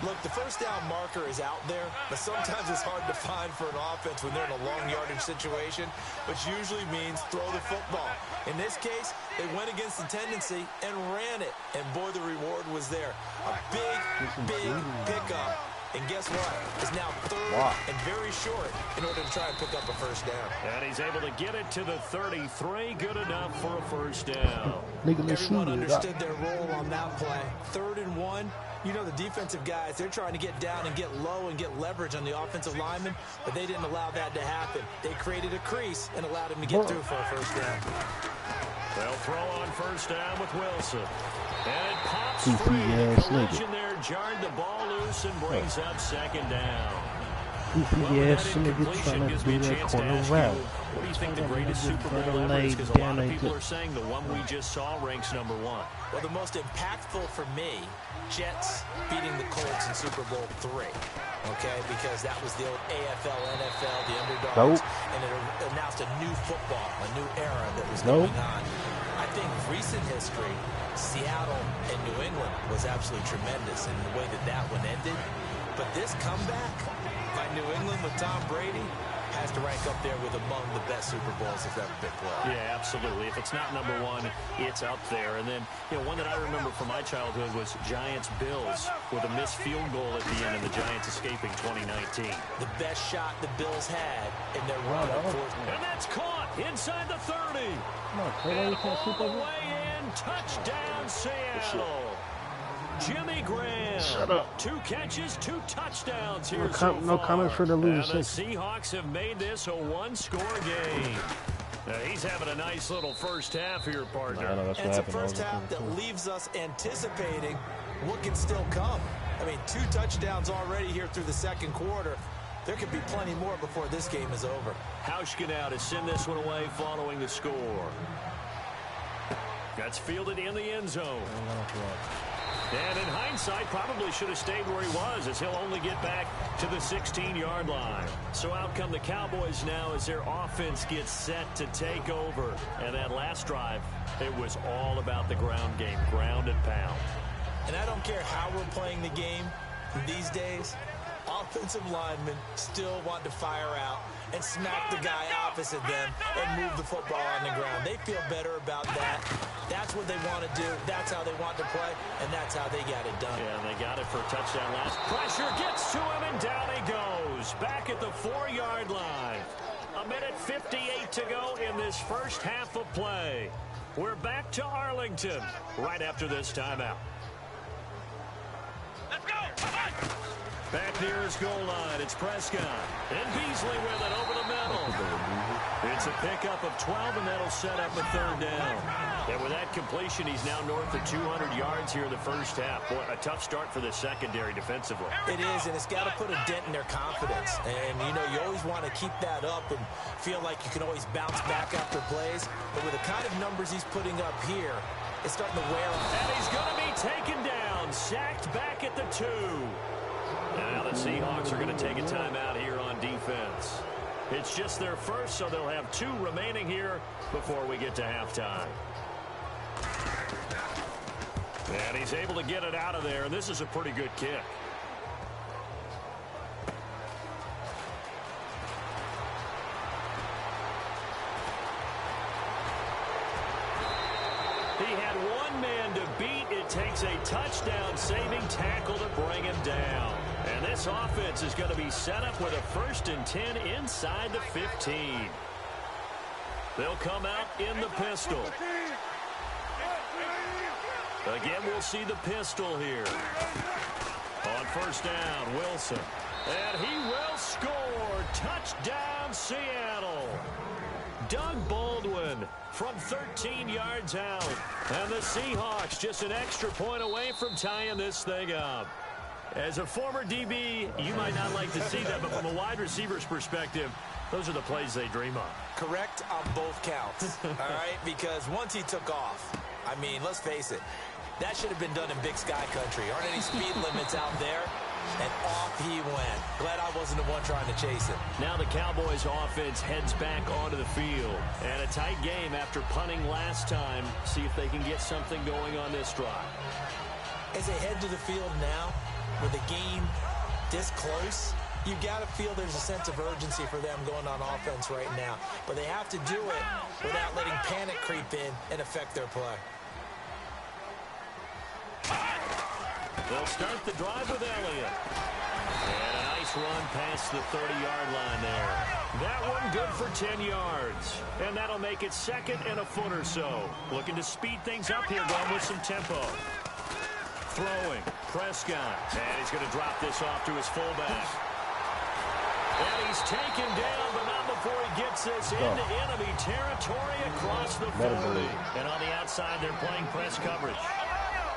1. Look, the first down marker is out there, but sometimes it's hard to find for an offense when they're in a long yardage situation, which usually means throw the football. In this case, they went against the tendency and ran it, and boy, the reward was there. A big pickup. And guess what? It's now 3rd and very short in order to try and pick up a first down. And he's able to get it to the 33. Good enough for a first down. Everyone understood their role on that play. 3rd and 1. You know the defensive guys, they're trying to get down and get low and get leverage on the offensive lineman, but they didn't allow that to happen. They created a crease and allowed him to get through for a first down. They'll throw on first down with Wilson. And it pops free. Collision there jarred the ball loose and brings up 2nd down. Yes, nigga trying to do that corner route. What do you think the greatest Super Bowl ever is? Because a lot of people are saying the one we just saw ranks number 1. Well, the most impactful for me, Jets beating the Colts in Super Bowl III. Okay, because that was the old AFL, NFL, the underdogs, and it announced a new football, a new era that was going on. I think recent history, Seattle and New England was absolutely tremendous in the way that one ended. But this comeback by New England with Tom Brady has to rank up there with among the best Super Bowls that's ever been played. Yeah, absolutely. If it's not number one, it's up there. And then, one that I remember from my childhood was Giants-Bills with a missed field goal at the end and the Giants escaping 2019. The best shot the Bills had in their run, of course. And that's caught inside the 30. Come on, Taylor, you can't shoot All the way in. Touchdown, Seattle. Jimmy Graham. Shut up. 2 catches, 2 touchdowns here No comments for the loser. And the Seahawks have made this a 1-score game. Now, he's having a nice little first half here, partner. That's and it's a first half that leaves us anticipating what can still come. I mean, 2 touchdowns already here through the second quarter. There could be plenty more before this game is over. Hauschka now to send this one away following the score. That's fielded in the end zone. And in hindsight, probably should have stayed where he was, as he'll only get back to the 16-yard line. So out come the Cowboys now as their offense gets set to take over. And that last drive, it was all about the ground game, ground and pound. And I don't care how we're playing the game these days, offensive linemen still want to fire out and smack the guy opposite them and move the football on the ground. They feel better about that. That's what they want to do. That's how they want to play, and that's how they got it done. Yeah, and they got it for a touchdown last. Pressure gets to him, and down he goes. Back at the 4-yard line. 1:58 to go in this first half of play. We're back to Arlington right after this timeout. Let's go! Back near his goal line, it's Prescott. And Beasley with it over the middle. It's a pickup of 12, and that'll set up a 3rd down. And with that completion, he's now north of 200 yards here in the first half. Boy, a tough start for the secondary defensively. It is, and it's got to put a dent in their confidence. And, you always want to keep that up and feel like you can always bounce back after plays. But with the kind of numbers he's putting up here, it's starting to wear on. And he's going to be taken down, sacked back at the 2. Now the Seahawks are going to take a timeout here on defense. It's just their first, so they'll have 2 remaining here before we get to halftime. And he's able to get it out of there, and this is a pretty good kick. He had 1 man to beat. It takes a touchdown-saving tackle to bring him down. And this offense is going to be set up with a 1st and 10 inside the 15. They'll come out in the pistol. Again, we'll see the pistol here. On 1st down, Wilson. And he will score. Touchdown, Seattle. Doug Baldwin from 13 yards out. And the Seahawks just an extra point away from tying this thing up. As a former DB, you might not like to see that, but from a wide receiver's perspective, those are the plays they dream of. Correct on both counts, all right? Because once he took off, I mean, let's face it, that should have been done in Big Sky Country. Aren't any speed limits out there? And off he went. Glad I wasn't the one trying to chase it. Now the Cowboys offense heads back onto the field. And a tight game after punting last time. See if they can get something going on this drive. As they head to the field now, with the game this close, you got to feel there's a sense of urgency for them going on offense right now. But they have to do it without letting panic creep in and affect their play. They'll start the drive with Elliott. And a nice run past the 30-yard line there. That one good for 10 yards. And that'll make it 2nd and a foot or so. Looking to speed things up here, going with some tempo. Throwing, Prescott. And he's going to drop this off to his fullback. And he's taken down, but not before he gets this into enemy territory across the 40. And on the outside, they're playing press coverage.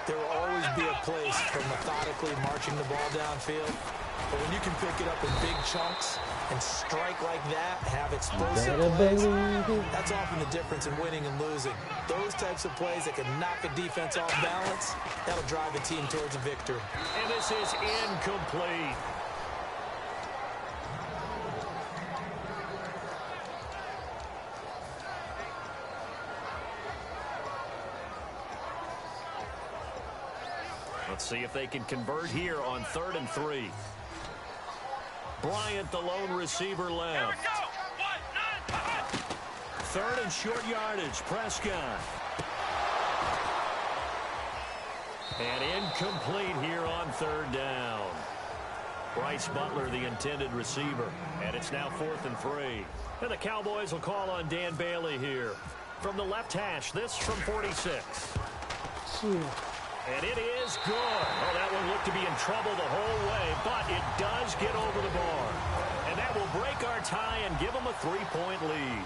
There will always be a place for methodically marching the ball downfield. But when you can pick it up in big chunks and strike like that, have explosive plays, that's often the difference in winning and losing. Those types of plays that can knock a defense off balance, that'll drive a team towards a victory. And this is incomplete. Let's see if they can convert here on 3rd and 3. Bryant, the lone receiver left. third and short yardage. Prescott. And incomplete here on third down. Bryce Butler, the intended receiver. And it's now 4th and 3. And the Cowboys will call on Dan Bailey here. From the left hash, this from 46. And it is good. Oh, that one looked to be in trouble the whole way, but it does get over the bar. And that will break our tie and give them a 3-point lead.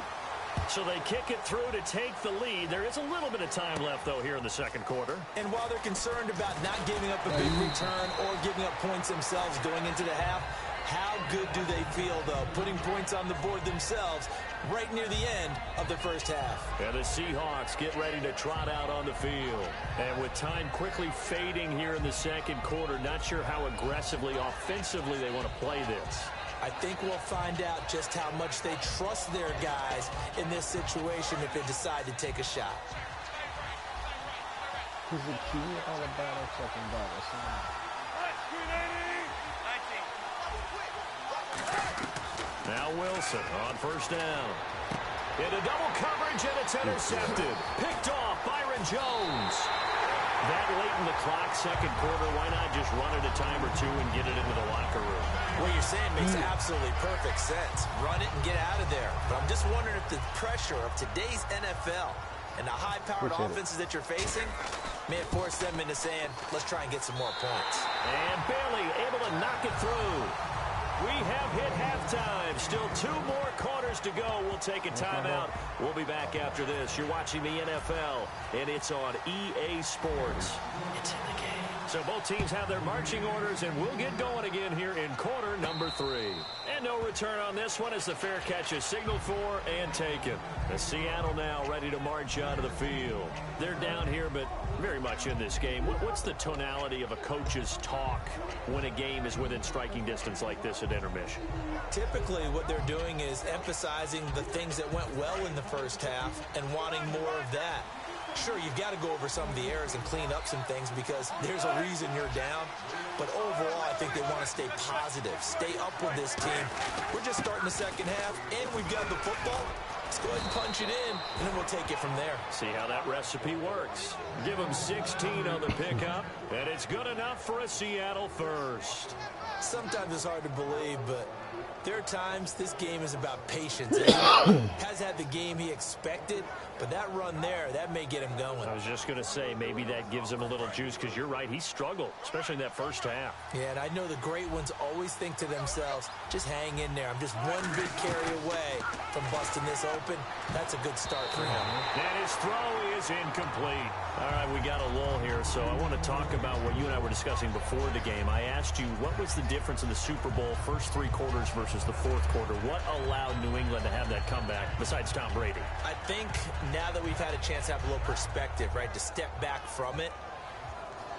So they kick it through to take the lead. There is a little bit of time left, though, here in the second quarter. And while they're concerned about not giving up a big return or giving up points themselves going into the half, how good do they feel, though, putting points on the board themselves right near the end of the first half? And the Seahawks get ready to trot out on the field. And with time quickly fading here in the second quarter, not sure how aggressively, offensively they want to play this. I think we'll find out just how much they trust their guys in this situation if they decide to take a shot. Who's the key all about our second ball? Now Wilson on first down. Into double coverage, and it's intercepted. Picked off Byron Jones. That late in the clock, second quarter, why not just run it a time or two and get it into the locker room? What you're saying makes absolutely perfect sense. Run it and get out of there. But I'm just wondering if the pressure of today's NFL and the high-powered offenses that you're facing may have forced them into saying, let's try and get some more points. And Bailey able to knock it through. We have hit halftime. Still 2 more quarters to go. We'll take a timeout. We'll be back after this. You're watching the NFL, and it's on EA Sports. It's in the game. So both teams have their marching orders, and we'll get going again here in quarter number 3. And no return on this one as the fair catch is signaled for and taken. The Seattle now ready to march onto the field. They're down here, but very much in this game. What's the tonality of a coach's talk when a game is within striking distance like this at intermission? Typically, what they're doing is emphasizing the things that went well in the first half and wanting more of that. Sure, you've got to go over some of the errors and clean up some things because there's a reason you're down. But overall, I think they want to stay positive, stay up with this team. We're just starting the second half, and we've got the football. Let's go ahead and punch it in, and then we'll take it from there. See how that recipe works. Give them 16 on the pickup, and it's good enough for a Seattle first. Sometimes it's hard to believe, but there are times this game is about patience. Has had the game he expected, but that run there, that may get him going. I was just going to say, maybe that gives him a little juice because you're right, he struggled, especially in that first half. Yeah, and I know the great ones always think to themselves, just hang in there. I'm just one big carry away from busting this open. That's a good start for him. And his throw is incomplete. All right, we got a lull here, so I want to talk about what you and I were discussing before the game. I asked you, what was the difference in the Super Bowl first 3 quarters versus the fourth quarter? What allowed New England to have that comeback besides Tom Brady? I think now that we've had a chance to have a little perspective, right, to step back from it,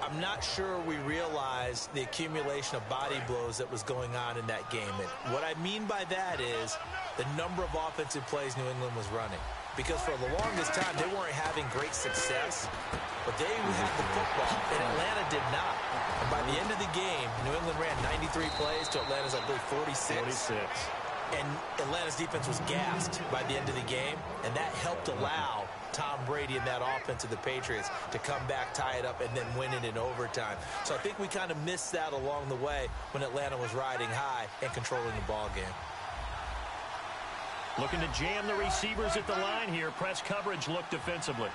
I'm not sure we realized the accumulation of body blows that was going on in that game. And what I mean by that is the number of offensive plays New England was running. Because for the longest time, they weren't having great success, but they had the football, and Atlanta did not. And by the end of the game, New England ran 93 plays to Atlanta's, I believe, 46. 46. And Atlanta's defense was gassed by the end of the game, and that helped allow Tom Brady and that offense of the Patriots to come back, tie it up, and then win it in overtime. So I think we kind of missed that along the way when Atlanta was riding high and controlling the ball game. Looking to jam the receivers at the line here. Press coverage look defensively.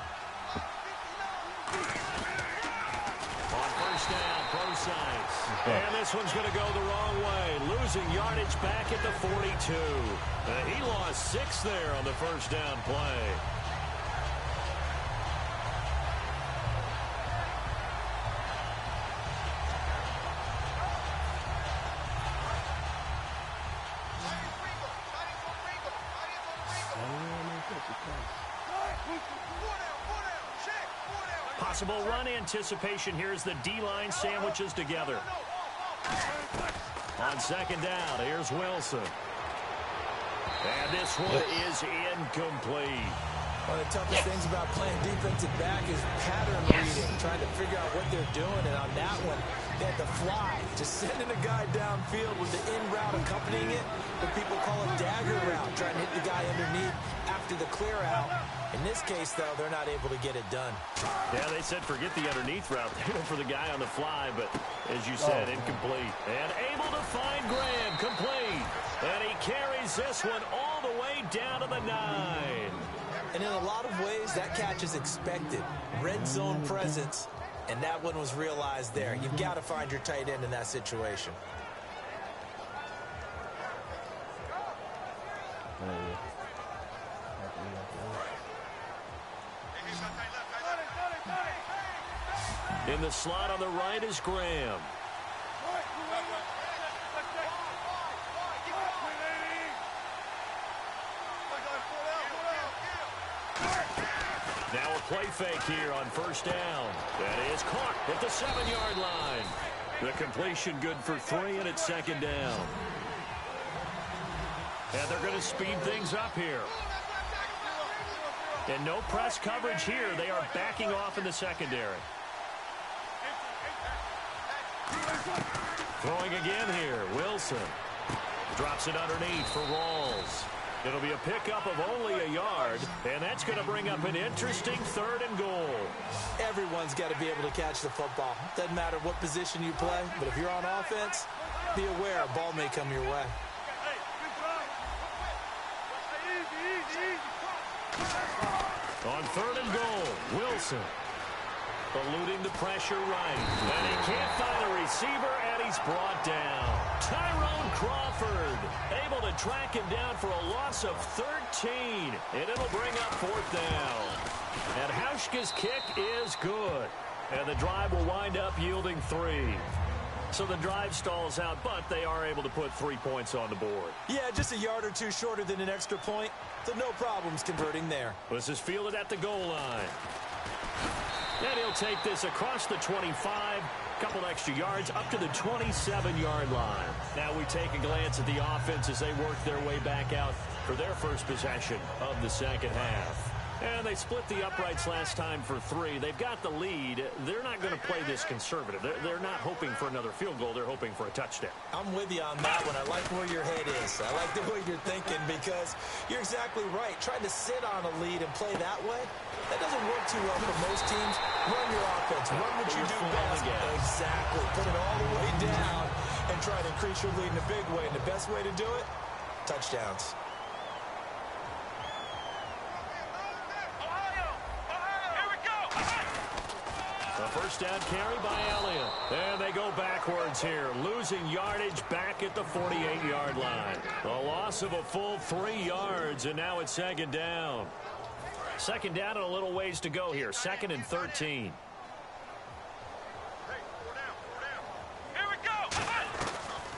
On first down, pro sides. And this one's going to go the wrong way. Losing yardage back at the 42. He lost 6 there on the first down play. Possible run anticipation here as the D-line sandwiches together. On second down, here's Wilson. And this one is incomplete. One of the toughest things about playing defensive back is pattern reading, trying to figure out what they're doing. And on that one, They had the fly, just sending a guy downfield with the in route accompanying it, what people call a dagger route, trying to hit the guy underneath after the clear out. In this case, though, they're not able to get it done. Yeah, they said forget the underneath route. They went for the guy on the fly, but as you said, incomplete. And able to find Graham, complete. And he carries this one all the way down to the 9. And in a lot of ways, that catch is expected. Red zone presence, and that one was realized there. You've got to find your tight end in that situation. In the slot on the right is Graham. Now a play fake here on first down. That is caught at the 7-yard line. The completion good for 3, and it's second down. And they're going to speed things up here. And no press coverage here. They are backing off in the secondary. Throwing again here. Wilson drops it underneath for Rawls. It'll be a pickup of only a yard, and that's going to bring up an interesting 3rd and goal. Everyone's got to be able to catch the football. Doesn't matter what position you play, but if you're on offense, be aware a ball may come your way. On 3rd and goal, Wilson eluding the pressure right. And he can't find a receiver, and he's brought down. Tyrone Crawford able to track him down for a loss of 13. And it'll bring up 4th down. And Hauschka's kick is good. And the drive will wind up yielding 3. So the drive stalls out, but they are able to put 3 points on the board. Yeah, just a yard or two shorter than an extra point. So no problems converting there. This is fielded at the goal line. And he'll take this across the 25, couple extra yards, up to the 27-yard line. Now we take a glance at the offense as they work their way back out for their first possession of the second half. And they split the uprights last time for 3. They've got the lead. They're not going to play this conservative. They're not hoping for another field goal. They're hoping for a touchdown. I'm with you on that one. I like where your head is. I like the way you're thinking because you're exactly right. Trying to sit on a lead and play that way, that doesn't work too well for most teams. Run your offense. Run what you do best. Exactly. Put it all the way down and try to increase your lead in a big way. And the best way to do it, touchdowns. A first down carry by Elliott. And they go backwards here, losing yardage back at the 48-yard line. A loss of a full 3 yards, and now it's second down. Second down and a little ways to go here. 2nd and 13.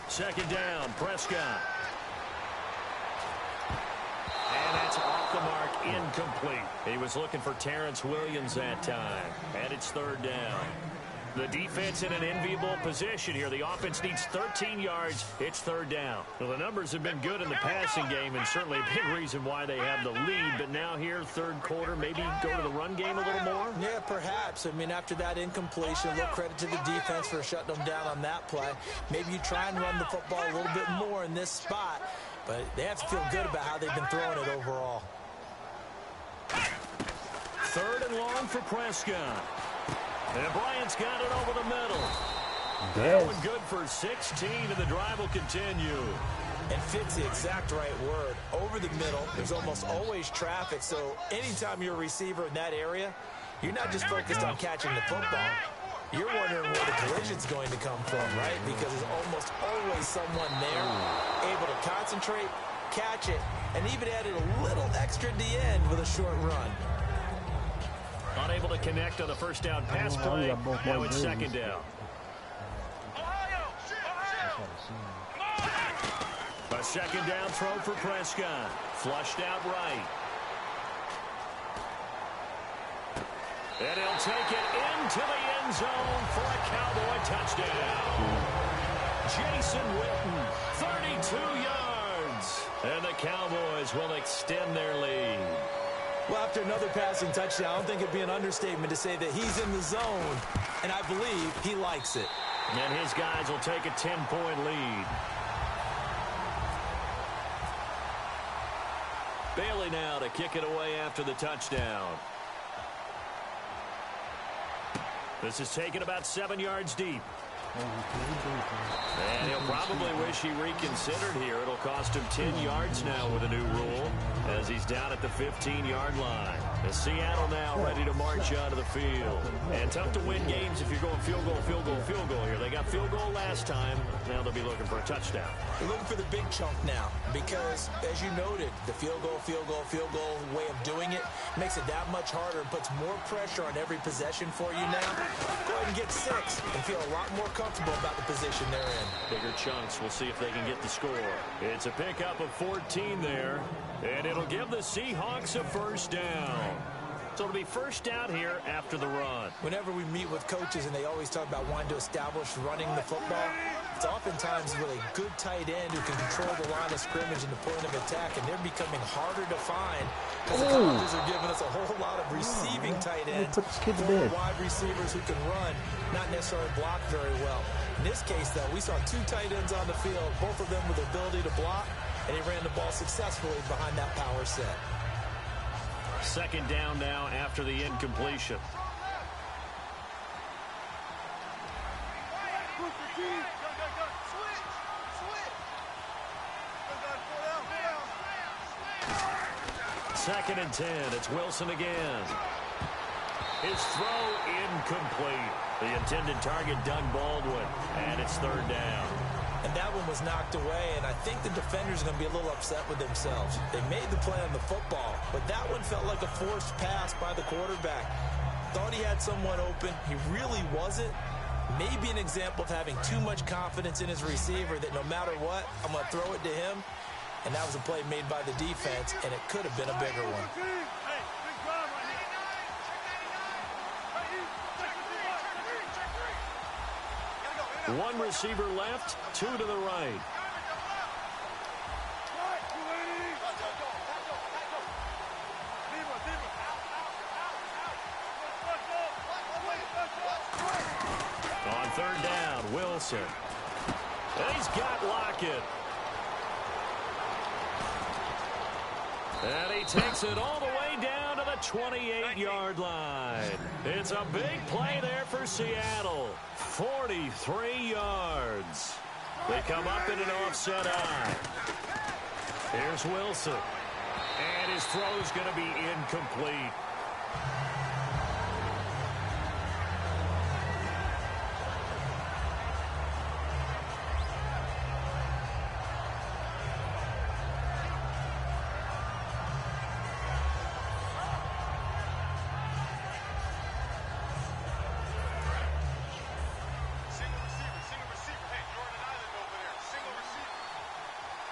Second down, Prescott. And that's off the mark, incomplete. He was looking for Terrence Williams that time. And it's 3rd down. The defense in an enviable position here. The offense needs 13 yards. It's 3rd down. Well, the numbers have been good in the passing game, and certainly a big reason why they have the lead. But now here, 3rd quarter, maybe go to the run game a little more? Yeah, perhaps. I mean, after that incompletion, a little credit to the defense for shutting them down on that play. Maybe you try and run the football a little bit more in this spot. But they have to feel good about how they've been throwing it overall. 3rd and long for Prescott. And Bryant's got it over the middle. That one good for 16, and the drive will continue. And fits the exact right word. Over the middle, there's almost always traffic. So anytime you're a receiver in that area, you're not just focused on catching the football. You're wondering where the collision's going to come from, right? Because there's almost always someone there able to concentrate, catch it, and even added a little extra at the end with a short run. Unable to connect on the first down pass play. Now it's second down. A second down throw for Prescott. Flushed out right. And he'll take it into the end zone for a Cowboy touchdown. Jason Witten, 32 yards. And the Cowboys will extend their lead. Well, after another passing touchdown, I don't think it'd be an understatement to say that he's in the zone, and I believe he likes it. And his guys will take a 10-point lead. Bailey now to kick it away after the touchdown. This is taken about 7 yards deep. And he'll probably wish he reconsidered here. It'll cost him 10 yards now with a new rule as he's down at the 15-yard line. As Seattle now ready to march onto the field. And tough to win games if you're going field goal, field goal, field goal here. They got field goal last time. Now they'll be looking for a touchdown. They're looking for the big chunk now because, as you noted, the field goal way of doing it makes it that much harder and puts more pressure on every possession for you now. Go ahead and get 6 and feel a lot more comfortable about the position they're in. Bigger chunks. We'll see if they can get the score. It's a pickup of 14 there, and it'll give the Seahawks a first down. So it'll be first down here after the run. Whenever we meet with coaches and they always talk about wanting to establish running the football, it's oftentimes with a good tight end who can control the line of scrimmage and the point of attack, and they're becoming harder to find because the colleges are giving us a whole lot of receiving tight ends, wide receivers who can run, not necessarily block very well. In this case, though, we saw 2 tight ends on the field, both of them with the ability to block, and he ran the ball successfully behind that power set. Second down now after the incompletion. Second and 10. It's Wilson again. His throw incomplete. The intended target, Doug Baldwin, and it's third down. And that one was knocked away, and I think the defenders are going to be a little upset with themselves. They made the play on the football, but that one felt like a forced pass by the quarterback. Thought he had someone open. He really wasn't. Maybe an example of having too much confidence in his receiver that no matter what, I'm going to throw it to him. And that was a play made by the defense, and it could have been a bigger one. One receiver left, 2 to the right. On third down, Wilson. And he's got Lockett. And he takes it all the way down to the 28-yard line. It's a big play there for Seattle. 43 yards. They come up in an offset eye. Here's Wilson. And his throw's going to be incomplete.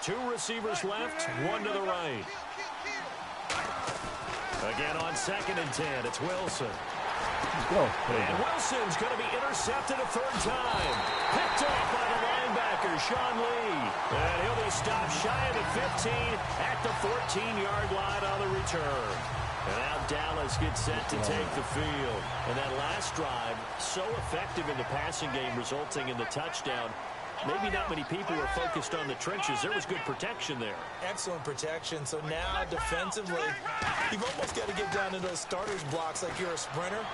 Two receivers left, 1 to the right. Again on second and 10, it's Wilson. And Wilson's going to be intercepted a third time. Picked off by the linebacker, Sean Lee. And he'll be stopped shy of the 15 at the 14-yard line on the return. And now Dallas gets set to take the field. And that last drive, so effective in the passing game, resulting in the touchdown. Maybe not many people were focused on the trenches. There was good protection there. Excellent protection. So now defensively, you've almost got to get down to those starters blocks like you're a sprinter.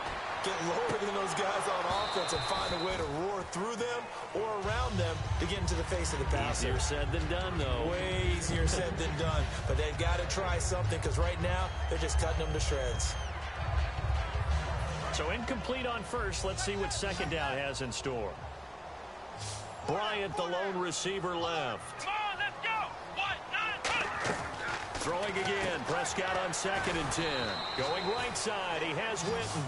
Get lower than those guys on offense and find a way to roar through them or around them to get into the face of the passer. Easier said than done, though. Way easier said than done. But they've got to try something because right now they're just cutting them to shreds. So incomplete on first. Let's see what second down has in store. Bryant, the lone receiver, left. Come on, let's go. Throwing again. Prescott on second and 10. Going right side. He has Witten.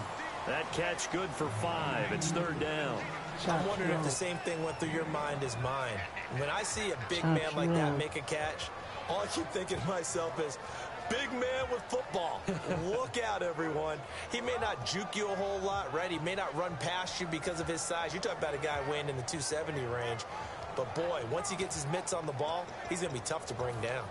That catch good for 5. It's third down. I'm wondering if the same thing went through your mind as mine. When I see a big man like that make a catch, all I keep thinking to myself is, big man with football. Look out, everyone. He may not juke you a whole lot, right? He may not run past you because of his size. You're talking about a guy weighing in the 270 range. But, boy, once he gets his mitts on the ball, he's going to be tough to bring down.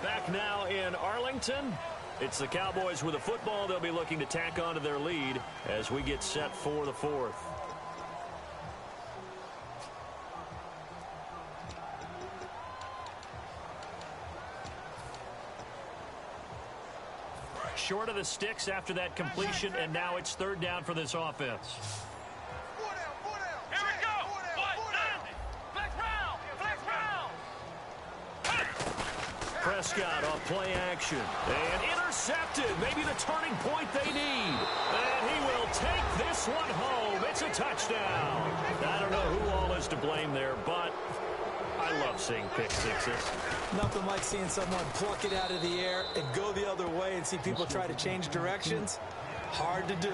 Back now in Arlington. It's the Cowboys with the football. They'll be looking to tack on to their lead as we get set for the fourth. Short of the sticks after that completion, and now it's third down for this offense. Here we go. Flex round. Flex round. Prescott off play action. And intercepted. Maybe the turning point they need. And he will take this one home. It's a touchdown. I don't know who all is to blame there, but I love seeing pick sixes. Nothing like seeing someone pluck it out of the air and go the other way and see people try to change directions. Hard to do.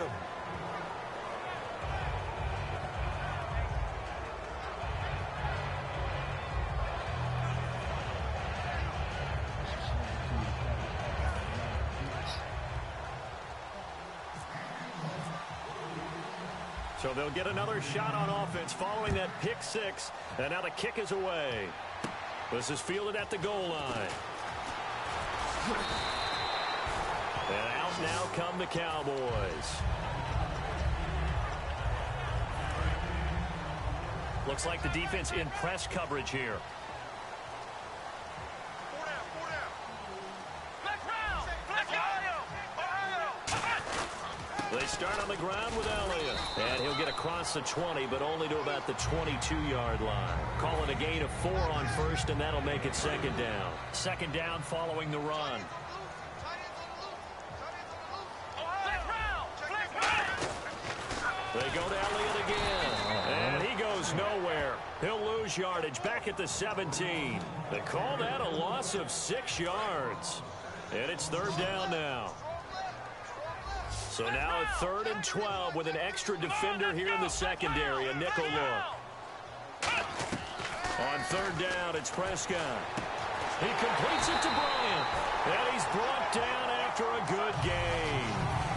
So they'll get another shot on offense following that pick six. And now the kick is away. This is fielded at the goal line. And out now come the Cowboys. Looks like the defense in press coverage here. They start on the ground with Elliott. And he'll get across the 20, but only to about the 22-yard line. Call it a gain of 4 on first, and that'll make it second down. Second down following the run. They go to Elliott again. And he goes nowhere. He'll lose yardage back at the 17. They call that a loss of 6 yards. And it's third down now. So now a 3rd and 12 with an extra defender here in the secondary, a nickel look. On third down, it's Prescott. He completes it to Bryant, and he's brought down after a good gain.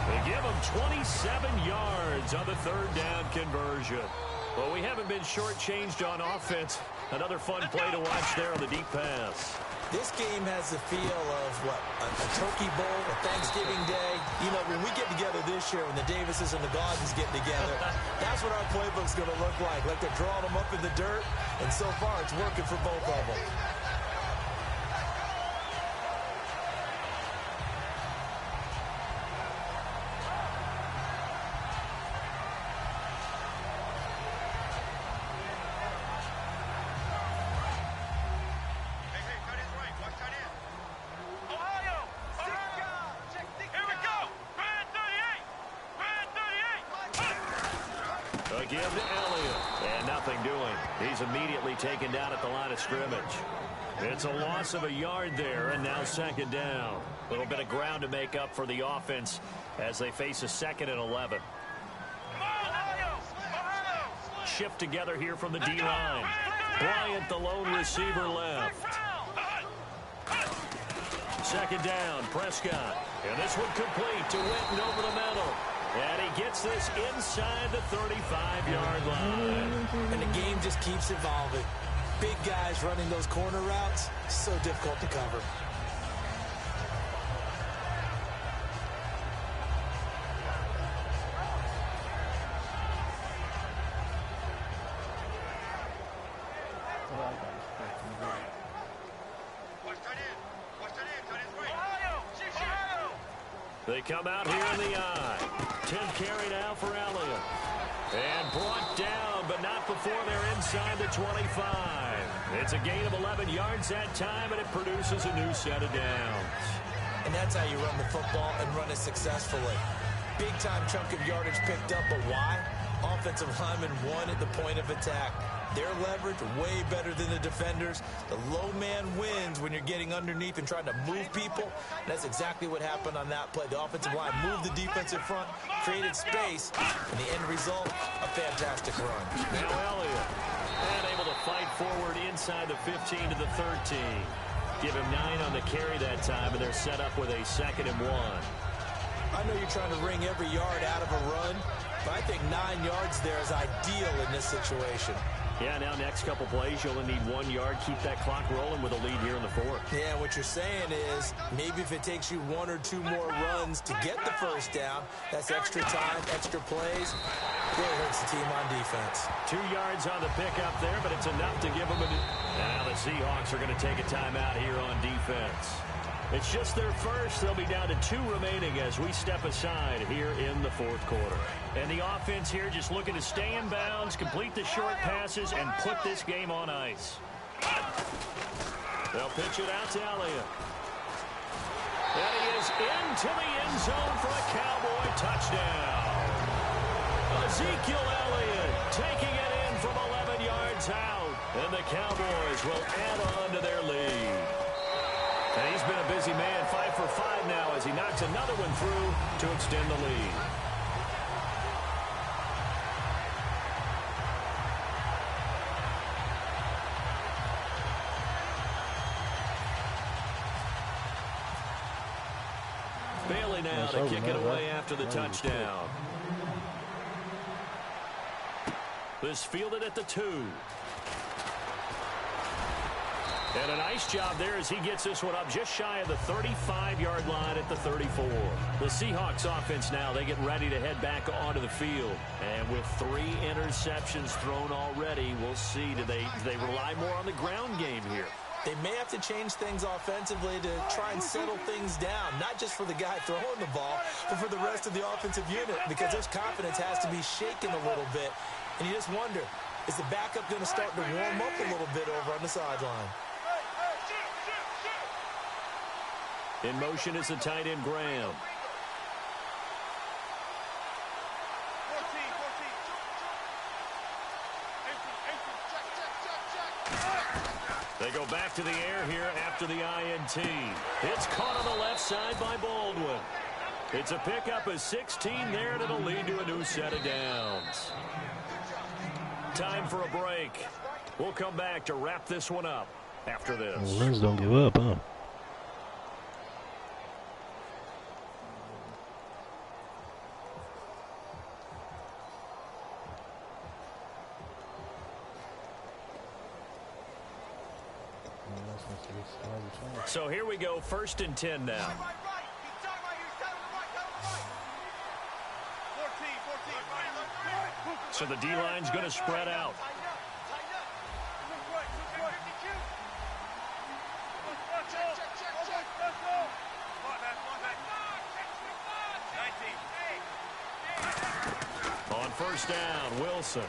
They give him 27 yards on the third down conversion. Well, we haven't been shortchanged on offense. Another fun play to watch there on the deep pass. This game has the feel of, what, a turkey bowl, a Thanksgiving day. You know, when we get together this year, when the Davises and the Gaudens get together, that's what our playbook's going to look like. Like they're drawing them up in the dirt, and so far it's working for both of them. Give to Elliott, and nothing doing. He's immediately taken down at the line of scrimmage. It's a loss of a yard there, and now second down. A little bit of ground to make up for the offense as they face a 2nd and 11. Shift together here from the D-line. Bryant, the lone receiver, left. Second down, Prescott. And this one complete to Winton over the middle. And he gets this inside the 35-yard line. And the game just keeps evolving. Big guys running those corner routes, so difficult to cover. They come out here in the eye. 10th carry now for Elliott. And brought down, but not before they're inside the 25. It's a gain of 11 yards that time, and it produces a new set of downs. And that's how you run the football and run it successfully. Big-time chunk of yardage picked up, but why? Offensive linemen won at the point of attack. Their leverage way better than the defenders. The low man wins when you're getting underneath and trying to move people. And that's exactly what happened on that play. The offensive line moved the defensive front, created space, and the end result, a fantastic run. Now Elliott, and able to fight forward inside the 15 to the 13. Give him 9 on the carry that time, and they're set up with a 2nd and 1. I know you're trying to wring every yard out of a run, but I think 9 yards there is ideal in this situation. Yeah, now next couple plays, you only need 1 yard. Keep that clock rolling with a lead here in the fourth. Yeah, what you're saying is maybe if it takes you 1 or 2 more runs to get the first down, that's extra time, extra plays. Really hurts the team on defense. 2 yards on the pickup there, but it's enough to give them a... And now the Seahawks are going to take a timeout here on defense. It's just their first. They'll be down to 2 remaining as we step aside here in the fourth quarter. And the offense here just looking to stay in bounds, complete the short passes, and put this game on ice. They'll pitch it out to Elliott. And he is into the end zone for a Cowboy touchdown. Ezekiel Elliott taking it in from 11 yards out. And the Cowboys will add on to their lead. And he's been a busy man, 5 for 5 now as he knocks another one through to extend the lead. Bailey now to kick it away after the touchdown. This fielded at the 2. And a nice job there as he gets this one up just shy of the 35-yard line at the 34. The Seahawks offense now, they get ready to head back onto the field. And with 3 interceptions thrown already, we'll see, do they rely more on the ground game here? They may have to change things offensively to try and settle things down, not just for the guy throwing the ball, but for the rest of the offensive unit, because their confidence has to be shaken a little bit. And you just wonder, is the backup going to start to warm up a little bit over on the sideline? In motion is the tight end, Graham. They go back to the air here after the INT. It's caught on the left side by Baldwin. It's a pickup of 16 there, and it'll lead to a new set of downs. Time for a break. We'll come back to wrap this one up after this. Runs don't give up, huh? So here we go, 1st and 10 now. So the D-line's going to spread out. On 1st down, Wilson.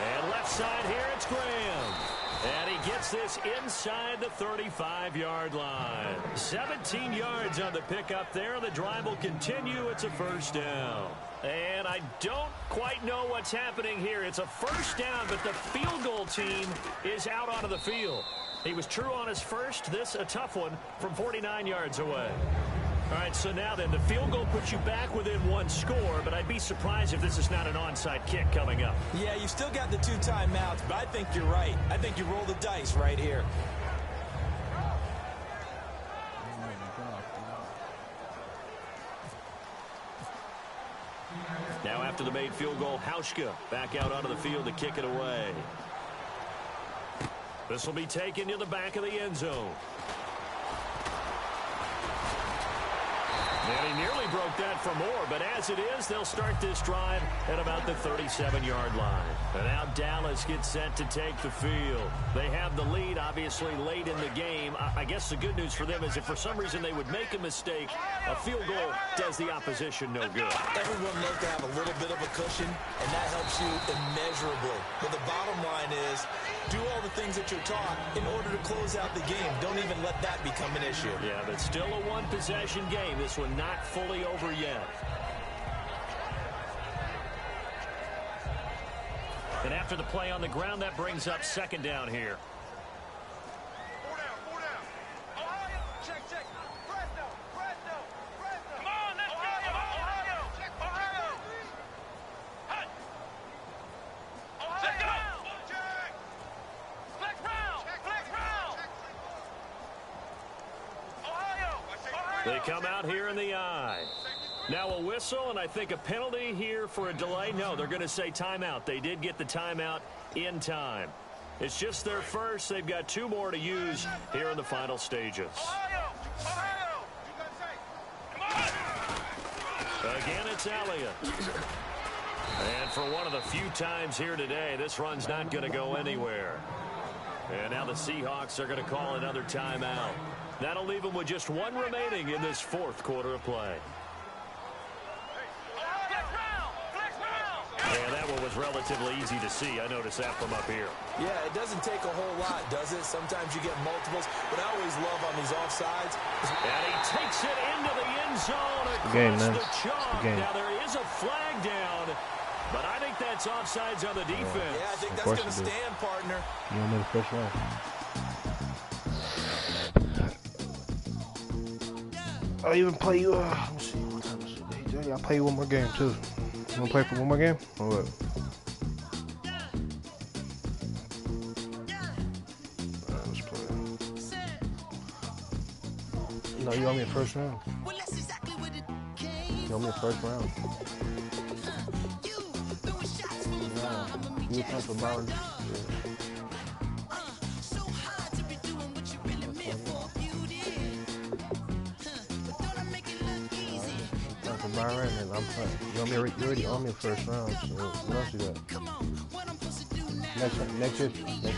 And left side here, it's Graham. And he gets this inside the 35-yard line. 17 yards on the pickup there. The drive will continue. It's a 1st down. And I don't quite know what's happening here. It's a 1st down, but the field goal team is out onto the field. He was true on his first. This a tough one from 49 yards away. All right, so now then, the field goal puts you back within 1 score, but I'd be surprised if this is not an onside kick coming up. Yeah, you still got the 2 timeouts, but I think you're right. I think you roll the dice right here. Now after the made field goal, Hauschka back out onto the field to kick it away. This will be taken to the back of the end zone. And he nearly broke that for more, but as it is, they'll start this drive at about the 37-yard line. And now Dallas gets set to take the field. They have the lead, obviously, late in the game. I guess the good news for them is if for some reason they would make a mistake, a field goal does the opposition no good. Everyone loves to have a little bit of a cushion, and that helps you immeasurably. But the bottom line is, do all the things that you're taught in order to close out the game. Don't even let that become an issue. Yeah, but still a one-possession game. This one not fully over yet. And after the play on the ground, that brings up 2nd down here. They come out here in the I. Now a whistle, and I think a penalty here for a delay. No, they're going to say timeout. They did get the timeout in time. It's just their first. They've got 2 more to use here in the final stages. Again, it's Elliott. And for one of the few times here today, this run's not going to go anywhere. And now the Seahawks are going to call another timeout. That'll leave them with just 1 remaining in this 4th quarter of play. And that one was relatively easy to see. I noticed that from up here. Yeah, it doesn't take a whole lot, does it? Sometimes you get multiples. What I always love on these offsides. And he takes it into the end zone across the chalk. Now there is a flag down, but I think that's offsides on the defense. Yeah, I think that's going to stand, partner. You don't know the first round. I'll even play you, let's see, what time is it? I'll play you one more game, too. You want to play for one more game? Or what? Let's play. No, you owe me a first round. You owe me a first round. No, you time for Byron. Yeah. Byron and I'm playing. You already owe me a first round, so what else you got? Next year, yeah.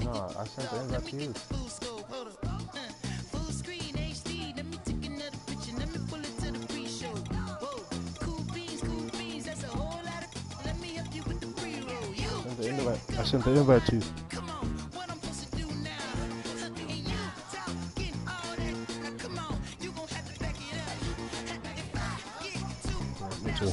No, I sent the invite to you. I sent the invite to you. Me too.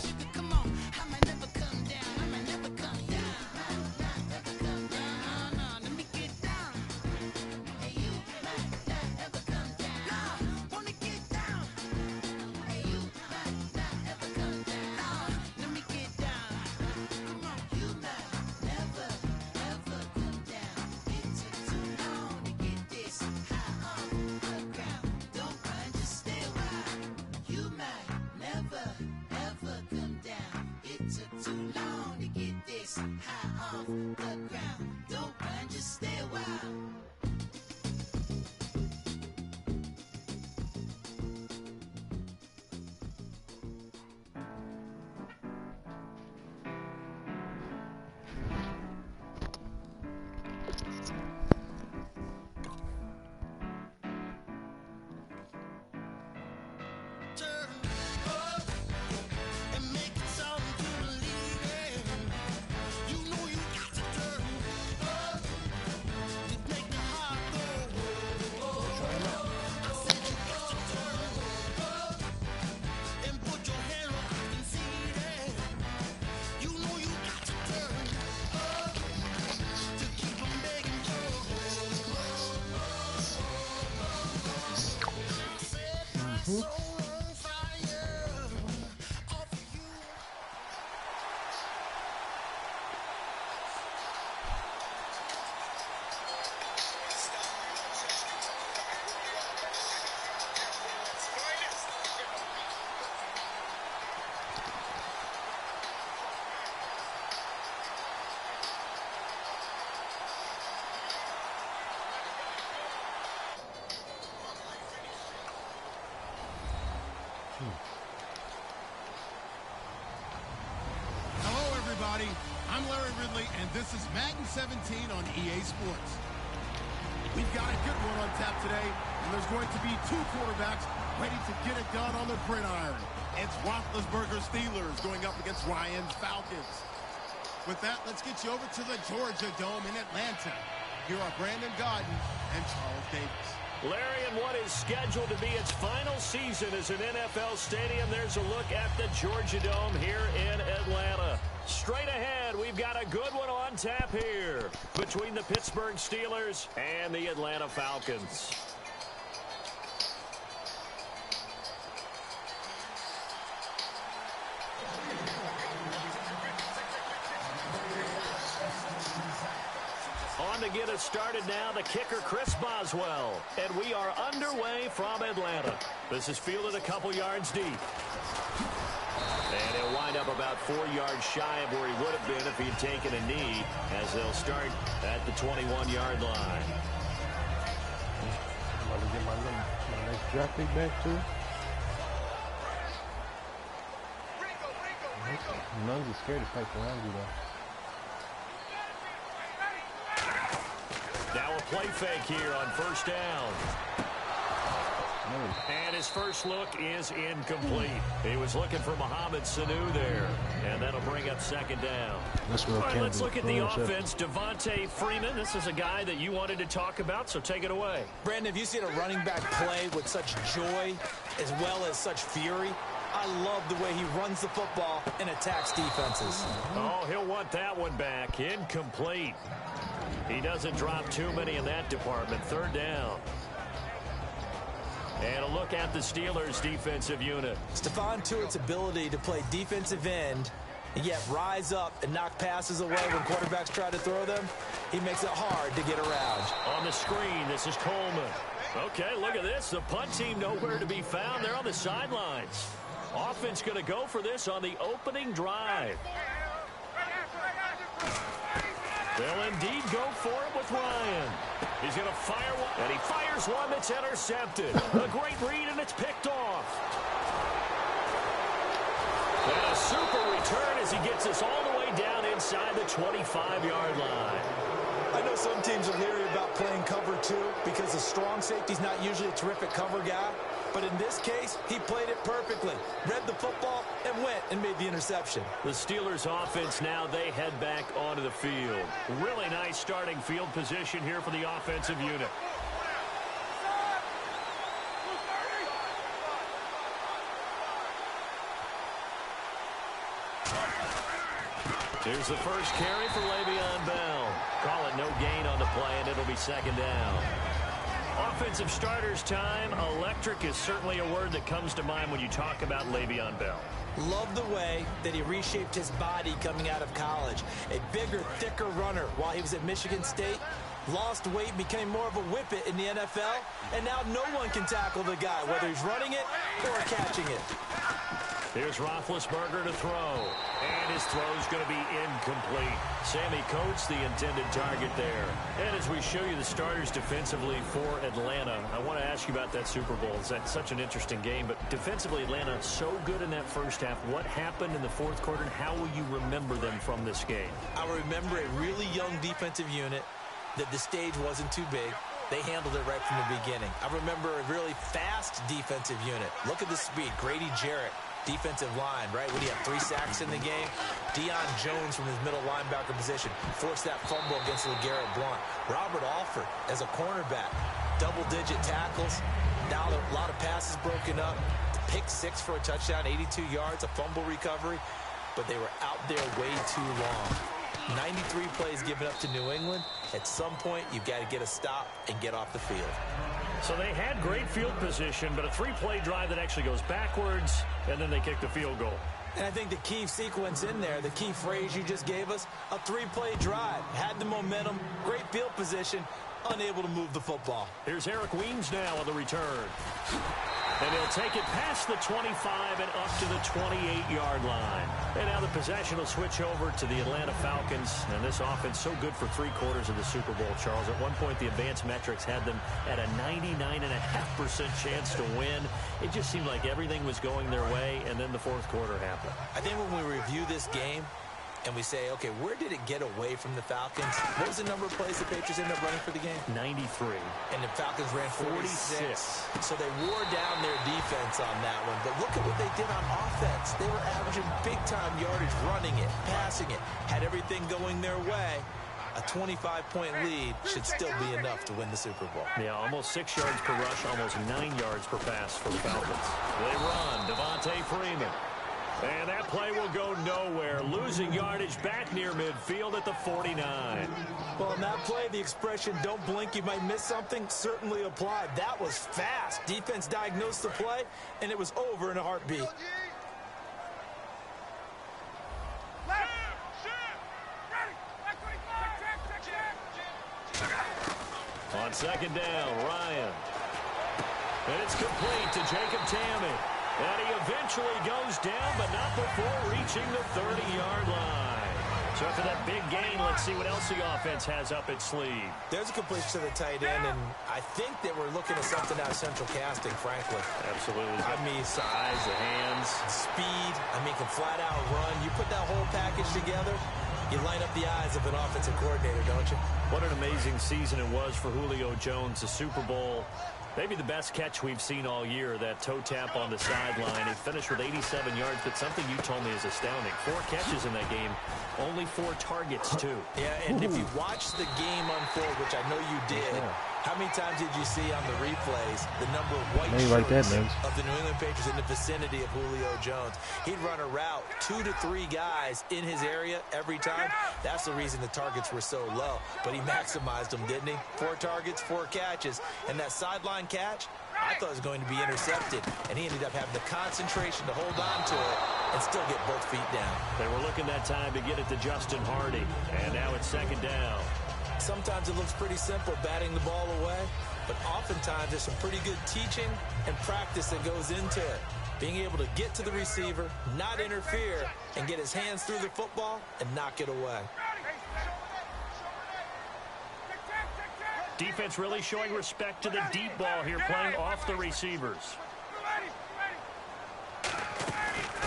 Hello, everybody. I'm Larry Ridley, and this is Madden 17 on EA Sports. We've got a good one on tap today, and there's going to be 2 quarterbacks ready to get it done on the gridiron. It's Roethlisberger Steelers going up against Ryan's Falcons. With that, let's get you over to the Georgia Dome in Atlanta. Here are Brandon Gaudin and Charles Davis. Larry, in what is scheduled to be its final season as an NFL stadium, there's a look at the Georgia Dome here in Atlanta. Straight ahead, we've got a good one on tap here between the Pittsburgh Steelers and the Atlanta Falcons. On to get us started now, the kicker, Chris Boswell. And we are underway from Atlanta. This is fielded a couple yards deep. And he'll wind up about 4 yards shy of where he would have been if he'd taken a knee, as they'll start at the 21-yard line. I'm about to get my next draft pick back, too. Nuns is scared to fight around you, though. Now a play fake here on first down. And his first look is incomplete. He was looking for Mohamed Sanu there. And that'll bring up second down. All right, let's look at the offense. Devontae Freeman, this is a guy that you wanted to talk about, so take it away. Brandon, have you seen a running back play with such joy as well as such fury? I love the way he runs the football and attacks defenses. Oh, he'll want that one back. Incomplete. He doesn't drop too many in that department. Third down. And a look at the Steelers' defensive unit. Stephon Tuitt's ability to play defensive end and yet rise up and knock passes away when quarterbacks try to throw them, he makes it hard to get around. On the screen, this is Coleman. Okay, look at this. The punt team nowhere to be found. They're on the sidelines. Offense going to go for this on the opening drive. They'll indeed go for it with Ryan. He's going to fire one, and he fires one that's intercepted. A great read, and it's picked off. And a super return as he gets us all the way down inside the 25-yard line. I know some teams are leery about playing cover two because a strong safety's not usually a terrific cover guy. But in this case, he played it perfectly, read the football, and went and made the interception. The Steelers' offense now, they head back onto the field. Really nice starting field position here for the offensive unit. Here's the first carry for Le'Veon Bell. Call it no gain on the play, and it'll be second down. Offensive starters time. Electric is certainly a word that comes to mind when you talk about Le'Veon Bell. Love the way that he reshaped his body coming out of college. A bigger, thicker runner while he was at Michigan State. Lost weight, became more of a whippet in the NFL, and now no one can tackle the guy, whether he's running it or catching it. Here's Roethlisberger to throw, and his throw's going to be incomplete. Sammy Coates, the intended target there. And as we show you the starters defensively for Atlanta, I want to ask you about that Super Bowl. It's such an interesting game, but defensively, Atlanta so good in that first half. What happened in the fourth quarter, and how will you remember them from this game? I remember a really young defensive unit that the stage wasn't too big. They handled it right from the beginning. I remember a really fast defensive unit. Look at the speed. Grady Jarrett. Defensive line, right? When he had 3 sacks in the game, Deion Jones from his middle linebacker position forced that fumble against LeGarrette Blount. Robert Alford as a cornerback, double-digit tackles. Now a lot of passes broken up. Pick 6 for a touchdown, 82 yards, a fumble recovery. But they were out there way too long. 93 plays given up to New England. At some point, you've got to get a stop and get off the field. So they had great field position, but a 3-play drive that actually goes backwards, and then they kick the field goal. And I think the key sequence in there, the key phrase you just gave us, a 3-play drive. Had the momentum, great field position, unable to move the football. Here's Eric Weems now on the return. And he'll take it past the 25 and up to the 28-yard line. And now the possession will switch over to the Atlanta Falcons. And this offense so good for 3/4 of the Super Bowl, Charles. At one point, the advanced metrics had them at a 99.5% chance to win. It just seemed like everything was going their way, and then the fourth quarter happened. I think when we review this game, and we say, okay, where did it get away from the Falcons? What was the number of plays the Patriots ended up running for the game? 93. And the Falcons ran 46. So they wore down their defense on that one. But look at what they did on offense. Chiefs, they were averaging big-time yardage running it, passing it, had everything going their way. A 25-point lead should still be enough to win the Super Bowl. Yeah, almost 6 yards per rush, almost 9 yards per pass for the Falcons. They run, Devontae Freeman. And that play will go nowhere, losing yardage back near midfield at the 49. Well, in that play, the expression, don't blink, you might miss something, certainly applied. That was fast. Defense diagnosed the play, and it was over in a heartbeat. On second down, Ryan. And it's complete to Jacob Tamme. And he eventually goes down, but not before reaching the 30-yard line. So after that big gain, let's see what else the offense has up its sleeve. There's a completion to the tight end, and I think that we're looking at something out of central casting, frankly. Absolutely. I mean, size, the hands. Speed. I mean, can flat out run. You put that whole package together, you line up the eyes of an offensive coordinator, don't you? What an amazing season it was for Julio Jones, the Super Bowl. Maybe the best catch we've seen all year, that toe tap on the sideline. He finished with 87 yards, but something you told me is astounding. 4 catches in that game, only 4 targets, too. Yeah, and if you watched the game unfold, which I know you did, how many times did you see on the replays the number of white shirts of the New England Patriots in the vicinity of Julio Jones? He'd run a route, 2 to 3 guys in his area every time. That's the reason the targets were so low. But he maximized them, didn't he? 4 targets, 4 catches. And that sideline catch, I thought it was going to be intercepted. And he ended up having the concentration to hold on to it and still get both feet down. They were looking that time to get it to Justin Hardy. And now it's second down. Sometimes it looks pretty simple, batting the ball away, but oftentimes there's some pretty good teaching and practice that goes into it. Being able to get to the receiver, not interfere, and get his hands through the football and knock it away. Defense really showing respect to the deep ball here, playing off the receivers.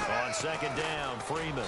On second down, Freeman.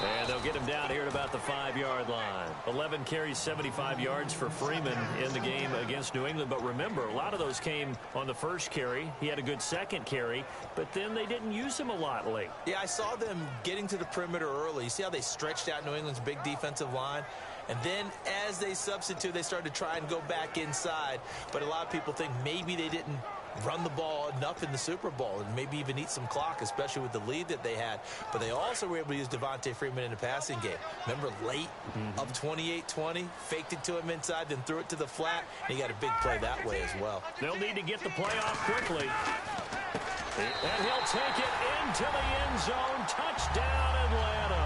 And they'll get him down here at about the 5-yard line. 11 carries, 75 yards for Freeman in the game against New England. But remember, a lot of those came on the first carry. He had a good second carry, but then they didn't use him a lot late. Yeah, I saw them getting to the perimeter early. You see how they stretched out New England's big defensive line? And then as they substitute, they started to try and go back inside. But a lot of people think maybe they didn't run the ball enough in the Super Bowl and maybe even eat some clock, especially with the lead that they had. But they also were able to use Devontae Freeman in the passing game. Remember, late up 28-20, faked it to him inside, then threw it to the flat, and he got a big play that way as well. They'll need to get the play off quickly. And he'll take it into the end zone. Touchdown, Atlanta.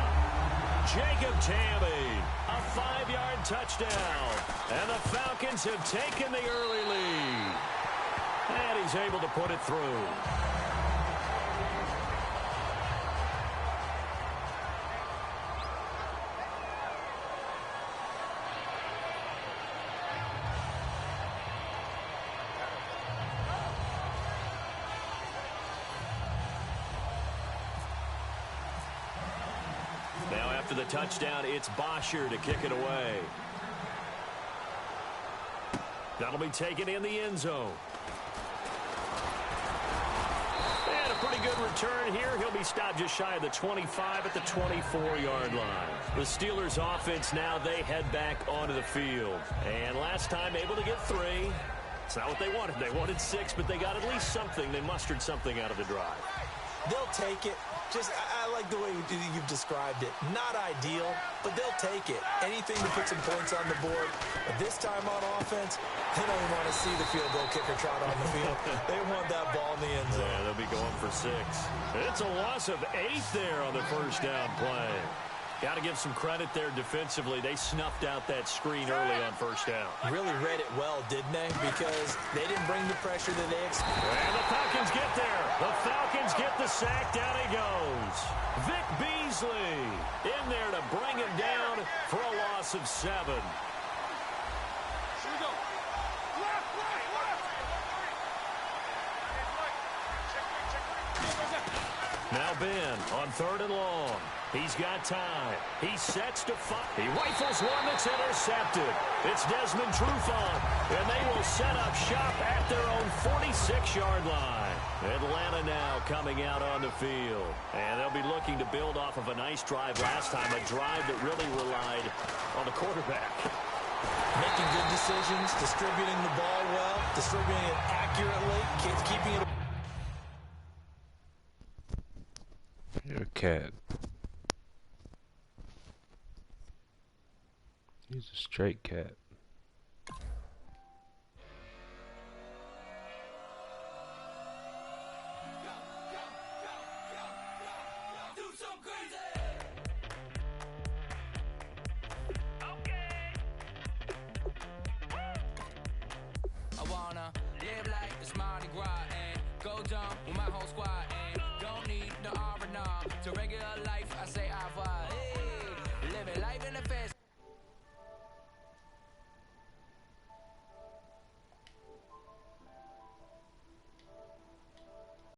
Jacob Tamme, a 5-yard touchdown. And the Falcons have taken the early lead. And he's able to put it through. Now after the touchdown, it's Bosher to kick it away. That'll be taken in the end zone. And a pretty good return here. He'll be stopped just shy of the 25 at the 24-yard line. The Steelers offense now, they head back onto the field. And last time able to get 3. It's not what they wanted. They wanted 6, but they got at least something. They mustered something out of the drive. They'll take it. Just, I like the way you've described it. Not ideal, but they'll take it. Anything to put some points on the board. But this time on offense, they don't even want to see the field goal kicker trot on the field. They want that ball in the end zone. Yeah, they'll be going for 6. It's a loss of 8 there on the first down play. Got to give some credit there defensively. They snuffed out that screen early on first down. Really read it well, didn't they? Because they didn't bring the pressure that they expected. And the Falcons get there. The Falcons get the sack. Down he goes. Vic Beasley in there to bring him down for a loss of 7. Now Ben on 3rd and long. He's got time. He sets to fire. He rifles one that's intercepted. It's Desmond Trufant, and they will set up shop at their own 46-yard line. Atlanta now coming out on the field. And they'll be looking to build off of a nice drive last time, a drive that really relied on the quarterback. Making good decisions, distributing the ball well, distributing it accurately, keeping it. You're a cat. He's a straight cat.